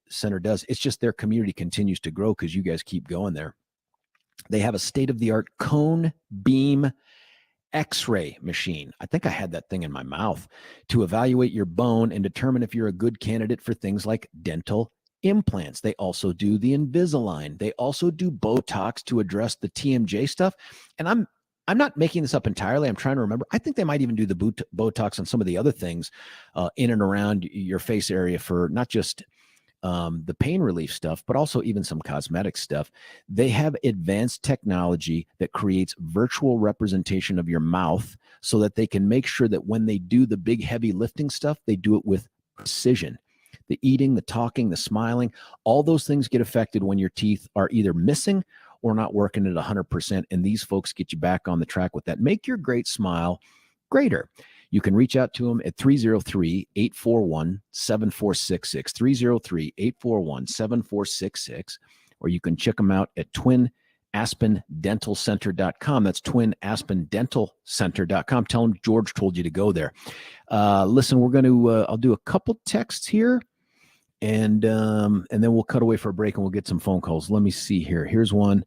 center does. It's just their community continues to grow because you guys keep going there. They have a state-of-the-art cone beam X-ray machine. I think I had that thing in my mouth to evaluate your bone and determine if you're a good candidate for things like dental implants. They also do the Invisalign. They also do Botox to address the TMJ stuff. And I'm not making this up entirely. I'm trying to remember. I think they might even do the Botox on some of the other things in and around your face area for not just the pain relief stuff, but also even some cosmetic stuff. They have advanced technology that creates virtual representation of your mouth so that they can make sure that when they do the big heavy lifting stuff, they do it with precision. The eating, the talking, the smiling, all those things get affected when your teeth are either missing or not working at 100%. And these folks get you back on the track with that. Make your great smile greater. You can reach out to them at 303-841-7466, 303-841-7466, or you can check them out at twinaspendentalcenter.com. That's twinaspendentalcenter.com. Tell them George told you to go there. Listen, we're going to, I'll do a couple texts here, and then we'll cut away for a break and we'll get some phone calls. Let me see here. Here's one.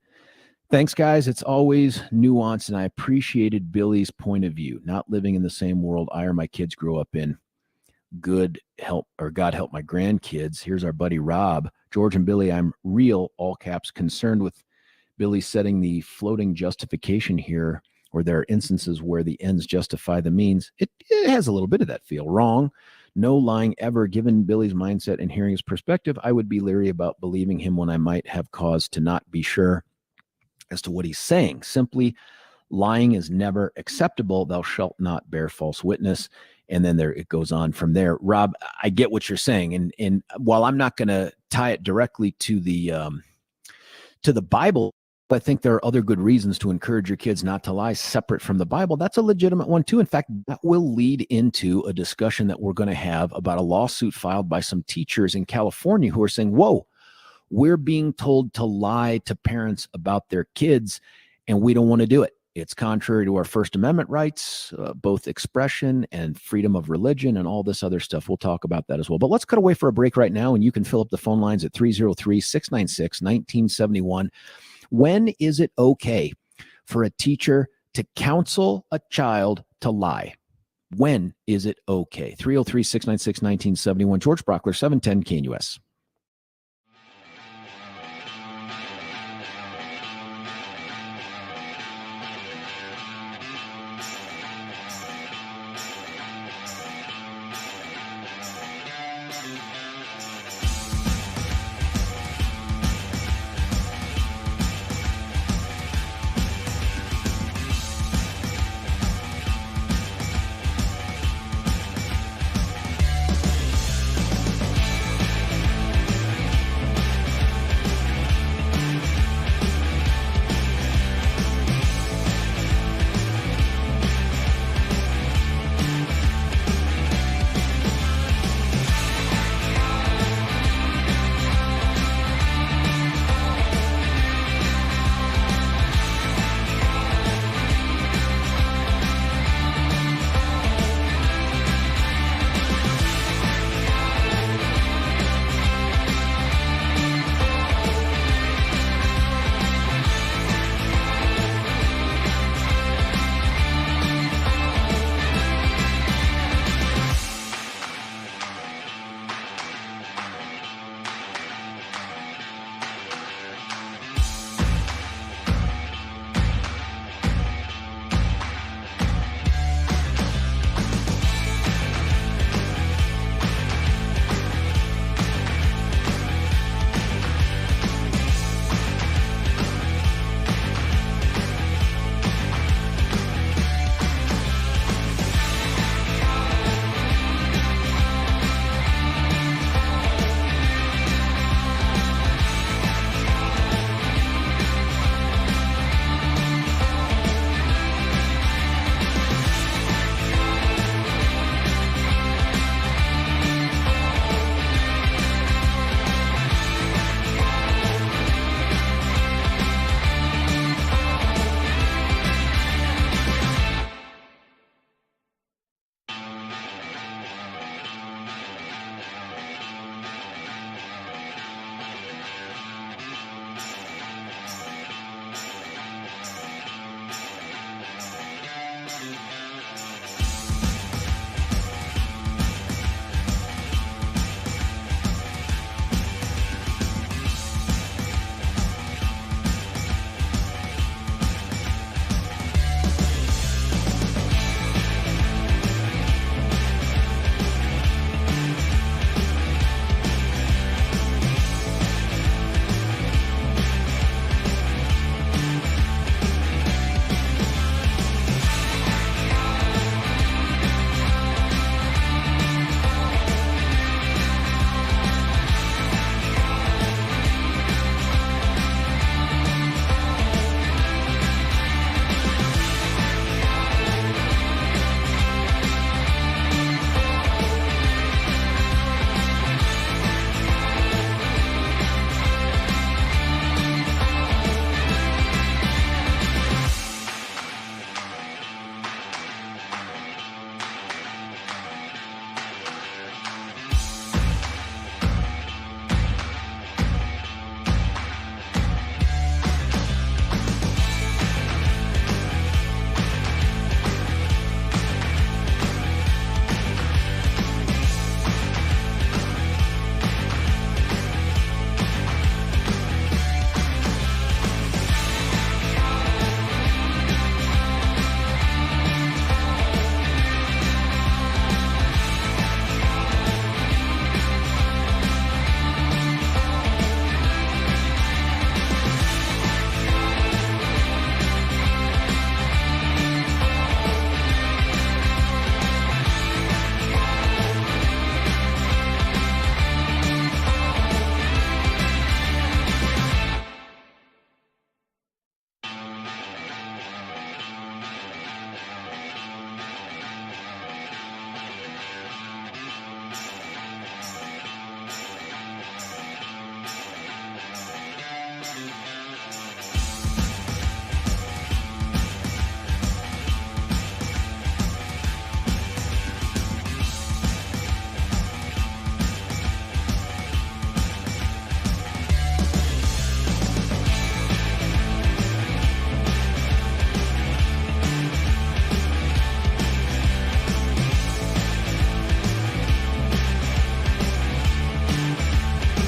Thanks, guys. It's always nuanced, and I appreciated Billy's point of view. Not living in the same world I or my kids grew up in. God help my grandkids. Here's our buddy Rob. George and Billy, I'm real, all caps, concerned with Billy setting the floating justification here, or there are instances where the ends justify the means. It has a little bit of that feel. Wrong. No lying ever. Given Billy's mindset and hearing his perspective, I would be leery about believing him when I might have cause to not be sure as to what he's saying. Simply, lying is never acceptable. Thou shalt not bear false witness. And then it goes on from there. Rob, I get what you're saying. And while I'm not going to tie it directly to the Bible, I think there are other good reasons to encourage your kids not to lie separate from the Bible. That's a legitimate one too. In fact, that will lead into a discussion that we're going to have about a lawsuit filed by some teachers in California who are saying, whoa, we're being told to lie to parents about their kids, and we don't want to do it. It's contrary to our First Amendment rights, both expression and freedom of religion and all this other stuff. We'll talk about that as well. But let's cut away for a break right now, and you can fill up the phone lines at 303-696-1971. When is it okay for a teacher to counsel a child to lie? When is it okay? 303-696-1971. George Brauchler, 710 KNUS.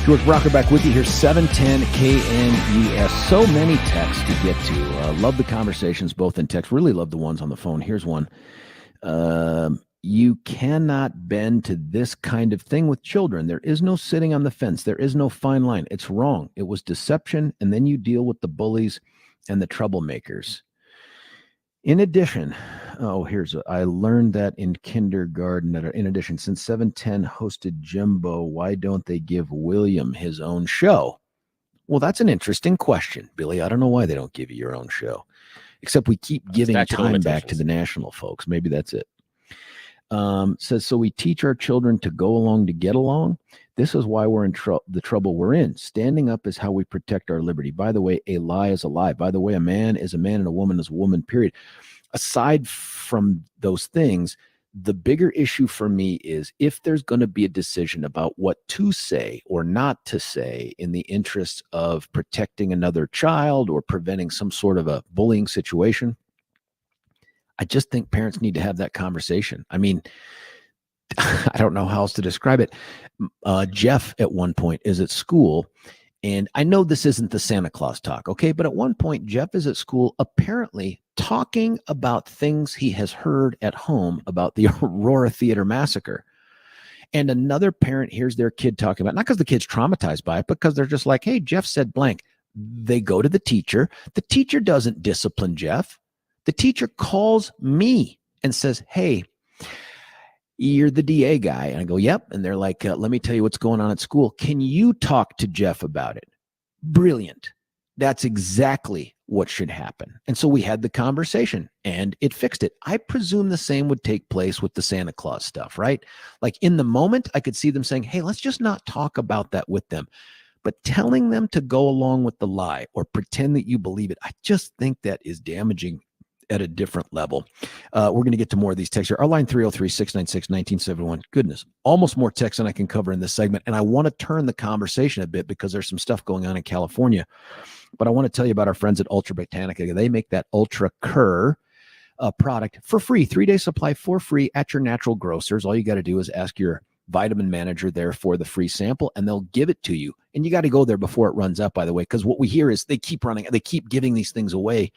George Brauchler back with you here, 710 KNUS. So many texts to get to. Love the conversations, both in text. Really love the ones on the phone. Here's one. You cannot bend to this kind of thing with children. There is no sitting on the fence. There is no fine line. It's wrong. It was deception, and then you deal with the bullies and the troublemakers. In addition, I learned that in kindergarten. In addition, since 710 hosted Jimbo, why don't they give William his own show? Well, that's an interesting question, Billy. I don't know why they don't give you your own show, except we keep giving time back to the national folks. Maybe that's it. Says, so we teach our children to go along to get along. This is why we're in the trouble we're in. Standing up is how we protect our liberty. By the way, a lie is a lie. By the way, a man is a man and a woman is a woman, period. Aside from those things, the bigger issue for me is if there's going to be a decision about what to say or not to say in the interest of protecting another child or preventing some sort of a bullying situation, I just think parents need to have that conversation. I mean, I don't know how else to describe it. Jeff at one point is at school, and I know this isn't the Santa Claus talk, okay? But at one point, Jeff is at school apparently talking about things he has heard at home about the Aurora Theater massacre. And another parent hears their kid talking about, not because the kid's traumatized by it, but because they're just like, hey, Jeff said blank. They go to the teacher. The teacher doesn't discipline Jeff. The teacher calls me and says, hey, you're the DA guy. And I go, yep. And they're like, let me tell you what's going on at school. Can you talk to Jeff about it? Brilliant. That's exactly what should happen. And so we had the conversation and it fixed it. I presume the same would take place with the Santa Claus stuff, right? Like in the moment, I could see them saying, hey, let's just not talk about that with them. But telling them to go along with the lie or pretend that you believe it, I just think that is damaging at a different level. We're going to get to more of these texts here. Our line 303-696-1971. Goodness, almost more text than I can cover in this segment. And I want to turn the conversation a bit because there's some stuff going on in California. But I want to tell you about our friends at Ultra Botanica. They make that Ultra Cur product for free, 3-day supply for free at your natural grocers. All you got to do is ask your vitamin manager there for the free sample and they'll give it to you. And you got to go there before it runs out, by the way, because what we hear is they keep giving these things away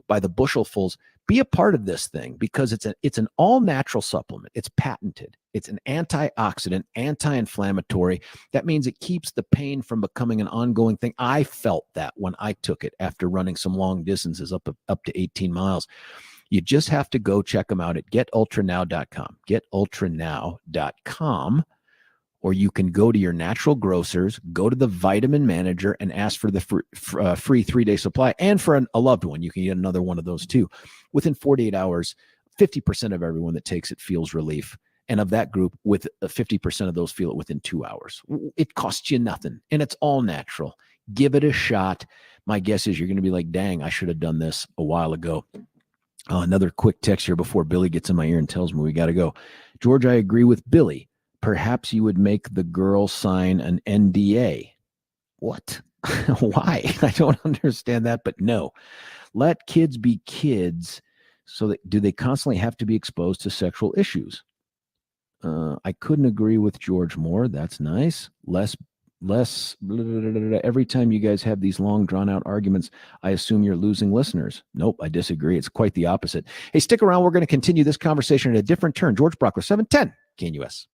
by the bushelfuls. Be a part of this thing because it's an all-natural supplement. It's patented. It's an antioxidant, anti-inflammatory. That means it keeps the pain from becoming an ongoing thing. I felt that when I took it after running some long distances up to 18 miles. You just have to go check them out at getultranow.com. Getultranow.com. Or you can go to your natural grocers, go to the vitamin manager and ask for the free 3-day supply. And for a loved one, you can get another one of those too. Within 48 hours, 50% of everyone that takes it feels relief. And of that group, with 50% of those feel it within 2 hours. It costs you nothing and it's all natural. Give it a shot. My guess is you're going to be like, dang, I should have done this a while ago. Another quick text here before Billy gets in my ear and tells me we got to go. George, I agree with Billy. Perhaps you would make the girl sign an NDA. What? Why? I don't understand that, but no. Let kids be kids. So that, do they constantly have to be exposed to sexual issues? I couldn't agree with George more. That's nice. Less. Blah, blah, blah, blah, blah. Every time you guys have these long, drawn-out arguments, I assume you're losing listeners. Nope, I disagree. It's quite the opposite. Hey, stick around. We're going to continue this conversation at a different turn. George Brauchler, 710 KNUS.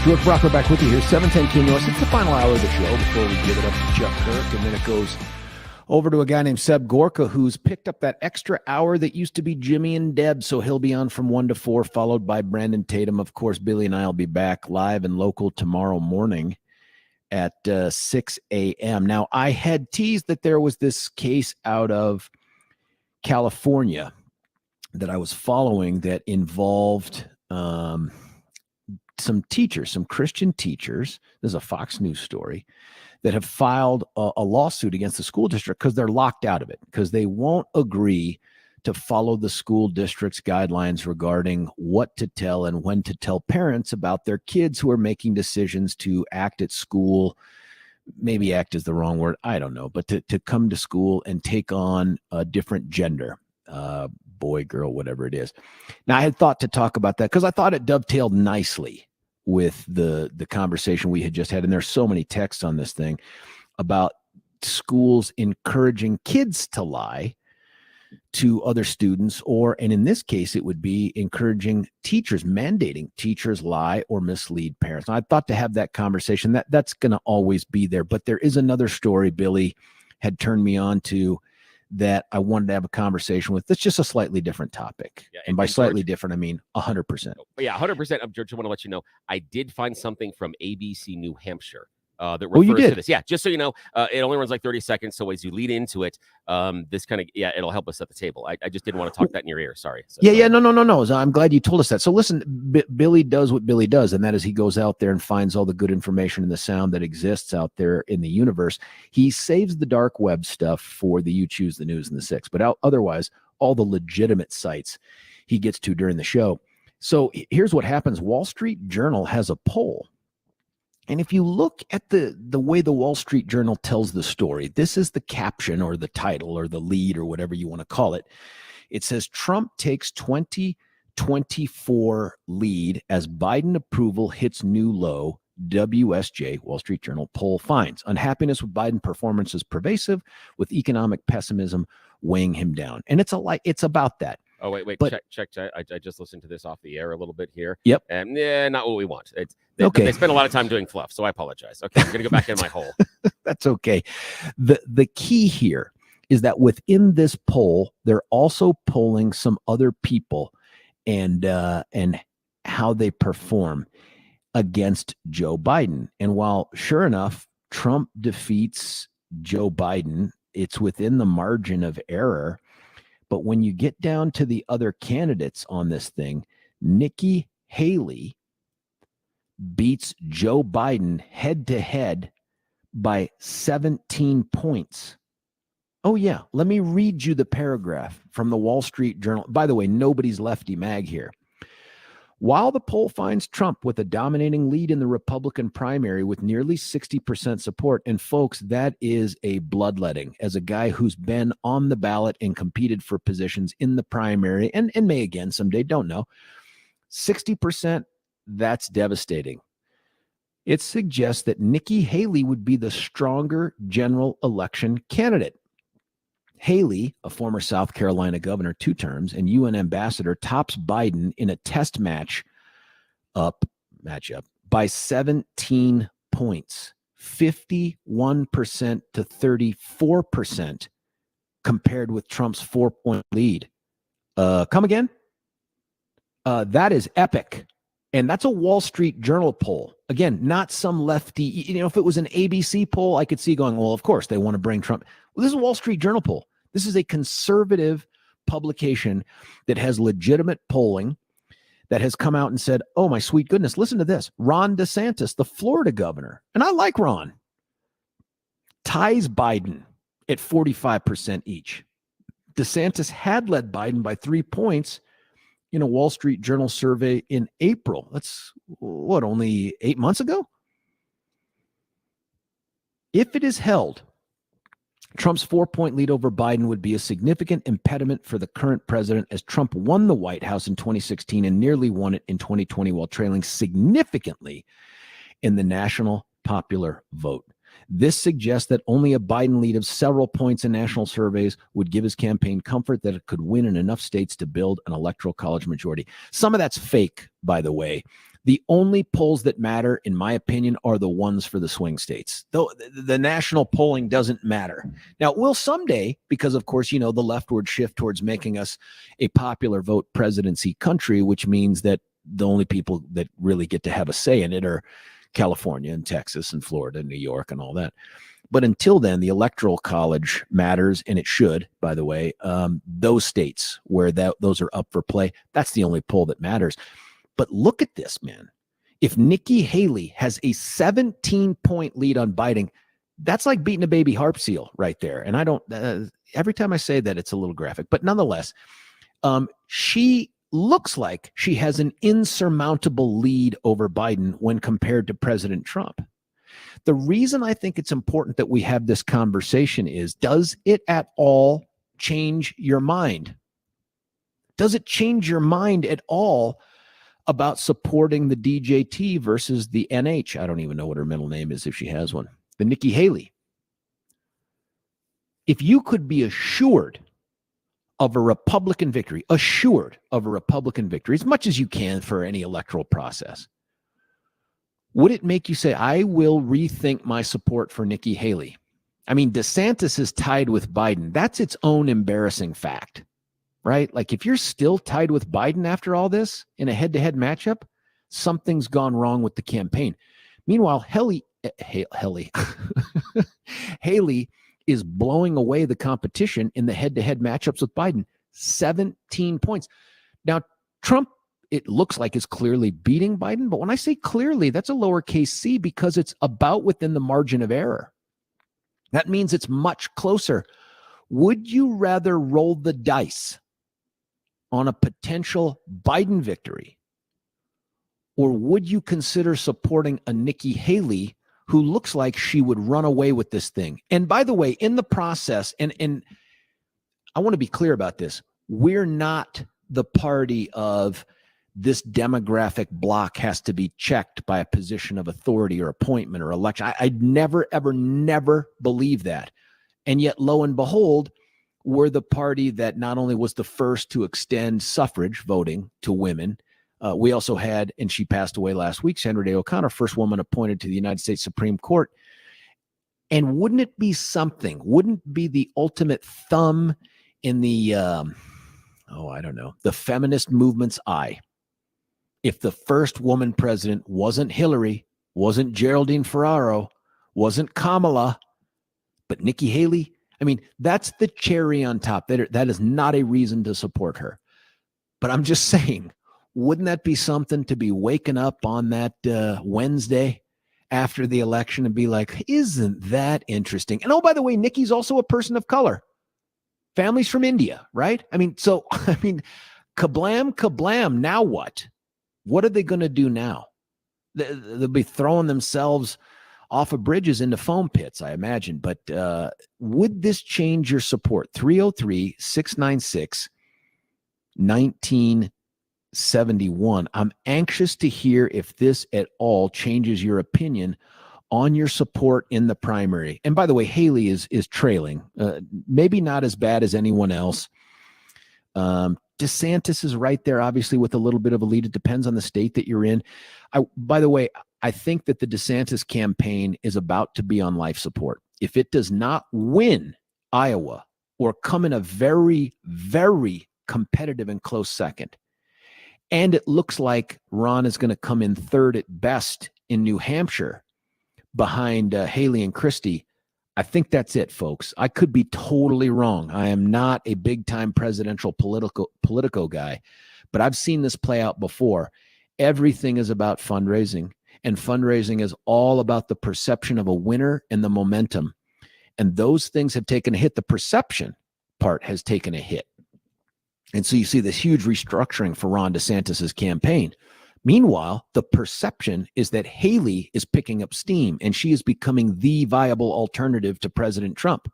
George Brauchler back with you here, 710 KNOS. It's the final hour of the show before we give it up to Chuck Kirk, and then it goes over to a guy named Seb Gorka, who's picked up that extra hour that used to be Jimmy and Deb, so he'll be on from 1 to 4, followed by Brandon Tatum. Of course, Billy and I will be back live and local tomorrow morning at 6 a.m. Now, I had teased that there was this case out of California that I was following that involved some teachers, some Christian teachers. This is a Fox News story, that have filed a lawsuit against the school district because they're locked out of it, because they won't agree to follow the school district's guidelines regarding what to tell and when to tell parents about their kids who are making decisions to act at school. Maybe act is the wrong word, I don't know, but to come to school and take on a different gender, boy, girl, whatever it is. Now, I had thought to talk about that because I thought it dovetailed nicely with the conversation we had just had. And there's so many texts on this thing about schools encouraging kids to lie to other students, and in this case, it would be encouraging teachers, mandating teachers lie or mislead parents. Now, I thought to have that conversation. That's going to always be there. But there is another story Billy had turned me on to that I wanted to have a conversation with. That's just a slightly different topic. Yeah, and by slightly different, I mean 100%. Yeah, 100%. George, I want to let you know, I did find something from ABC New Hampshire that refers to this. Yeah, just so you know, it only runs like 30 seconds. So as you lead into it, this kind of, it'll help us at the table. I just didn't want to talk that in your ear. Sorry. So, No. I'm glad you told us that. So listen, Billy does what Billy does, and that is he goes out there and finds all the good information and the sound that exists out there in the universe. He saves the dark web stuff for the You Choose the News and the Six, but otherwise, all the legitimate sites he gets to during the show. So here's what happens. Wall Street Journal has a poll. And if you look at the way the Wall Street Journal tells the story, this is the caption or the title or the lead or whatever you want to call it. It says Trump takes 2024 lead as Biden approval hits new low. WSJ, Wall Street Journal, poll finds unhappiness with Biden performance is pervasive, with economic pessimism weighing him down. And it's about that. Oh, wait, but, check. I just listened to this off the air a little bit here. Yep. And not what we want. Okay. They spend a lot of time doing fluff, so I apologize. Okay, I'm going to go back in my hole. That's okay. The key here is that within this poll, they're also polling some other people and how they perform against Joe Biden. And while, sure enough, Trump defeats Joe Biden, it's within the margin of error. But when you get down to the other candidates on this thing, Nikki Haley beats Joe Biden head to head by 17 points. Oh, yeah. Let me read you the paragraph from the Wall Street Journal. By the way, nobody's lefty mag here. While the poll finds Trump with a dominating lead in the Republican primary with nearly 60% support, and folks, that is a bloodletting as a guy who's been on the ballot and competed for positions in the primary and may again someday, don't know. 60%, that's devastating. It suggests that Nikki Haley would be the stronger general election candidate. Haley, a former South Carolina governor 2 terms and UN ambassador, tops Biden in a test matchup by 17 points, 51% to 34% compared with Trump's 4-point lead. Come again? That is epic. And that's a Wall Street Journal poll. Again, not some lefty. If it was an ABC poll, I could see going, well, of course, they want to bring Trump. Well, this is a Wall Street Journal poll. This is a conservative publication that has legitimate polling, that has come out and said, oh, my sweet goodness, listen to this. Ron DeSantis, the Florida governor, and I like Ron, ties Biden at 45% each. DeSantis had led Biden by 3 points in a Wall Street Journal survey in April. That's only 8 months ago? If it is held, Trump's 4-point lead over Biden would be a significant impediment for the current president, as Trump won the White House in 2016 and nearly won it in 2020 while trailing significantly in the national popular vote. This suggests that only a Biden lead of several points in national surveys would give his campaign comfort that it could win in enough states to build an electoral college majority. Some of that's fake, by the way. The only polls that matter, in my opinion, are the ones for the swing states. Though the national polling doesn't matter. Now, it will someday, because of course, the leftward shift towards making us a popular vote presidency country, which means that the only people that really get to have a say in it are California and Texas and Florida and New York and all that. But until then, the Electoral College matters, and it should, by the way. Those states where those are up for play, that's the only poll that matters. But look at this, man. If Nikki Haley has a 17-point lead on Biden, that's like beating a baby harp seal right there. And I don't, every time I say that, it's a little graphic. But nonetheless, she looks like she has an insurmountable lead over Biden when compared to President Trump. The reason I think it's important that we have this conversation is, does it at all change your mind? Does it change your mind at all about supporting the DJT versus the NH? I don't even know what her middle name is, if she has one. The Nikki Haley. If you could be assured of a Republican victory, as much as you can for any electoral process, would it make you say, I will rethink my support for Nikki Haley? I mean, DeSantis is tied with Biden. That's its own embarrassing fact, right? Like, if you're still tied with Biden after all this in a head-to-head matchup, something's gone wrong with the campaign. Meanwhile, Hailey is blowing away the competition in the head-to-head matchups with Biden. 17 points. Now, Trump, it looks like, is clearly beating Biden. But when I say clearly, that's a lowercase c, because it's about within the margin of error. That means it's much closer. Would you rather roll the dice on a potential Biden victory, or would you consider supporting a Nikki Haley who looks like she would run away with this thing? And by the way, in the process, and I want to be clear about this, we're not the party of this demographic block has to be checked by a position of authority or appointment or election. I'd never, ever, never believe that. And yet, lo and behold, we're the party that not only was the first to extend suffrage voting to women, we also had, and she passed away last week, Sandra Day O'Connor, first woman appointed to the United States Supreme Court. And wouldn't it be something? Wouldn't it be the ultimate thumb in the, the feminist movement's eye, if the first woman president wasn't Hillary, wasn't Geraldine Ferraro, wasn't Kamala, but Nikki Haley? I mean, that's the cherry on top. That is not a reason to support her. But I'm just saying, wouldn't that be something to be waking up on that Wednesday after the election and be like, isn't that interesting? And oh, by the way, Nikki's also a person of color. Family's from India, right? I mean, kablam, kablam. Now what? What are they going to do now? They'll be throwing themselves off of bridges into foam pits, I imagine. But would this change your support? 303-696-1971. I'm anxious to hear if this at all changes your opinion on your support in the primary. And by the way, Haley is trailing, maybe not as bad as anyone else. DeSantis is right there, obviously, with a little bit of a lead. It depends on the state that you're in. By the way, I think that the DeSantis campaign is about to be on life support. If it does not win Iowa or come in a very, very competitive and close second, and it looks like Ron is going to come in third at best in New Hampshire behind Haley and Christie, I think that's it, folks. I could be totally wrong. I am not a big-time presidential politico guy, but I've seen this play out before. Everything is about fundraising, and fundraising is all about the perception of a winner and the momentum. And those things have taken a hit. The perception part has taken a hit. And so you see this huge restructuring for Ron DeSantis's campaign. Meanwhile, the perception is that Haley is picking up steam and she is becoming the viable alternative to President Trump.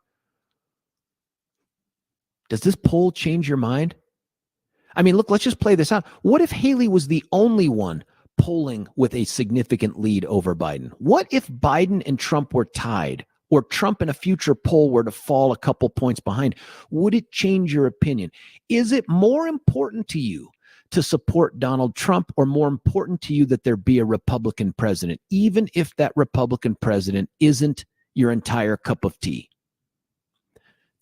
Does this poll change your mind? I mean, look, let's just play this out. What if Haley was the only one polling with a significant lead over Biden? What if Biden and Trump were tied, or Trump in a future poll were to fall a couple points behind? Would it change your opinion? Is it more important to you to support Donald Trump, or more important to you that there be a Republican president, even if that Republican president isn't your entire cup of tea?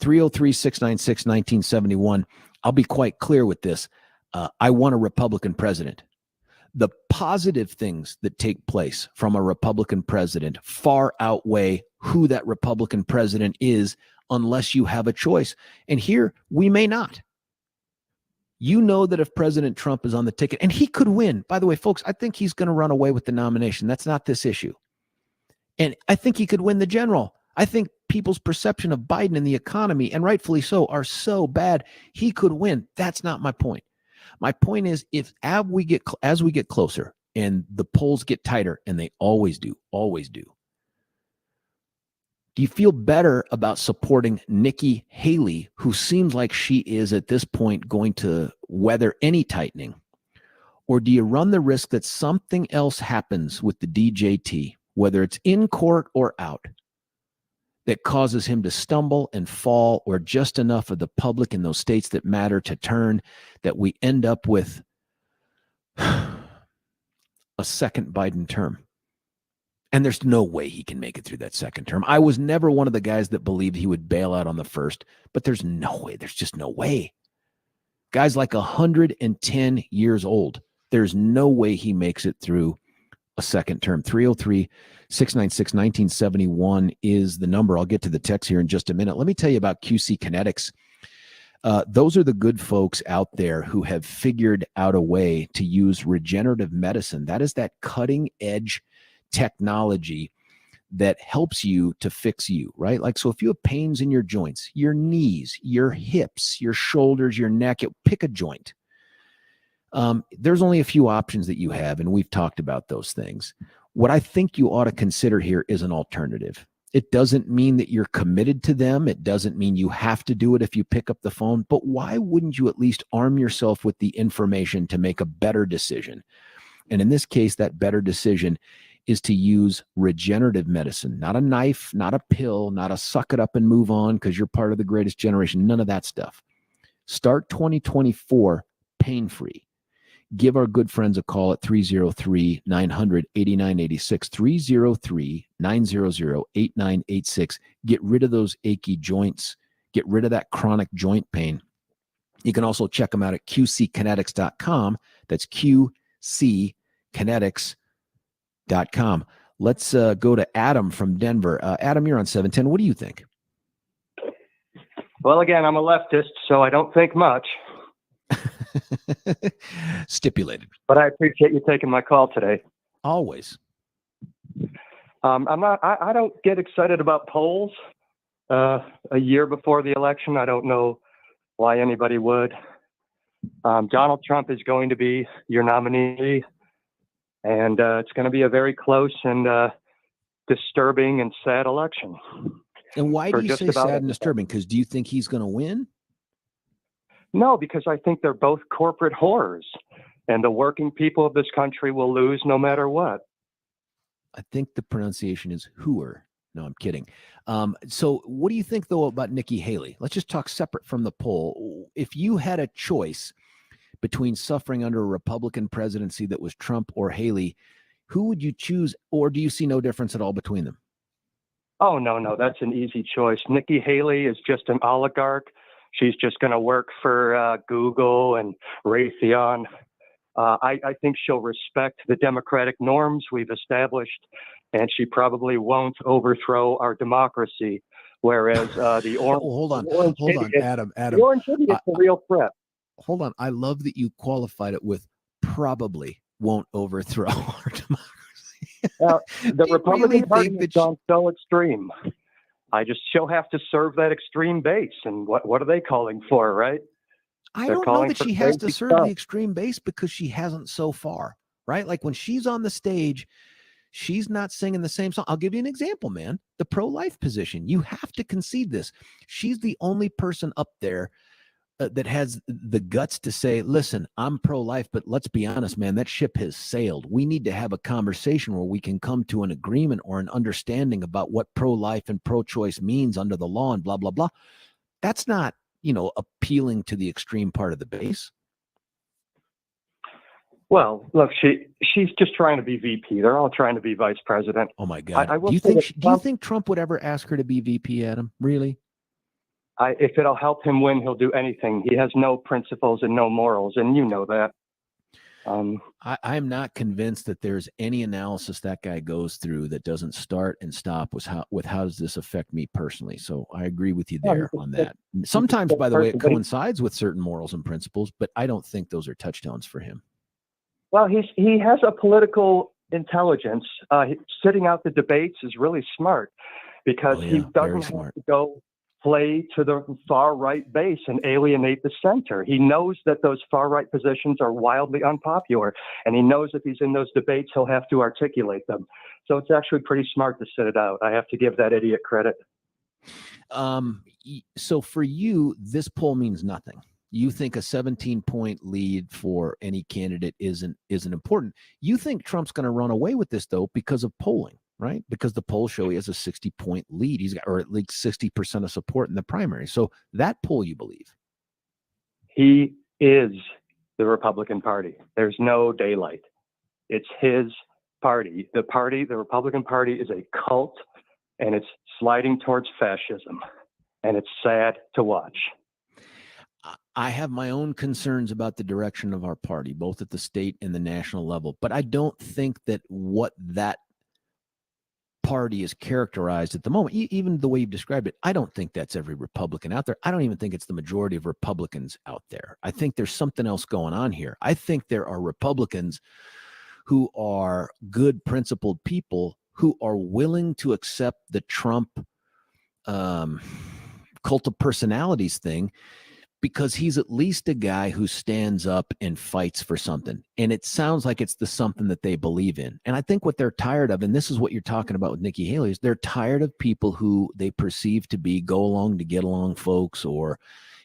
303-696-1971. I'll be quite clear with this. I want a Republican president. The positive things that take place from a Republican president far outweigh who that Republican president is, unless you have a choice. And here we may not. You know that if President Trump is on the ticket, and he could win, by the way, folks, I think he's going to run away with the nomination. That's not this issue. And I think he could win the general. I think people's perception of Biden and the economy, and rightfully so, are so bad, he could win. That's not my point. My point is, if as we get closer and the polls get tighter, and they always do, do you feel better about supporting Nikki Haley, who seems like she is at this point going to weather any tightening? Or do you run the risk that something else happens with the DJT, whether it's in court or out, that causes him to stumble and fall, or just enough of the public in those states that matter to turn, that we end up with a second Biden term? And there's no way he can make it through that second term. I was never one of the guys that believed he would bail out on the first, but there's no way. There's just no way. Guy's like 110 years old. There's no way he makes it through a second term. 303-696-1971 is the number. I'll get to the text here in just a minute. Let me tell you about QC Kinetics. Those are the good folks out there who have figured out a way to use regenerative medicine. That is that cutting edge technology that helps you to fix you, right? Like, so if you have pains in your joints, your knees, your hips, your shoulders, your neck, pick a joint. There's only a few options that you have, and we've talked about those things. What I think you ought to consider here is an alternative. It doesn't mean that you're committed to them. It doesn't mean you have to do it if you pick up the phone, but why wouldn't you at least arm yourself with the information to make a better decision? And in this case, that better decision is to use regenerative medicine, not a knife, not a pill, not a suck it up and move on because you're part of the greatest generation. None of that stuff. Start 2024 pain-free. Give our good friends a call at 303-900-8986, 303-900-8986. Get rid of those achy joints. Get rid of that chronic joint pain. You can also check them out at qckinetics.com. That's qckinetics.com. Let's go to Adam from Denver. Adam, you're on 710. What do you think? Well, again, I'm a leftist, so I don't think much. Stipulated. But I appreciate you taking my call today. Always. I don't get excited about polls a year before the election. I don't know why anybody would. Donald Trump is going to be your nominee. And it's going to be a very close and disturbing and sad election. And why do you say sad and disturbing? Because do you think he's going to win? No, because I think they're both corporate whores. And the working people of this country will lose no matter what. I think the pronunciation is hooer. No, I'm kidding. So what do you think, though, about Nikki Haley? Let's just talk separate from the poll. If you had a choice between suffering under a Republican presidency that was Trump or Haley, who would you choose, or do you see no difference at all between them? Oh, no, that's an easy choice. Nikki Haley is just an oligarch. She's just going to work for Google and Raytheon. I think she'll respect the democratic norms we've established, and she probably won't overthrow our democracy. Whereas the orange, hold on, Adam. The orange idiot's a real threat. Hold on. I love that you qualified it with probably won't overthrow our democracy. The Republican Party has gone so extreme. She'll have to serve that extreme base. And what are they calling for, right? I don't know that she has to serve the extreme base because she hasn't so far, right? Like when she's on the stage, she's not singing the same song. I'll give you an example, man. The pro-life position. You have to concede this. She's the only person up there that has the guts to say, listen, I'm pro-life, but let's be honest, man, that ship has sailed. We need to have a conversation where we can come to an agreement or an understanding about what pro-life and pro-choice means under the law and blah, blah, blah. That's not, appealing to the extreme part of the base. Well, look, she's just trying to be VP. They're all trying to be vice president. Oh my God! I will do you say think that do you think Trump would ever ask her to be VP, Adam? Really? if it'll help him win, he'll do anything. He has no principles and no morals, and you know that. I'm not convinced that there's any analysis that guy goes through that doesn't start and stop with how does this affect me personally. So I agree with you there on that. Sometimes, by the way, it coincides with certain morals and principles, but I don't think those are touchdowns for him. Well, he has a political intelligence. Sitting out the debates is really smart because he doesn't have to go play to the far right base and alienate the center. He knows that those far right positions are wildly unpopular, and he knows if he's in those debates, he'll have to articulate them. So it's actually pretty smart to sit it out. I have to give that idiot credit. So for you, this poll means nothing. You think a 17-point lead for any candidate isn't important. You think Trump's going to run away with this, though, because of polling, right? Because the polls show he has a 60-point lead. He's got, or at least 60% of support in the primary. So that poll, you believe? He is the Republican Party. There's no daylight. It's his party. The Republican Party is a cult, and it's sliding towards fascism. And it's sad to watch. I have my own concerns about the direction of our party, both at the state and the national level. But I don't think that what that party is characterized at the moment, even the way you've described it, I don't think that's every Republican out there. I don't even think it's the majority of Republicans out there. I think there's something else going on here. I think there are Republicans who are good, principled people who are willing to accept the Trump cult of personalities thing, because he's at least a guy who stands up and fights for something. And it sounds like it's the something that they believe in. And I think what they're tired of, and this is what you're talking about with Nikki Haley, is they're tired of people who they perceive to be go along to get along folks, or,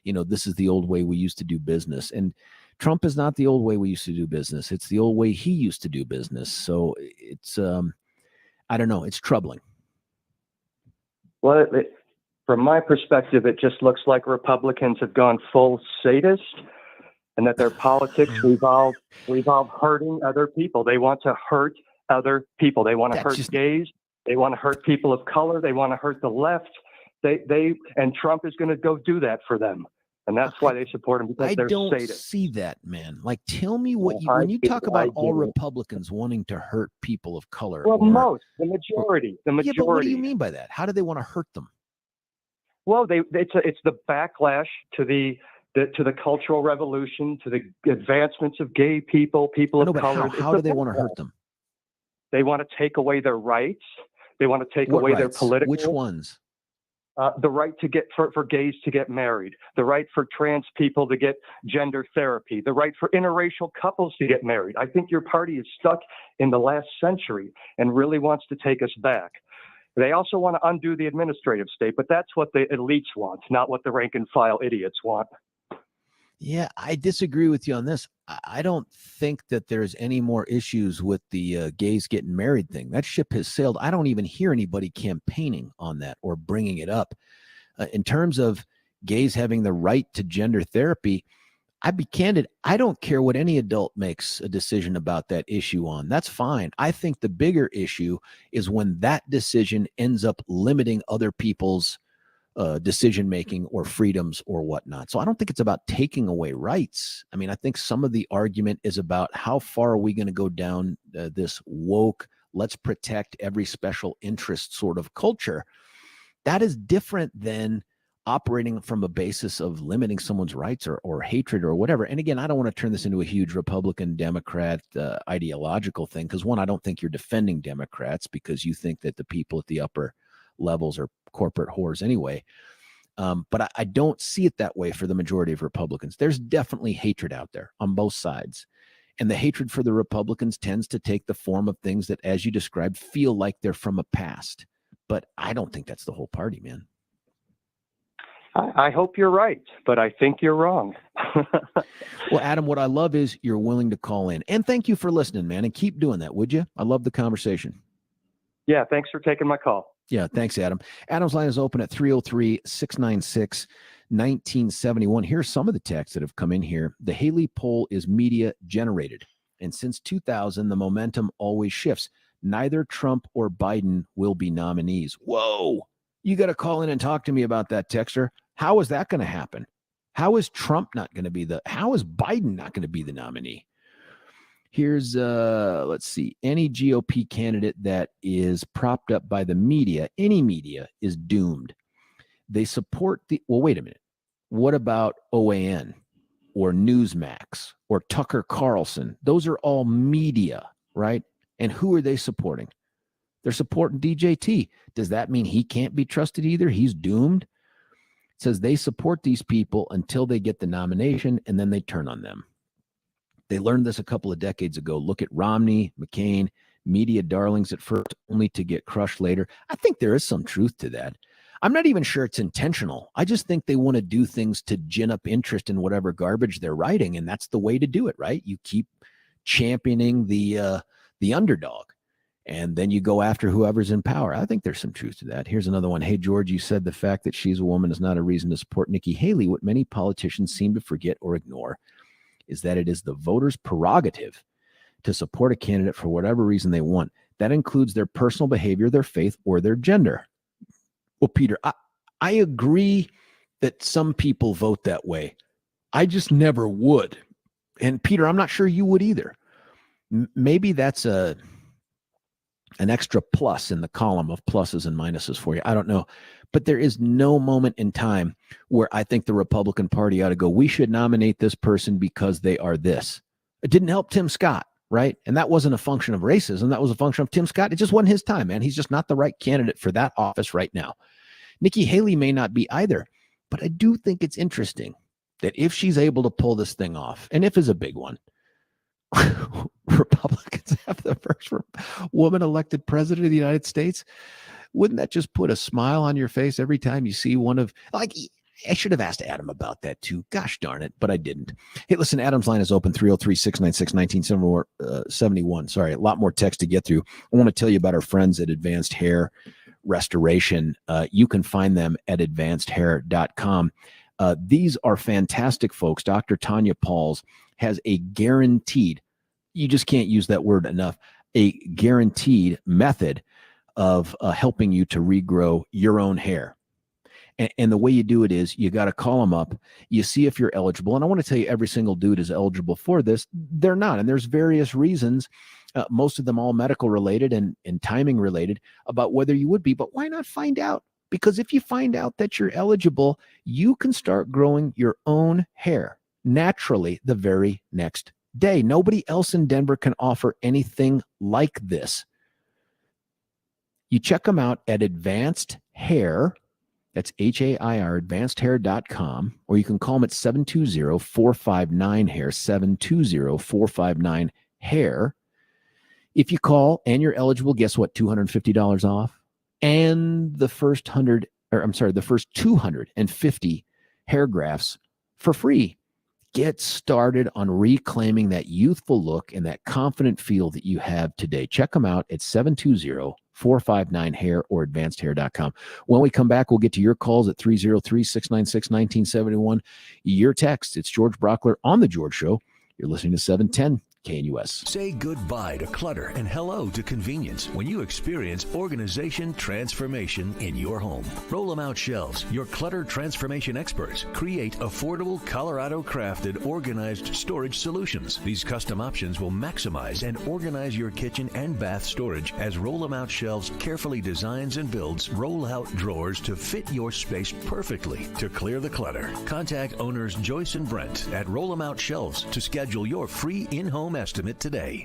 you know, this is the old way we used to do business. And Trump is not the old way we used to do business. It's the old way he used to do business. So it's, I don't know, it's troubling. Well, from my perspective, it just looks like Republicans have gone full sadist, and that their politics revolve hurting other people. They want to hurt other people. They want to hurt gays. They want to hurt people of color. They want to hurt the left. And Trump is going to go do that for them. And that's why they support him, because they're sadists. I don't see that, man. Like, tell me what when you talk about all Republicans wanting to hurt people of color. Well, the majority. Yeah, but what do you mean by that? How do they want to hurt them? Well, it's the backlash to the cultural revolution, to the advancements of gay people, people of color. How do they want to hurt them? They want to take away their rights. They want to take away their political. Which ones? The right to get for gays to get married, the right for trans people to get gender therapy, the right for interracial couples to get married. I think your party is stuck in the last century and really wants to take us back. They also want to undo the administrative state, but that's what the elites want, not what the rank and file idiots want. Yeah, I disagree with you on this. I don't think that there's any more issues with the gays getting married thing. That ship has sailed. I don't even hear anybody campaigning on that or bringing it up. In terms of gays having the right to gender therapy, I'd be candid. I don't care what any adult makes a decision about that issue on. That's fine. I think the bigger issue is when that decision ends up limiting other people's decision-making or freedoms or whatnot. So I don't think it's about taking away rights. I mean, I think some of the argument is about how far are we going to go down this woke, let's protect every special interest sort of culture. That is different than operating from a basis of limiting someone's rights or hatred or whatever. And again, I don't want to turn this into a huge Republican Democrat ideological thing, because one, I don't think you're defending Democrats because you think that the people at the upper levels are corporate whores anyway. But I don't see it that way for the majority of Republicans. There's definitely hatred out there on both sides. And the hatred for the Republicans tends to take the form of things that, as you described, feel like they're from a past. But I don't think that's the whole party, man. I hope you're right, but I think you're wrong. Well, Adam, what I love is you're willing to call in. And thank you for listening, man. And keep doing that, would you? I love the conversation. Yeah, thanks for taking my call. Yeah, thanks, Adam. Adam's line is open at 303-696-1971. Here's some of the texts that have come in here. The Hailey poll is media generated. And since 2000, the momentum always shifts. Neither Trump or Biden will be nominees. Whoa, you got to call in and talk to me about that, Texter. How is that going to happen? How is Trump not going to be how is Biden not going to be the nominee? Here's, let's see, any GOP candidate that is propped up by the media, any media, is doomed. They support well, wait a minute. What about OAN or Newsmax or Tucker Carlson? Those are all media, right? And who are they supporting? They're supporting DJT. Does that mean he can't be trusted either? He's doomed? It says they support these people until they get the nomination, and then they turn on them. They learned this a couple of decades ago. Look at Romney, McCain, media darlings at first, only to get crushed later. I think there is some truth to that. I'm not even sure it's intentional. I just think they want to do things to gin up interest in whatever garbage they're writing, and that's the way to do it, right? You keep championing the underdog, and then you go after whoever's in power. I think there's some truth to that. Here's another one. Hey, George, you said the fact that she's a woman is not a reason to support Nikki Haley. What many politicians seem to forget or ignore is that it is the voters' prerogative to support a candidate for whatever reason they want. That includes their personal behavior, their faith, or their gender. Well, Peter, I agree that some people vote that way. I just never would. And Peter, I'm not sure you would either. Maybe that's an extra plus in the column of pluses and minuses for you. I don't know. But there is no moment in time where I think the Republican Party ought to go, we should nominate this person because they are this. It didn't help Tim Scott, right? And that wasn't a function of racism. That was a function of Tim Scott. It just wasn't his time, man. He's just not the right candidate for that office right now. Nikki Haley may not be either, but I do think it's interesting that if she's able to pull this thing off, and if is a big one, Republicans have the first woman elected president of the United States. Wouldn't that just put a smile on your face every time you see one of, like, I should have asked Adam about that too. Gosh darn it, but I didn't. Hey, listen, Adam's line is open, 303-696-1971. Sorry, a lot more text to get through. I want to tell you about our friends at Advanced Hair Restoration. You can find them at advancedhair.com. These are fantastic folks. Dr. Tanya Pauls has a guaranteed, you just can't use that word enough, a guaranteed method of helping you to regrow your own hair. And the way you do it is you got to call them up. You see if you're eligible. And I want to tell you, every single dude is eligible for this. They're not. And there's various reasons, most of them all medical related and timing related, about whether you would be. But why not find out? Because if you find out that you're eligible, you can start growing your own hair naturally the very next day. Nobody else in Denver can offer anything like this. You check them out at Advanced Hair. That's HAIR, advancedhair.com, or you can call them at 720-459-HAIR, 720-459-HAIR. If you call and you're eligible, guess what? $250 off. And the first 250 hair grafts for free. Get started on reclaiming that youthful look and that confident feel that you have today. Check them out at 720-459-HAIR or advancedhair.com. When we come back, we'll get to your calls at 303-696-1971. Your text. It's George Brauchler on The George Show. You're listening to 710 KNUS. Say goodbye to clutter and hello to convenience when you experience organization transformation in your home. Roll them out shelves. Your clutter transformation experts create affordable Colorado-crafted organized storage solutions. These custom options will maximize and organize your kitchen and bath storage as Roll them out shelves carefully designs and builds roll-out drawers to fit your space perfectly to clear the clutter. Contact owners Joyce and Brent at Roll them out Shelves to schedule your free in-home estimate today.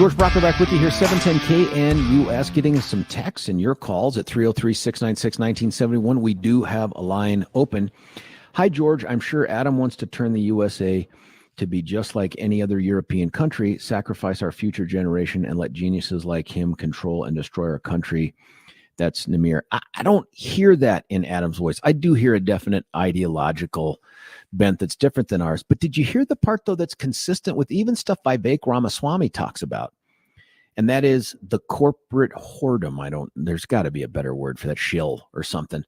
George Brauchler back with you here, 710 KNUS, getting us some texts and your calls at 303-696-1971. We do have a line open. Hi, George. I'm sure Adam wants to turn the USA to be just like any other European country, sacrifice our future generation, and let geniuses like him control and destroy our country. That's Namir. I don't hear that in Adam's voice. I do hear a definite ideological bent that's different than ours. But did you hear the part, though, that's consistent with even stuff Vivek Ramaswamy talks about? And that is the corporate whoredom. There's got to be a better word for that, shill or something.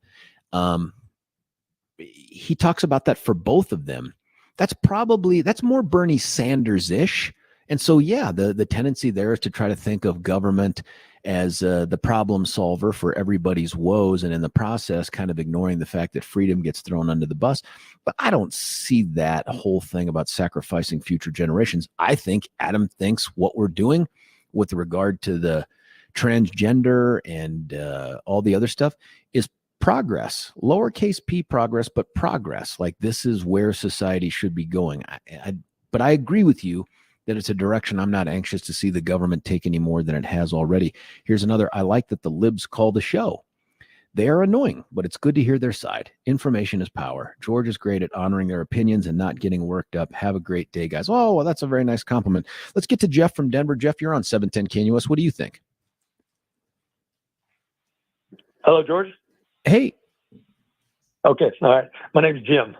He talks about that for both of them. That's more Bernie Sanders-ish. And so, yeah, the tendency there is to try to think of government as the problem solver for everybody's woes, and in the process kind of ignoring the fact that freedom gets thrown under the bus. But I don't see that whole thing about sacrificing future generations. I think Adam thinks what we're doing with regard to the transgender and all the other stuff is progress, lowercase p progress, but progress. Like, this is where society should be going. But I agree with you that it's a direction I'm not anxious to see the government take any more than it has already. Here's another. I like that the libs call the show. They are annoying, but it's good to hear their side. Information is power. George is great at honoring their opinions and not getting worked up. Have a great day, guys. Oh, well, that's a very nice compliment. Let's get to Jeff from Denver. Jeff, you're on 710 KNUS. What do you think? Hello, George. Hey. Okay, all right. My name's Jim.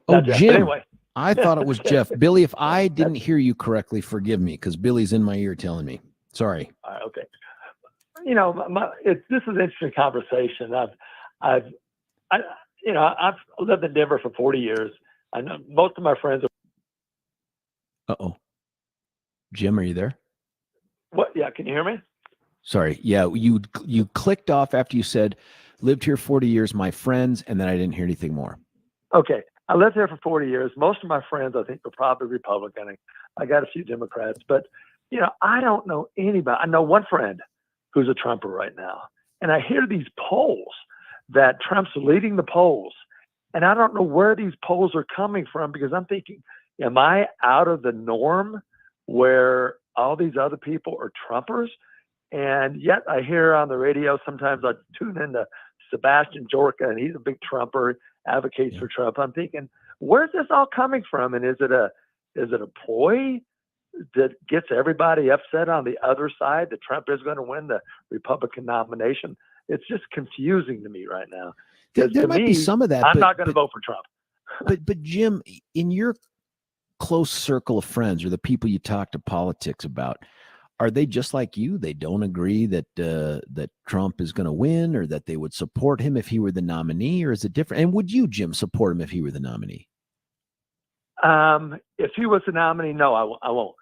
Oh, Not Jeff. Jim. But anyway. I thought it was Jeff. Billy, if I didn't hear you correctly, forgive me, because Billy's in my ear telling me. Sorry. All right, okay. You know, this is an interesting conversation. I've lived in Denver for 40 years. I know most of my friends are. Uh-oh. Jim, are you there? What? Yeah, can you hear me? Sorry. Yeah, you clicked off after you said, lived here 40 years, my friends, and then I didn't hear anything more. Okay. I lived here for 40 years. Most of my friends, I think, were probably Republican. I got a few Democrats, but, you know, I don't know anybody. I know one friend who's a Trumper right now. And I hear these polls that Trump's leading the polls. And I don't know where these polls are coming from, because I'm thinking, am I out of the norm where all these other people are Trumpers? And yet I hear on the radio, sometimes I tune into Sebastian Jorka, and he's a big Trumper, advocates for Trump. I'm thinking, where's this all coming from? And is it a ploy that gets everybody upset on the other side that Trump is going to win the Republican nomination? It's just confusing to me right now. There might be some of that. I'm not going to vote for Trump. But Jim, in your close circle of friends or the people you talk to politics about, are they just like you? They don't agree that Trump is going to win, or that they would support him if he were the nominee, or is it different? And would you, Jim, support him if he were the nominee? If he was the nominee, no, I won't,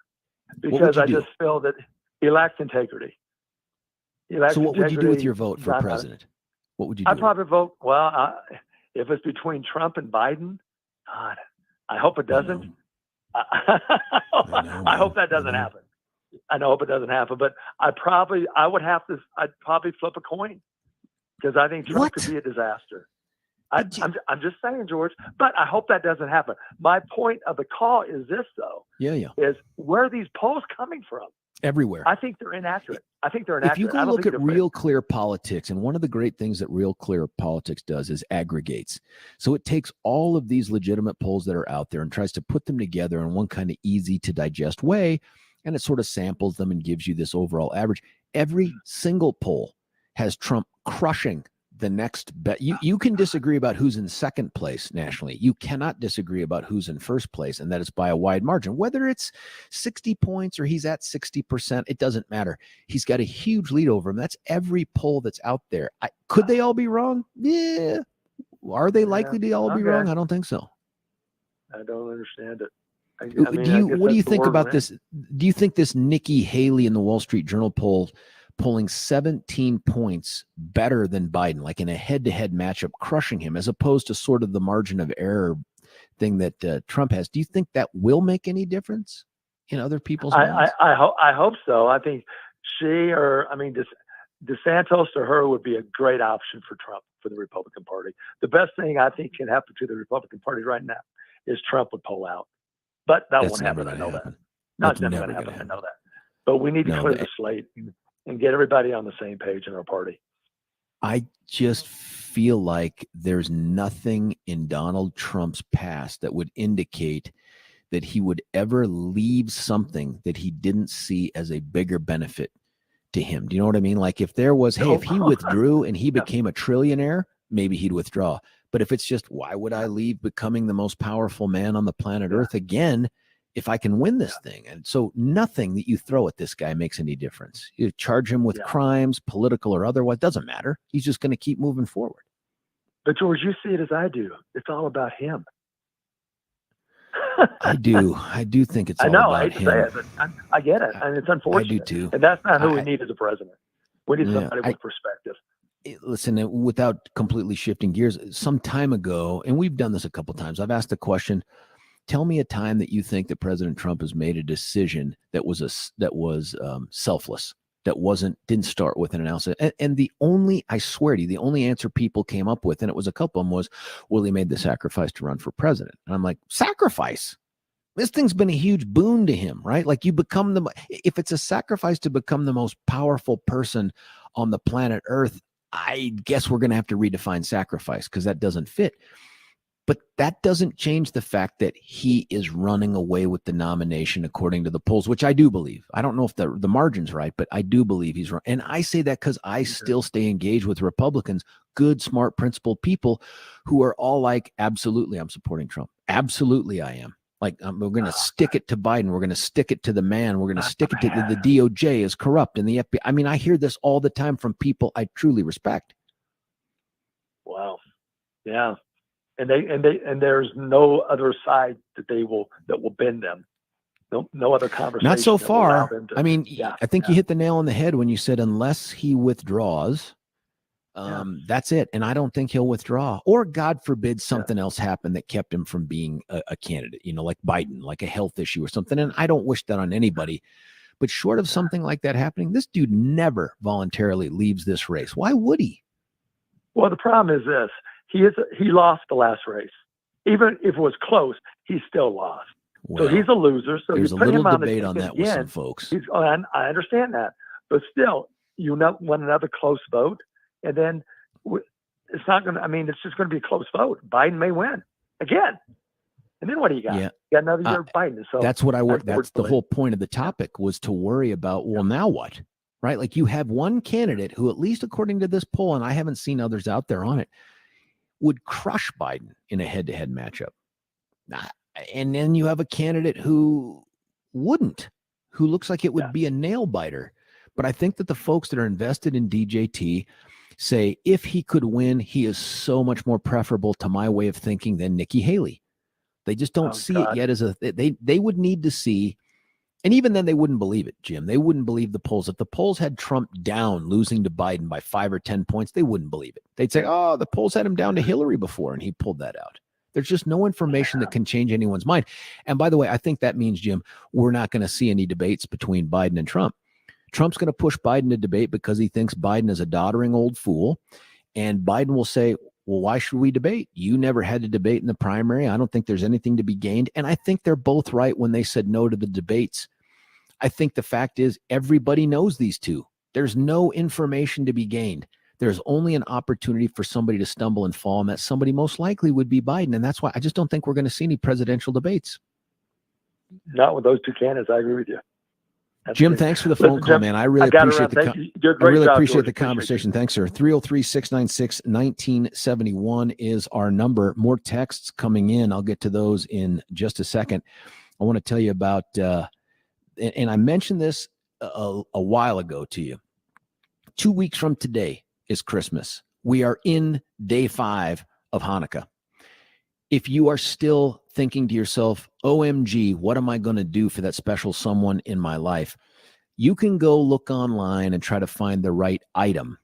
because I just feel that he lacks integrity. So what would you do with your vote for president? What would you do? I'd probably vote, if it's between Trump and Biden, God, I hope it doesn't. I hope that doesn't happen. I hope it doesn't happen, but I'd probably flip a coin, because I think Trump could be a disaster. I'm just saying, George, but I hope that doesn't happen. My point of the call is this, though. Yeah. Is where are these polls coming from? Everywhere. I think they're inaccurate. If you go look at Real Clear Politics, and one of the great things that Real Clear Politics does is aggregates. So it takes all of these legitimate polls that are out there and tries to put them together in one kind of easy to digest way. And it sort of samples them and gives you this overall average. Every single poll has Trump crushing the next bet. You can disagree about who's in second place nationally. You cannot disagree about who's in first place, and that is by a wide margin. Whether it's 60 points or he's at 60%, it doesn't matter. He's got a huge lead over him. That's every poll that's out there. Could they all be wrong? Yeah. Are they likely to all be wrong? I don't think so. I don't understand it. What do you think about this? Do you think this Nikki Haley in the Wall Street Journal poll, polling 17 points better than Biden, like in a head-to-head matchup, crushing him, as opposed to sort of the margin of error thing that Trump has? Do you think that will make any difference in other people's minds? I hope so. I think DeSantis or her would be a great option for Trump, for the Republican Party. The best thing I think can happen to the Republican Party right now is Trump would pull out. But that won't happen. I know that. No, it's never going to happen. I know that. But we need to No, clear the slate and get everybody on the same page in our party. I just feel like there's nothing in Donald Trump's past that would indicate that he would ever leave something that he didn't see as a bigger benefit to him. Do you know what I mean? Like if there was, hey, if he withdrew and he became a trillionaire, maybe he'd withdraw. But if it's just, why would I leave becoming the most powerful man on the planet Earth again if I can win this thing? And so nothing that you throw at this guy makes any difference. You charge him with crimes, political or otherwise, doesn't matter. He's just going to keep moving forward. But George, you see it as I do. It's all about him. I do think it's all about I hate him. to say it, but I get it. And it's unfortunate. I do too. And that's not who we need as a president. We need somebody with perspective. Listen, without completely shifting gears, some time ago, and we've done this a couple of times, I've asked the question, tell me a time that you think that President Trump has made a decision that was selfless, that didn't start with an analysis. And the only, I swear to you, the only answer people came up with, and it was a couple of them, was, well, he made the sacrifice to run for president. And I'm like, sacrifice? This thing's been a huge boon to him, right? Like if it's a sacrifice to become the most powerful person on the planet Earth, I guess we're going to have to redefine sacrifice because that doesn't fit. But that doesn't change the fact that he is running away with the nomination according to the polls, which I do believe. I don't know if the margin's right, but I do believe he's wrong. And I say that because I still stay engaged with Republicans, good, smart, principled people who are all like, absolutely, I'm supporting Trump. Absolutely, I am. Like, we're going to stick it to Biden. We're going to stick it to the man. We're going to stick it to the DOJ is corrupt and the FBI. I mean, I hear this all the time from people I truly respect. Wow. Yeah. And there's no other side that will bend them. No other conversation. Not so far. I mean, I think you hit the nail on the head when you said, unless he withdraws, that's it. And I don't think he'll withdraw, or God forbid something else happened that kept him from being a candidate, like Biden, like a health issue or something. And I don't wish that on anybody, but short of something like that happening, this dude never voluntarily leaves this race. Why would he? Well, the problem is this. He lost the last race. Even if it was close, he still lost. Well, so he's a loser. So there's a little debate on that with some folks. I understand that. But still, you want another close vote. And then it's not going to, it's just going to be a close vote. Biden may win again. And then what do you got? Yeah. You got another year of Biden. So that's what that's the whole point of the topic, was to worry about, well, now what? Right? Like, you have one candidate who, at least according to this poll, and I haven't seen others out there on it, would crush Biden in a head-to-head matchup. And then you have a candidate who wouldn't, who looks like it would be a nail biter. But I think that the folks that are invested in DJT say, if he could win, he is so much more preferable to my way of thinking than Nikki Haley. They just don't see it yet as they would need to see. And even then, they wouldn't believe it, Jim. They wouldn't believe the polls. If the polls had Trump down, losing to Biden by 5 or 10 points, they wouldn't believe it. They'd say, oh, the polls had him down to Hillary before, and he pulled that out. There's just no information that can change anyone's mind. And by the way, I think that means, Jim, we're not going to see any debates between Biden and Trump. Trump's going to push Biden to debate because he thinks Biden is a doddering old fool. And Biden will say, well, why should we debate? You never had to debate in the primary. I don't think there's anything to be gained. And I think they're both right when they said no to the debates. I think the fact is, everybody knows these two. There's no information to be gained. There's only an opportunity for somebody to stumble and fall, and that somebody most likely would be Biden. And that's why I just don't think we're going to see any presidential debates. Not with those two candidates. I agree with you. Jim, thanks for the phone call, man. I really appreciate the conversation. Thanks, sir. 303-696-1971 is our number. More texts coming in. I'll get to those in just a second. I want to tell you about, and I mentioned this a while ago to you. 2 weeks from today is Christmas. We are in day 5 of Hanukkah. If you are still thinking to yourself, OMG, what am I going to do for that special someone in my life? You can go look online and try to find the right item,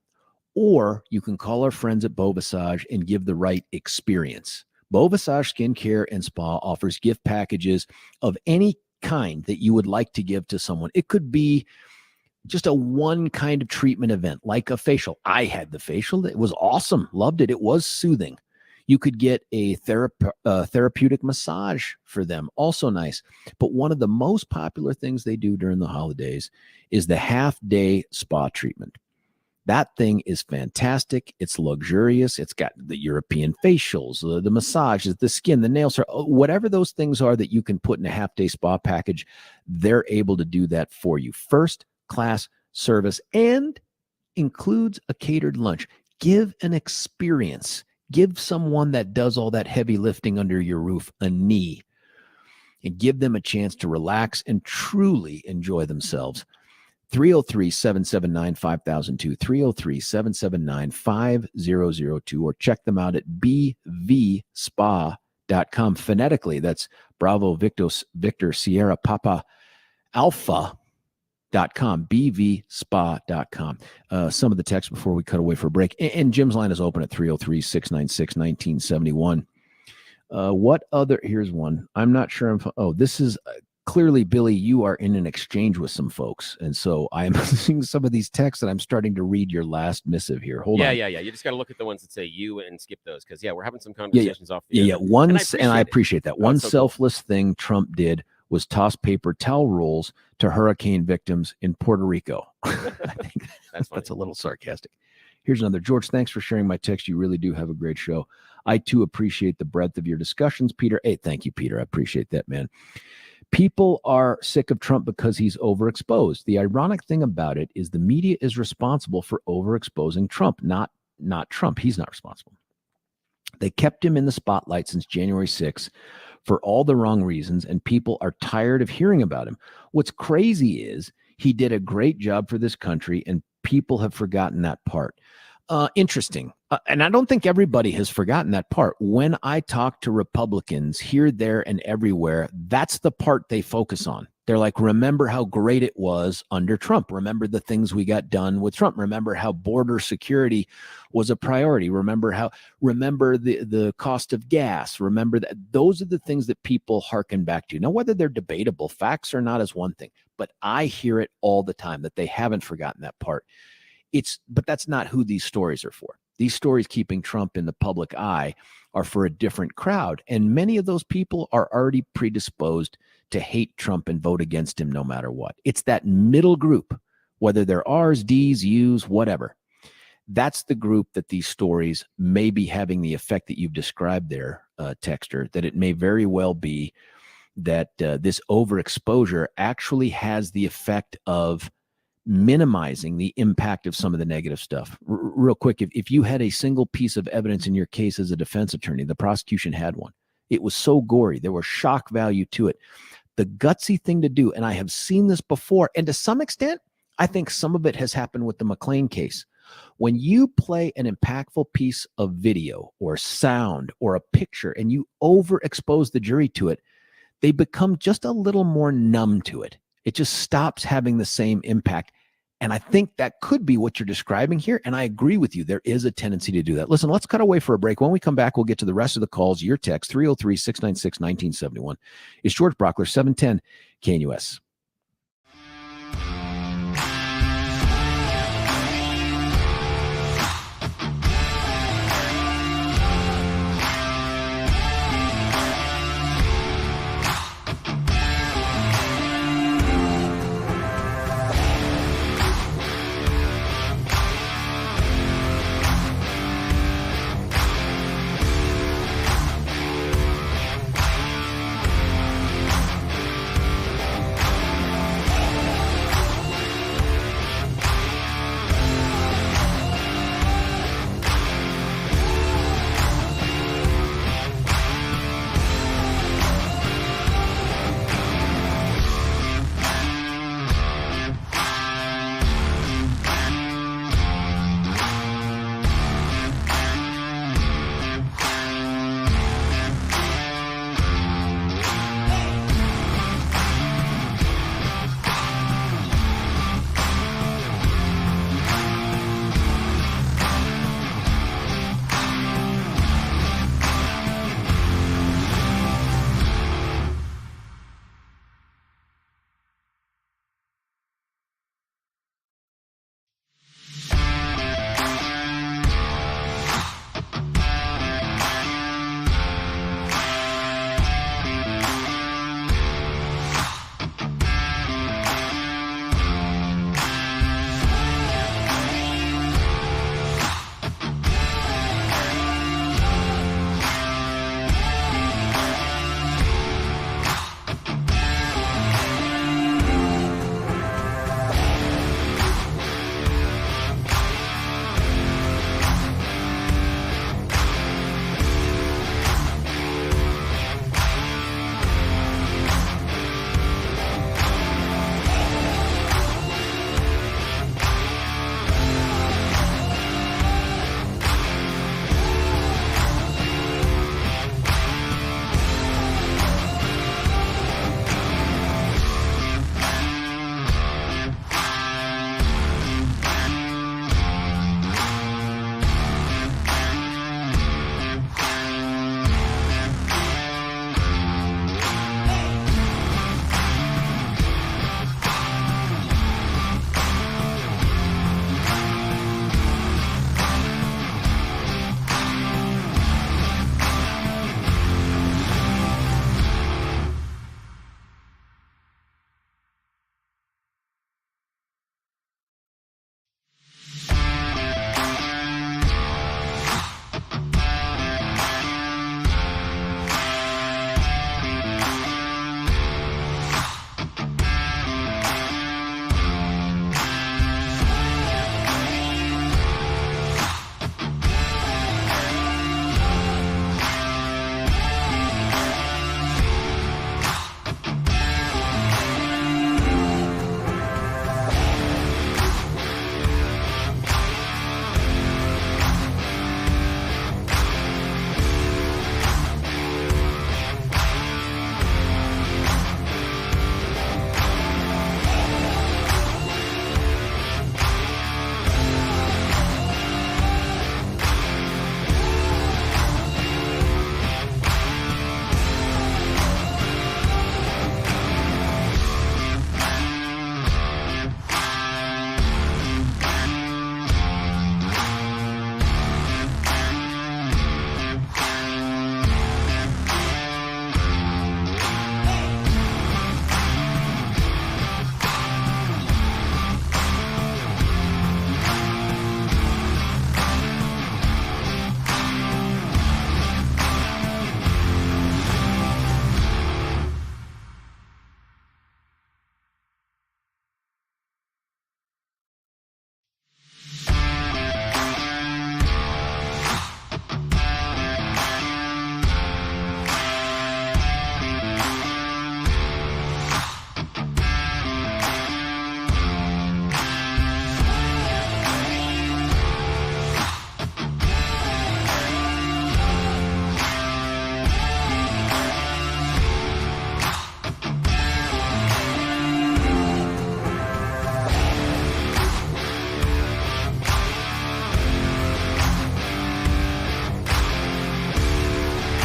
or you can call our friends at Beau Visage and give the right experience. Beau Visage Skincare and Spa offers gift packages of any kind that you would like to give to someone. It could be just a one kind of treatment event, like a facial. I had the facial. It was awesome. Loved it. It was soothing. You could get a therapeutic massage for them. Also nice. But one of the most popular things they do during the holidays is the half-day spa treatment. That thing is fantastic. It's luxurious. It's got the European facials, the massages, the skin, the nails, whatever those things are that you can put in a half-day spa package, they're able to do that for you. First-class service and includes a catered lunch. Give an experience. Give someone that does all that heavy lifting under your roof a knee and give them a chance to relax and truly enjoy themselves. 303-779-5002, 303-779-5002, or check them out at bvspa.com. Phonetically, that's Bravo Victor Sierra Papa Alpha.com, bvspa.com. Some of the text before we cut away for a break. And Jim's line is open at 303-696-1971. What other? Here's one. I'm not sure. This is clearly, Billy, you are in an exchange with some folks. And so I'm seeing some of these texts and I'm starting to read your last missive here. Hold on. Yeah. You just got to look at the ones that say you and skip those. Cause we're having some conversations off the air. And I appreciate that. One selfless thing Trump did was toss paper towel rolls to hurricane victims in Puerto Rico. I think that's a little sarcastic. Here's another. George, thanks for sharing my text. You really do have a great show. I too appreciate the breadth of your discussions, Peter. Hey, thank you, Peter. I appreciate that, man. People are sick of Trump because he's overexposed. The ironic thing about it is the media is responsible for overexposing Trump, not Trump. He's not responsible. They kept him in the spotlight since January 6th for all the wrong reasons, and people are tired of hearing about him. What's crazy is he did a great job for this country, and people have forgotten that part. Interesting. And I don't think everybody has forgotten that part. When I talk to Republicans here, there, and everywhere, that's the part they focus on. They're like, remember how great it was under Trump. Remember the things we got done with Trump. Remember how border security was a priority. Remember the cost of gas. Remember that. Those are the things that people hearken back to. Now, whether they're debatable, facts or not is one thing, but I hear it all the time that they haven't forgotten that part. But that's not who these stories are for. These stories keeping Trump in the public eye are for a different crowd. And many of those people are already predisposed to hate Trump and vote against him no matter what. It's that middle group, whether they're R's, D's, U's, whatever. That's the group that these stories may be having the effect that you've described there, Texter, that it may very well be that this overexposure actually has the effect of minimizing the impact of some of the negative stuff. Real quick, if you had a single piece of evidence in your case as a defense attorney, the prosecution had one. It was so gory. There was shock value to it. The gutsy thing to do, and I have seen this before, and to some extent, I think some of it has happened with the McLean case. When you play an impactful piece of video or sound or a picture and you overexpose the jury to it, they become just a little more numb to it. It just stops having the same impact. And I think that could be what you're describing here. And I agree with you. There is a tendency to do that. Listen, let's cut away for a break. When we come back, we'll get to the rest of the calls. Your text, 303-696-1971. It's George Brauchler, 710 KNUS.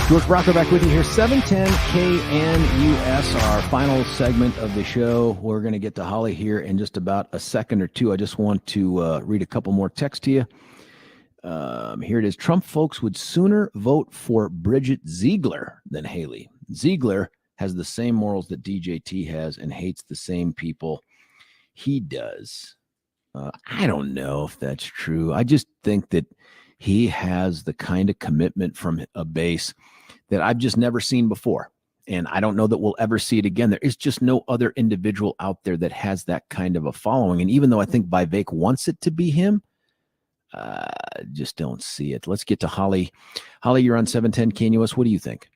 George Brauchler back with you here, 710 KNUS, our final segment of the show. We're going to get to Holly here in just about a second or two. I just want to read a couple more texts to you. Here it is. Trump folks would sooner vote for Bridget Ziegler than Hailey. Ziegler has the same morals that DJT has and hates the same people he does. I don't know if that's true. I just think that he has the kind of commitment from a base that I've just never seen before. And I don't know that we'll ever see it again. There is just no other individual out there that has that kind of a following. And even though I think Vivek wants it to be him, just don't see it. Let's get to Holly. Holly, you're on 710 KNUS. What do you think?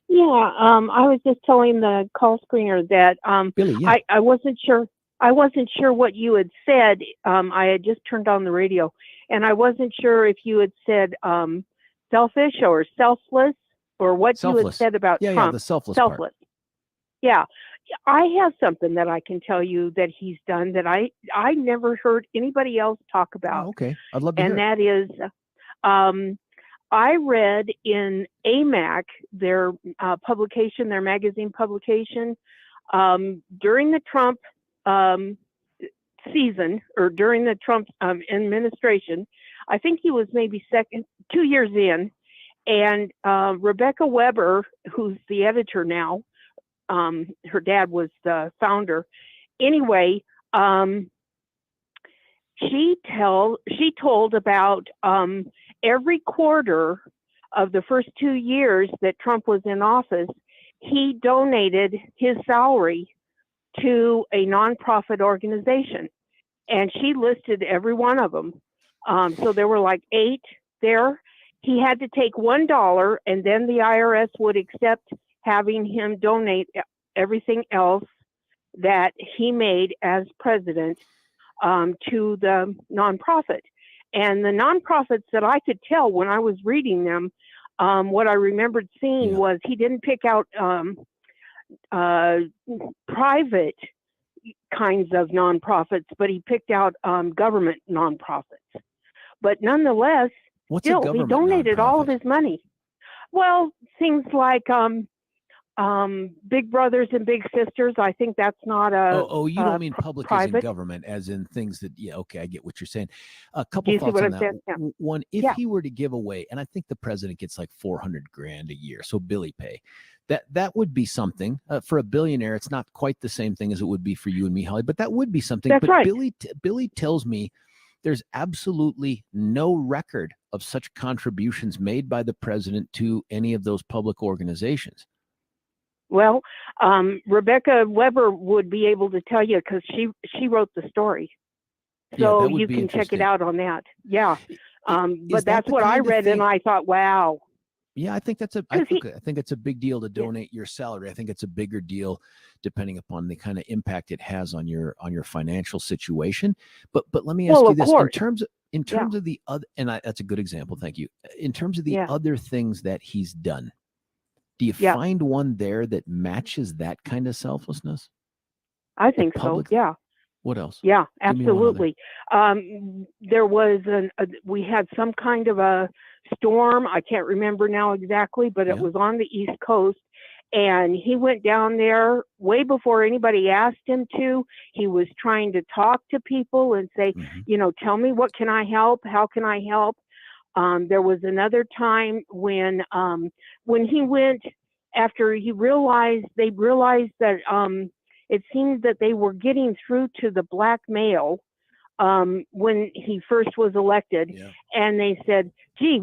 Yeah, I was just telling the call screener that Billy, yeah. I wasn't sure. I wasn't sure what you had said. I had just turned on the radio, and I wasn't sure if you had said selfish or selfless, or what you had said about Trump. Yeah, the selfless part. Yeah. I have something that I can tell you that he's done that I never heard anybody else talk about. Oh, okay. I'd love to hear it. And that is, I read in AMAC, their publication, their magazine publication, during the Trump season, or during the Trump administration, I think he was maybe 2 years in, and Rebecca Weber, who's the editor now, her dad was the founder. Anyway, she told about every quarter of the first 2 years that Trump was in office, he donated his salary to a nonprofit organization, and she listed every one of them. So there were like 8 there. He had to take $1, and then the IRS would accept having him donate everything else that he made as president to the nonprofit. And the nonprofits that I could tell when I was reading them, what I remembered seeing was he didn't pick out private kinds of nonprofits, but he picked out government nonprofits. But nonetheless, still, he donated all of his money. Well, things like Big Brothers and Big Sisters. I think that's not a. You don't mean public private. as in government, as in things that. Yeah, okay, I get what you're saying. A couple you thoughts see what on I'm that. saying? Yeah. One, if he were to give away, and I think the president gets like $400,000 a year, so Billy pay. That would be something for a billionaire. It's not quite the same thing as it would be for you and me, Holly, but that would be something. That's right. Billy tells me there's absolutely no record of such contributions made by the president to any of those public organizations. Well, Rebecca Weber would be able to tell you because she wrote the story, so you can check it out on that. Yeah, but that's what I read, and I thought, wow. Yeah, I think that's I think it's a big deal to donate your salary. I think it's a bigger deal depending upon the kind of impact it has on your financial situation. But let me ask you this: in terms of the other, and that's a good example. Thank you. In terms of the other things that he's done, do you find one there that matches that kind of selflessness? I think so. Yeah. What else? Yeah, absolutely. There was we had some kind of a storm. I can't remember now exactly, but it was on the East Coast, and he went down there way before anybody asked him to. He was trying to talk to people and say, tell me, what can I help? How can I help? There was another time when he went, after they realized that it seemed that they were getting through to the black male when he first was elected, and they said, gee,